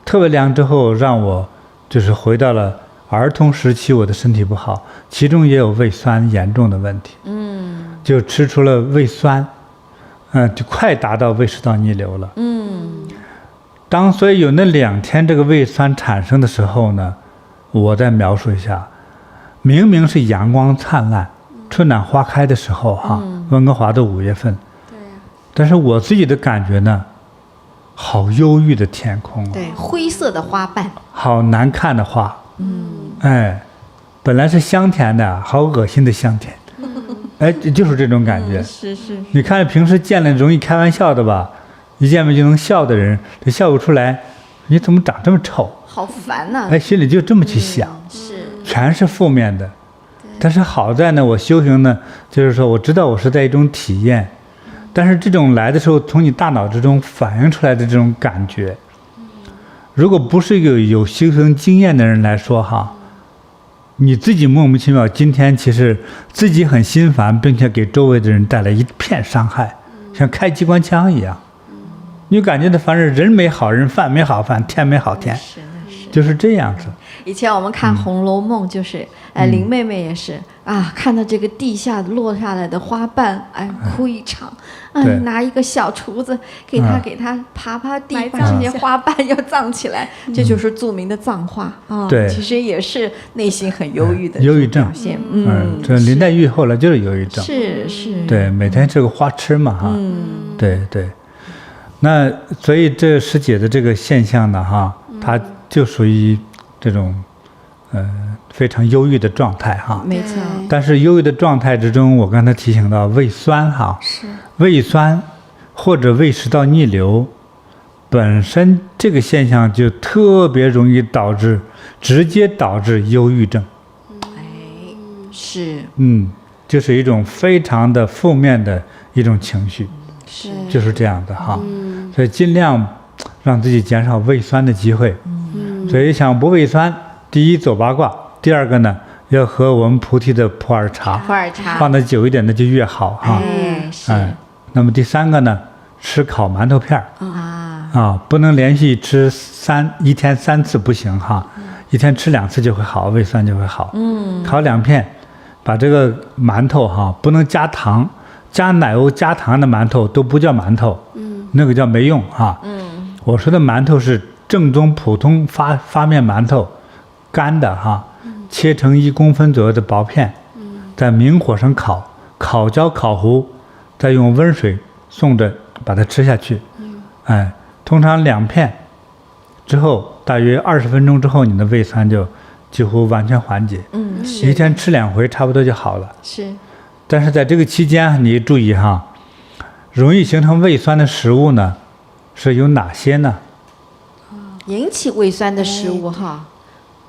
特别凉之后让我就是回到了儿童时期，我的身体不好，其中也有胃酸严重的问题，就吃出了胃酸，就快达到胃食道逆流了，所以有那2天这个胃酸产生的时候呢，我再描述一下，明明是阳光灿烂、春暖花开的时候哈，温哥华的5月份，但是我自己的感觉呢，好忧郁的天空，对，灰色的花瓣，好难看的花，本来是香甜的，好恶心的香甜，就是这种感觉。是。你看平时见了容易开玩笑的吧，一见面就能笑的人，他笑不出来，你怎么长这么丑？好烦呐！心里就这么去想，是，全是负面的。但是好在呢，我修行呢，就是说我知道我是在一种体验，但是这种来的时候，从你大脑之中反映出来的这种感觉，如果不是有修行经验的人来说哈，你自己莫名其妙，今天其实自己很心烦，并且给周围的人带来一片伤害，像开机关枪一样。你感觉到反正人没好人，饭没好饭，天没好天，就是这样子。以前我们看《红楼梦》，就是林妹妹也是啊，看到这个地下落下来的花瓣，哭一场，拿一个小厨子给他爬地，把这些花瓣要葬起来，这就是著名的葬花啊。对，其实也是内心很忧郁的忧郁症表现。这林黛玉后来就是忧郁症。是。对，每天吃个花痴嘛哈。对。那所以这师姐的这个现象呢哈，它就属于这种非常忧郁的状态哈。没错。但是忧郁的状态之中，我刚才提醒到胃酸哈，胃酸或者胃食道逆流，本身这个现象就特别容易直接导致忧郁症。是。就是一种非常的负面的一种情绪。就是这样的哈，所以尽量让自己减少胃酸的机会。所以想不胃酸，第一走八卦，第二个呢要喝我们菩提的普洱茶，放得久一点的就越好哈。那么第3个呢，吃烤馒头片不能连续吃一天3次不行哈，一天吃2次就会好，胃酸就会好。烤2片，把这个馒头哈不能加糖。加奶油加糖的馒头都不叫馒头，那个叫没用啊。我说的馒头是正宗普通发面馒头，干的哈，切成1公分左右的薄片，在明火上烤焦烤糊，再用温水送着把它吃下去。通常2片之后，大约20分钟之后，你的胃酸就几乎完全缓解。一天吃2回，差不多就好了。是。但是在这个期间，你注意哈，容易形成胃酸的食物呢，是有哪些呢？引起胃酸的食物哈，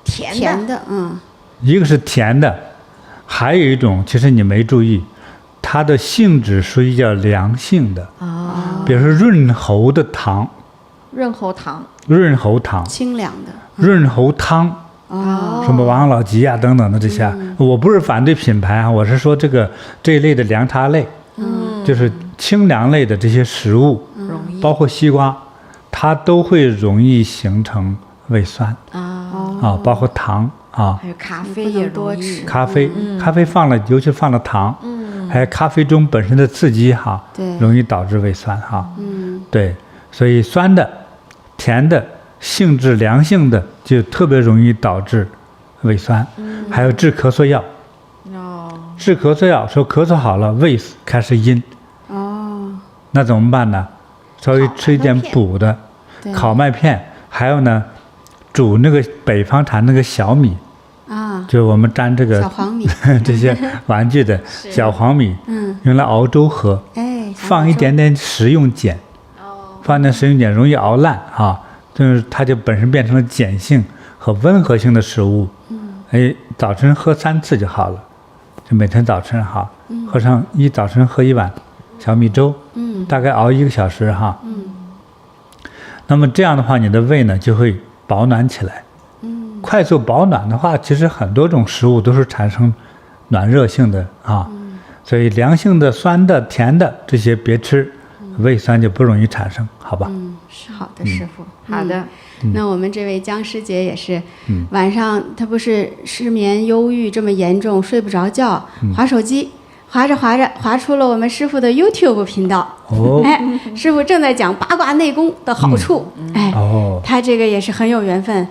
甜的，一个是甜的，还有一种其实你没注意，它的性质属于叫凉性的比如说润喉的糖，润喉糖，清凉的润喉汤。什么王老吉啊等等的这些，我不是反对品牌啊，我是说这一类的凉茶类，就是清凉类的这些食物，包括西瓜，它都会容易形成胃酸包括糖还有咖啡也多吃，咖啡尤其放了糖，还有咖啡中本身的刺激哈，容易导致胃酸哈，对，所以酸的、甜的。性质凉性的就特别容易导致胃酸，还有治咳嗽药。治咳嗽药说咳嗽好了，胃开始阴。那怎么办呢？稍微吃一点补的，烤麦片，还有呢，煮那个北方产那个小米，就我们沾这个小黄米这些玩具的小黄米，用来熬粥喝，放一点点食用碱，放点食用碱容易熬烂哈。就是它就本身变成了碱性和温和性的食物，早晨喝3次就好了，就每天早晨哈，早晨喝1碗小米粥，大概熬1个小时哈，那么这样的话，你的胃呢就会保暖起来。快速保暖的话，其实很多种食物都是产生暖热性的啊，所以凉性的、酸的、甜的这些别吃，胃酸就不容易产生，好吧？是好的，师傅。好的。那我们这位江师姐也是，晚上她不是失眠、忧郁这么严重，睡不着觉，滑手机，滑着滑着滑出了我们师傅的 YouTube 频道。师傅正在讲八卦内功的好处。他这个也是很有缘分，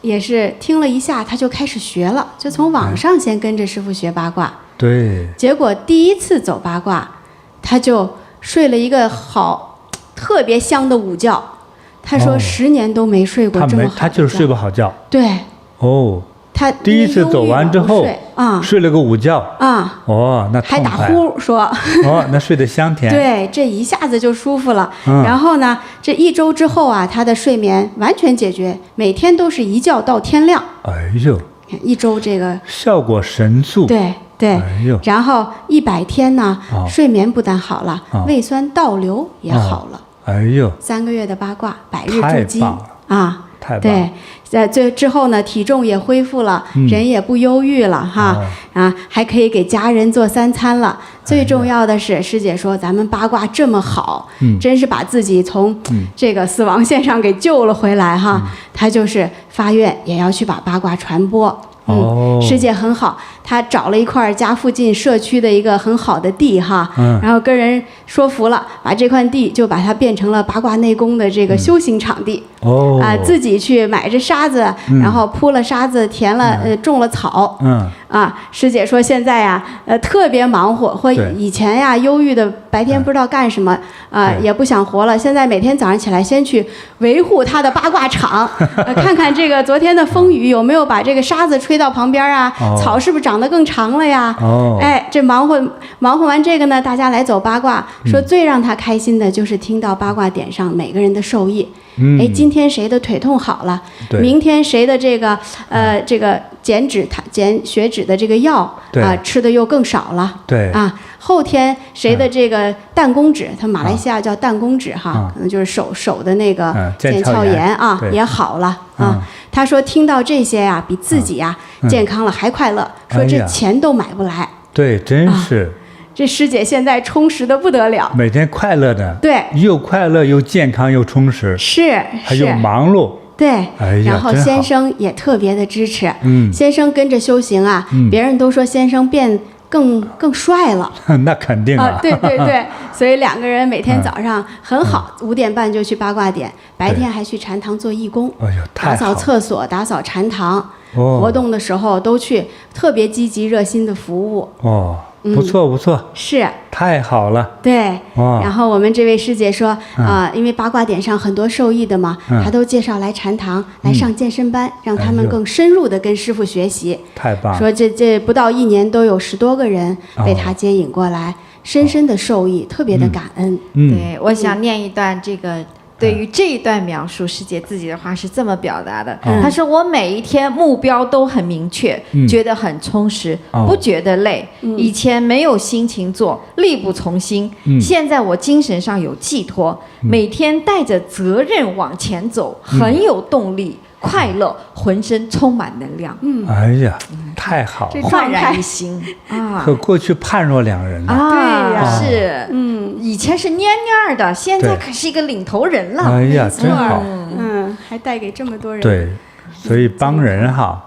也是听了一下，他就开始学了，就从网上先跟着师傅学八卦。对。结果第一次走八卦，他就睡了一个特别香的午觉。他说10年都没睡过这么好的觉。他就是睡不好觉。对。他第一次走完之后睡了个午觉那还打呼说那睡得香甜。对，这一下子就舒服了。然后呢，这1周之后啊，他的睡眠完全解决，每天都是一觉到天亮。哎呦，1周这个效果神速。对。然后100天呢，睡眠不但好了，胃酸倒流也好了。哎呦，3个月的八卦，百日筑基啊！太棒了。对，之后呢，体重也恢复了，人也不忧郁了哈。还可以给家人做3餐了。最重要的是，师姐说咱们八卦这么好，真是把自己从这个死亡线上给救了回来哈。她就是发愿也要去把八卦传播。师姐很好，她找了一块家附近社区的一个很好的地哈，然后跟人说服了，把这块地就把它变成了八卦内功的这个修行场地。自己去买着沙子，然后铺了沙子，填了种了草。师姐说现在呀，特别忙活，或以前呀忧郁的，白天不知道干什么也不想活了。现在每天早上起来，先去维护她的八卦场，看看这个昨天的风雨有没有把这个沙子吹到旁边啊，草是不是长得更长了呀？这忙活完这个呢，大家来走八卦，说最让她开心的就是听到八卦点上每个人的受益。今天谁的腿痛好了，明天谁的这个减血脂的这个药吃的又更少了。后天谁的这个弹弓指，他马来西亚叫弹弓指哈，可能就是手的那个腱鞘炎也好了他说听到这些呀，比自己呀健康了还快乐，说这钱都买不来。对，真是。这师姐现在充实的不得了，每天快乐的，对，又快乐又健康又充实，还有忙碌，对，然后先生也特别的支持，先生跟着修行啊，别人都说先生变更帅了，那肯定对，所以2个人每天早上很好，5点半就去八卦点，白天还去禅堂做义工，打扫厕所，打扫禅堂，活动的时候都去，特别积极热心的服务。不错，是太好了。对，然后我们这位师姐说因为八卦点上很多受益的嘛，她都介绍来禅堂来上健身班，让他们更深入的跟师傅学习。太棒了。说这不到1年都有10多个人被他接引过来，深深的受益，特别的感恩。对，我想念一段这个。对于这一段描述，师姐自己的话是这么表达的：她说我每一天目标都很明确，觉得很充实，不觉得累。以前没有心情做，力不从心，现在我精神上有寄托，每天带着责任往前走，很有动力。快乐，浑身充满能量。哎呀，太好了，焕然一新和过去判若两人对呀，是，以前是蔫蔫的，现在可是一个领头人了。哎呀，真好。还带给这么多人。对。所以帮人哈，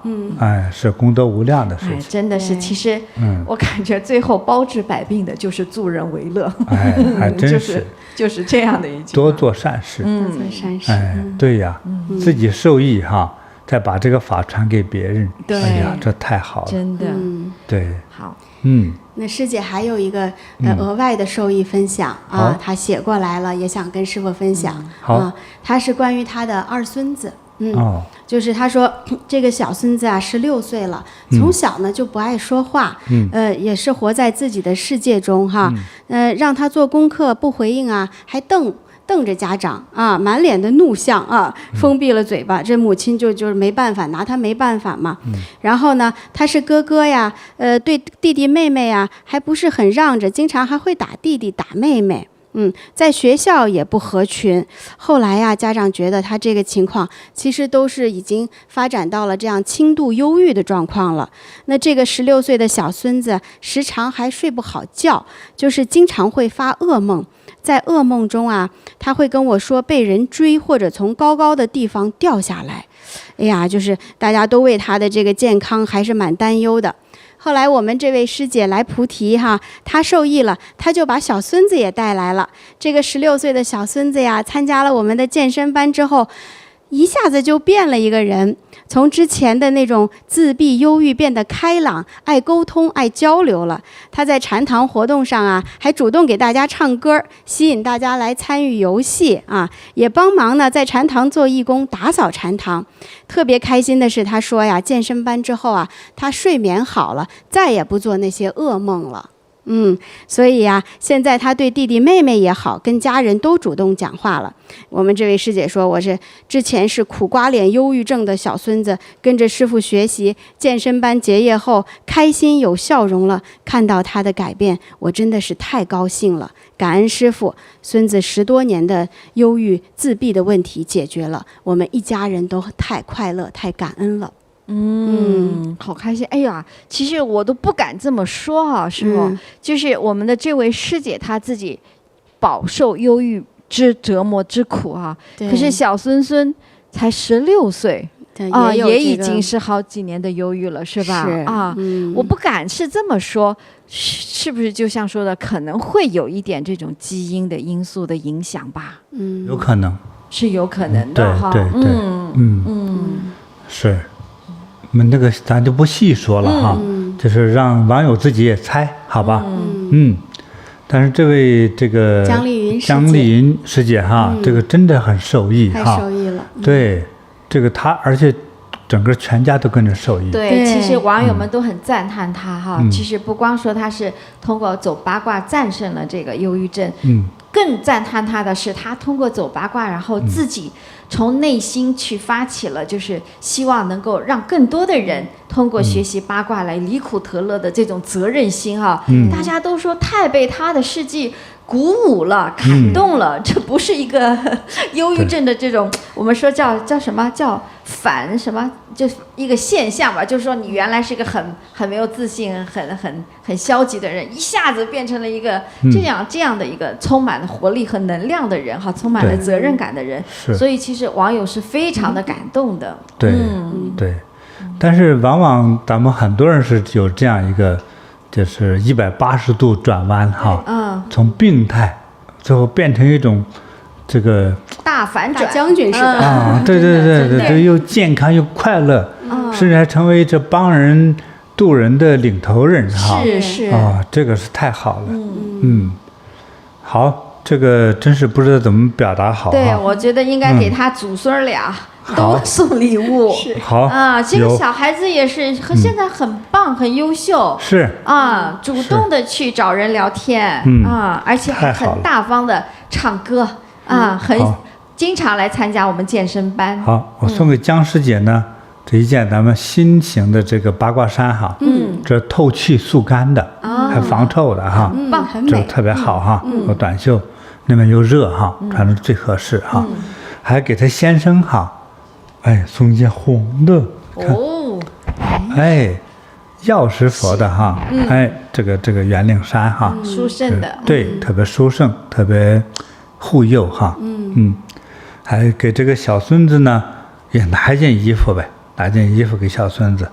是功德无量的事情。真的是，其实我感觉最后包治百病的就是助人为乐。还真是，就是这样的一句。多做善事，多做善事。对呀，自己受益哈，再把这个法传给别人。对，哎呀，这太好了。真的，对。好，那师姐还有一个额外的受益分享她写过来了，也想跟师父分享。她是关于她的2孙子。就是他说这个小孙子啊16岁了，从小呢就不爱说话，也是活在自己的世界中哈，让他做功课不回应啊，还瞪瞪着家长啊，满脸的怒相啊，封闭了嘴巴。这母亲就是没办法，拿他没办法嘛。然后呢，他是哥哥呀，对弟弟妹妹呀，还不是很让着，经常还会打弟弟打妹妹。在学校也不合群。后来呀，家长觉得他这个情况其实都是已经发展到了这样轻度忧郁的状况了。那这个16岁的小孙子时常还睡不好觉，就是经常会发噩梦。在噩梦中啊，他会跟我说被人追或者从高高的地方掉下来。哎呀，就是大家都为他的这个健康还是蛮担忧的。后来我们这位师姐来菩提哈，她受益了，她就把小孙子也带来了。这个16岁的小孙子呀，参加了我们的健身班之后，一下子就变了一个人，从之前的那种自闭忧郁变得开朗，爱沟通，爱交流了。他在禅堂活动上啊，还主动给大家唱歌，吸引大家来参与游戏啊，也帮忙呢在禅堂做义工，打扫禅堂。特别开心的是，他说呀，健身班之后啊，他睡眠好了，再也不做那些噩梦了。所以呀，现在他对弟弟妹妹也好，跟家人都主动讲话了。我们这位师姐说，我是之前是苦瓜脸忧郁症的小孙子，跟着师父学习健身班结业后，开心有笑容了。看到他的改变，我真的是太高兴了，感恩师父。孙子10多年的忧郁自闭的问题解决了，我们一家人都太快乐，太感恩了。好开心！哎呀，其实我都不敢这么说哈，师父，就是我们的这位师姐她自己饱受忧郁之折磨之苦啊。可是小孙孙才16岁啊，也已经是好几年的忧郁了，是吧？我不敢是这么说，是不是就像说的，可能会有一点这种基因的因素的影响吧？有可能是有可能的哈。对，是。我们那个咱就不细说了哈，就是让网友自己也猜，好吧？但是这位这个姜丽云师姐哈，这个真的很受益哈，太受益了。对，这个她，而且整个全家都跟着受益。对，其实网友们都很赞叹她哈。其实不光说她是通过走八卦战胜了这个忧郁症，更赞叹她的是，她通过走八卦，然后自己从内心去发起了，就是希望能够让更多的人通过学习八卦来离苦得乐的这种责任心哈。大家都说太被她的事迹鼓舞了，感动了。这不是一个忧郁症的这种，我们说叫什么叫反什么，就一个现象吧。就是说你原来是一个很没有自信、很消极的人，一下子变成了一个这样的一个充满了活力和能量的人哈，充满了责任感的人。所以其实网友是非常的感动的。对，但是往往咱们很多人是有这样一个，就是180度转弯哈，从病态最后变成一种这个大反转，大将军似的啊，对，又健康又快乐，甚至还成为这帮人渡人的领头人哈。是啊，这个是太好了。好，这个真是不知道怎么表达好。对，我觉得应该给他祖孙俩都送礼物。好啊，这个小孩子也是现在很棒，很优秀。是啊，主动的去找人聊天啊，而且还很大方的唱歌啊，很经常来参加我们健身班。好，我送给姜师姐呢，这一件咱们新型的这个八卦衫哈，这透气速干的，还防臭的哈，棒，很美，这特别好哈。我短袖那边又热哈，穿着最合适哈。还给他先生哈，哎，送一件红的，哦，哎，药师佛的哈，哎，这个圆领衫哈，殊胜的，对，特别殊胜，特别护佑哈，还给这个小孙子呢，也拿一件衣服呗，拿件衣服给小孙子，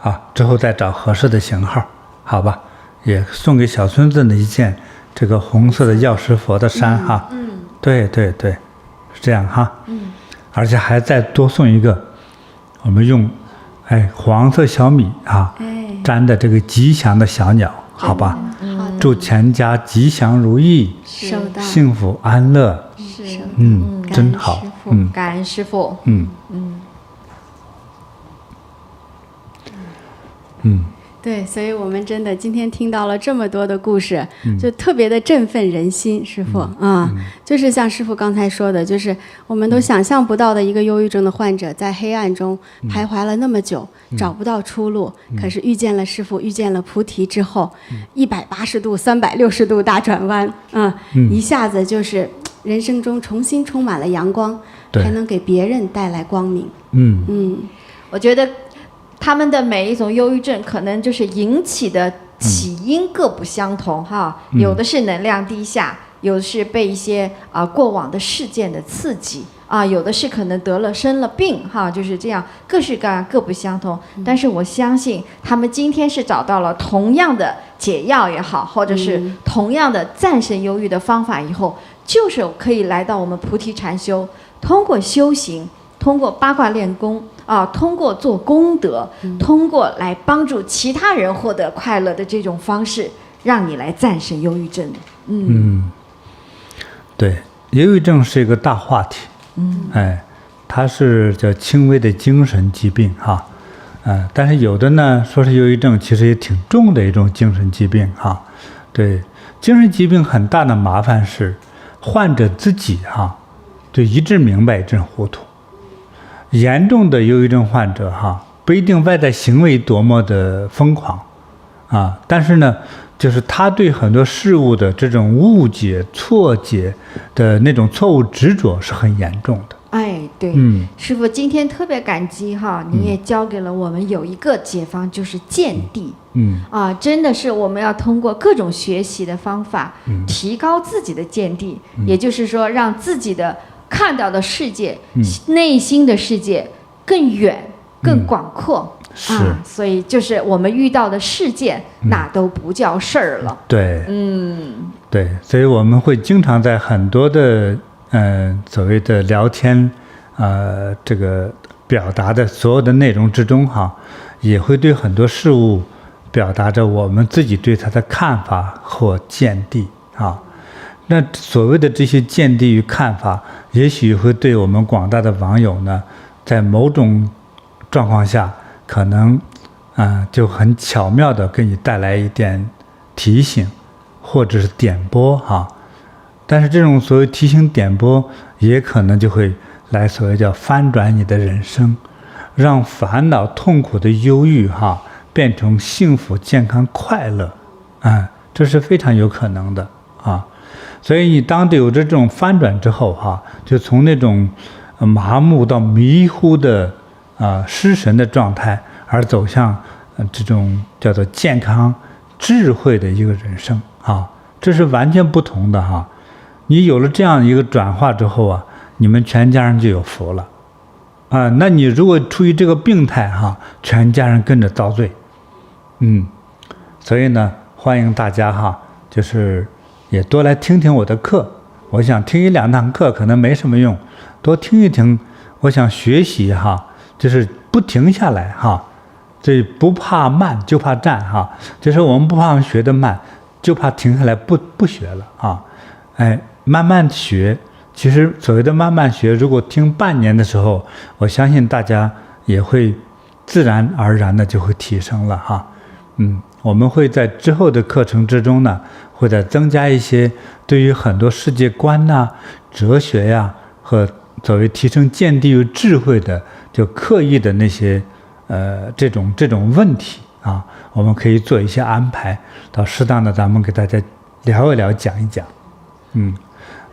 啊，之后再找合适的型号，好吧，也送给小孙子呢一件这个红色的药师佛的衫哈，对，是这样哈，而且还再多送一个，我们用黄色小米啊粘的这个吉祥的小鸟，好吧，祝全家吉祥如意，幸福安乐。真好，感恩师父，对，所以我们真的今天听到了这么多的故事，就特别的振奋人心，师父就是像师父刚才说的，就是我们都想象不到的一个忧郁症的患者在黑暗中徘徊了那么久，找不到出路，可是遇见了师父，遇见了菩提之后，180度、360度大转弯，一下子就是人生中重新充满了阳光，还能给别人带来光明。我觉得他们的每一种忧郁症可能就是引起的起因各不相同有的是能量低下，有的是被一些过往的事件的刺激有的是可能生了病就是这样，各式各样各不相同。但是我相信他们今天是找到了同样的解药也好，或者是同样的战胜忧郁的方法以后，就是可以来到我们菩提禅修，通过修行，通过八卦练功通过做功德，通过来帮助其他人获得快乐的这种方式，让你来战胜忧郁症。对，忧郁症是一个大话题。它是叫轻微的精神疾病但是有的呢说是忧郁症，其实也挺重的一种精神疾病对，精神疾病很大的麻烦是患者自己就一直明白一阵糊涂。严重的忧郁症患者不一定外在行为多么的疯狂但是呢就是他对很多事物的这种误解错解的那种错误执着是很严重的。对，师父今天特别感激你也教给了我们有一个解方，就是见地。真的是我们要通过各种学习的方法提高自己的见地，也就是说让自己的看到的世界内心的世界更远更广阔所以就是我们遇到的事件那都不叫事儿了。对，对，所以我们会经常在很多的所谓的聊天这个表达的所有的内容之中也会对很多事物表达着我们自己对它的看法或见地那所谓的这些见地与看法，也许会对我们广大的网友呢，在某种状况下，可能就很巧妙的给你带来一点提醒，或者是点拨但是这种所谓提醒点拨，也可能就会来所谓叫翻转你的人生，让烦恼、痛苦的忧郁变成幸福、健康、快乐这是非常有可能的所以你当有这种翻转之后就从那种麻木到迷糊的失神的状态，而走向这种叫做健康智慧的一个人生这是完全不同的你有了这样一个转化之后你们全家人就有福了那你如果处于这个病态全家人跟着遭罪所以呢欢迎大家就是也多来听听我的课。我想听1-2堂课可能没什么用，多听一听，我想学习就是不停下来这不怕慢就怕站就是我们不怕学得慢，就怕停下来不学了慢慢学。其实所谓的慢慢学，如果听半年的时候，我相信大家也会自然而然的就会提升了我们会在之后的课程之中呢，会再增加一些对于很多世界观哲学和所谓提升见地与智慧的，就刻意的那些这种问题我们可以做一些安排，到适当的咱们给大家聊一聊，讲一讲。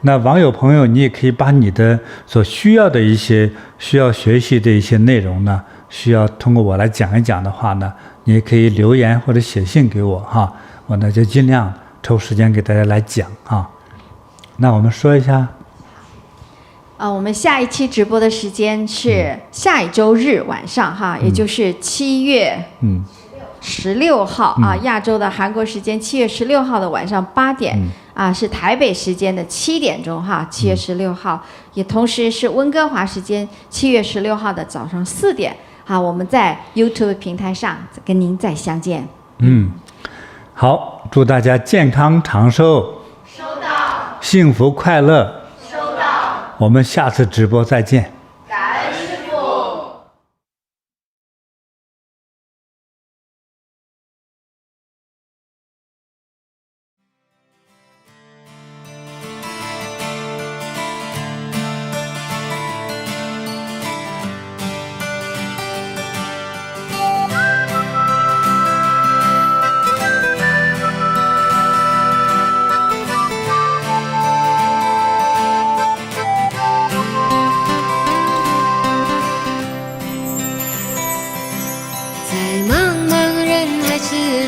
那网友朋友，你也可以把你的所需要的一些需要学习的一些内容呢，需要通过我来讲一讲的话呢，你也可以留言或者写信给我我呢就尽量抽时间给大家来讲那我们说一下我们下一期直播的时间是下一周日晚上也就是7月16号亚洲的韩国时间7月16号的晚上8点是台北时间的7点钟7月16号，也同时是温哥华时间7月16号的早上4点我们在 YouTube 平台上跟您再相见。好，祝大家健康长寿，收到；幸福快乐，收到。我们下次直播再见。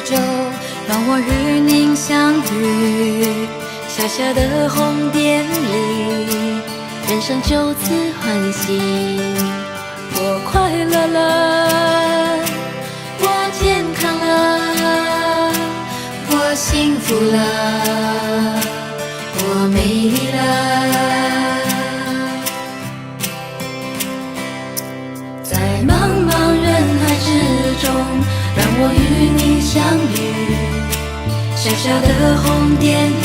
中，让我与您相遇。小小的红点里，人生就此欢喜。我快乐了，我健康了，我幸福了，我美丽了。在茫茫人海之中，让我与你相遇。小小的红点里，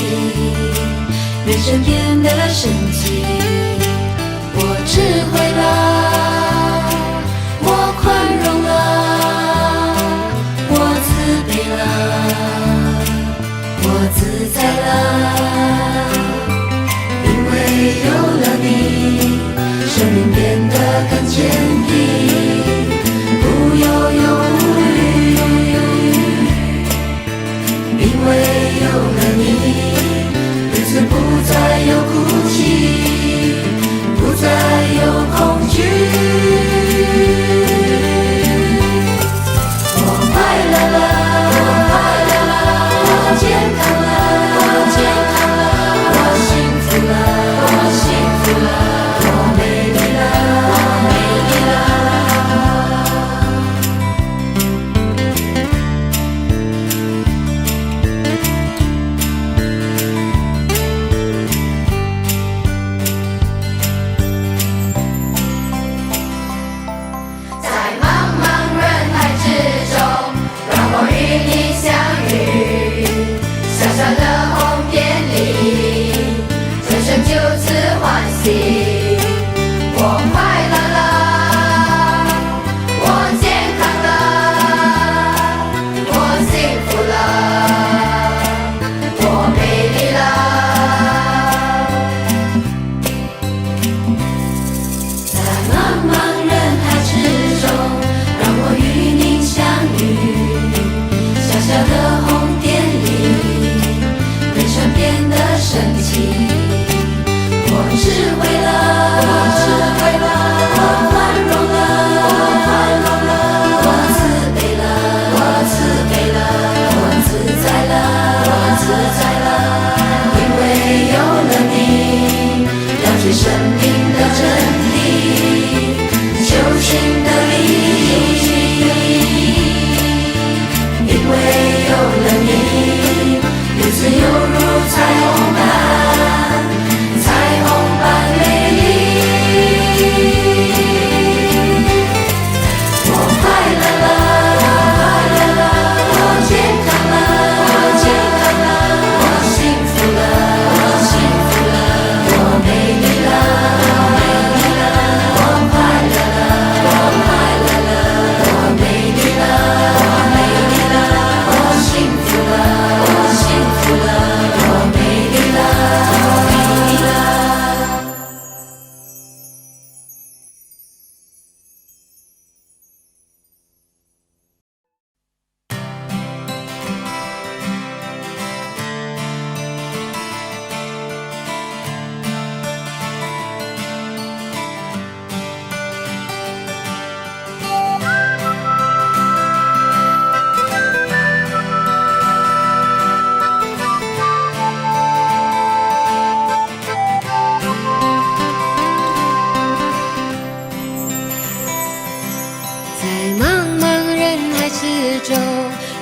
人生变得神奇。我智慧了，我宽容了，我慈悲了，我自在了。因为有了你，生命变得更坚定，不忧忧无虑。因为有了你，日子不再有哭泣，不再有恐惧。我快乐了，我健康了，我幸福了，我美丽了。我快乐了，我健康了，我幸福了，我美丽了。在茫茫人海之中，让我与您相遇。小小的红点里，人生变得神奇。我智慧了，我宽容了，我慈悲了，我自在了。因为有了你，了解生命的真理，修行的意义。因为有了你，日子犹如彩虹般。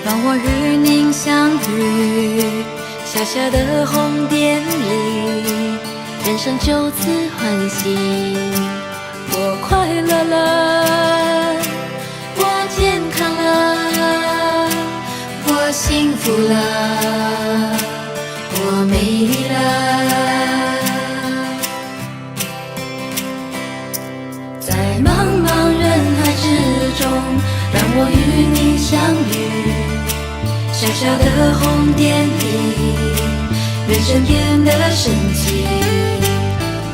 让我与您相遇。小小的红点里，人生就此欢喜。我快乐了，我健康了，我幸福了，我美丽了。在茫茫人海之中，让我与你相遇。小小的红点里，人生变得神奇。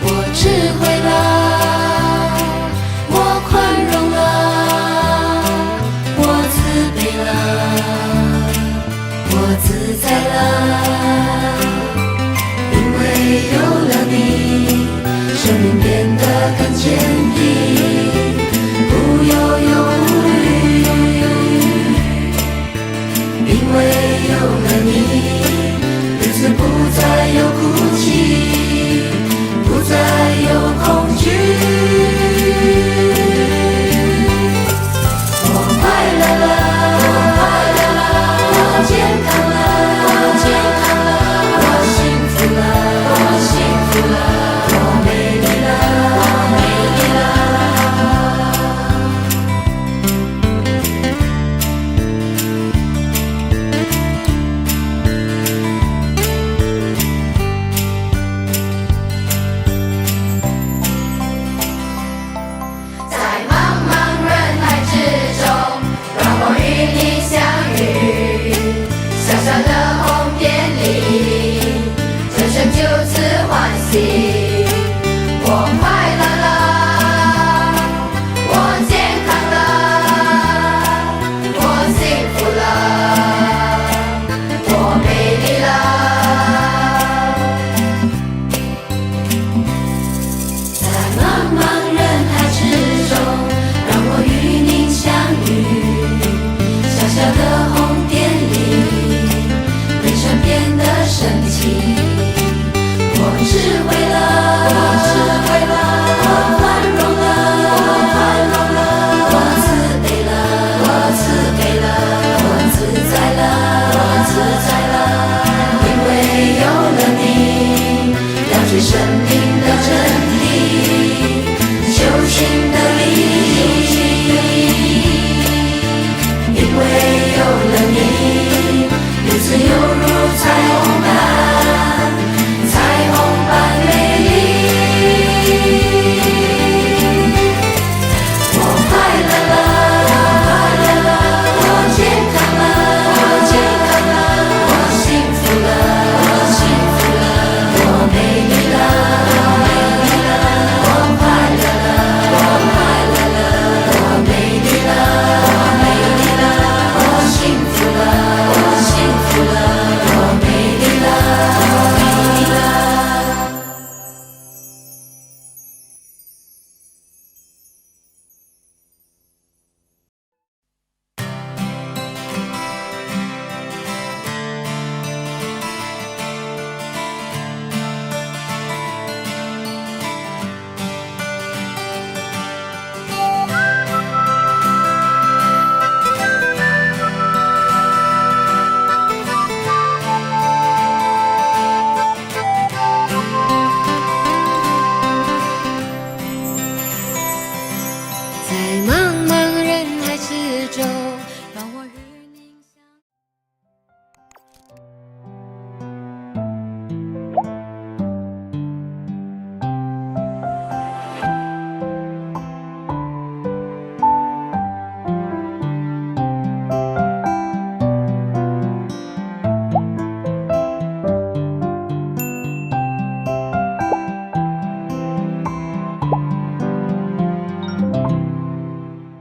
我智慧了。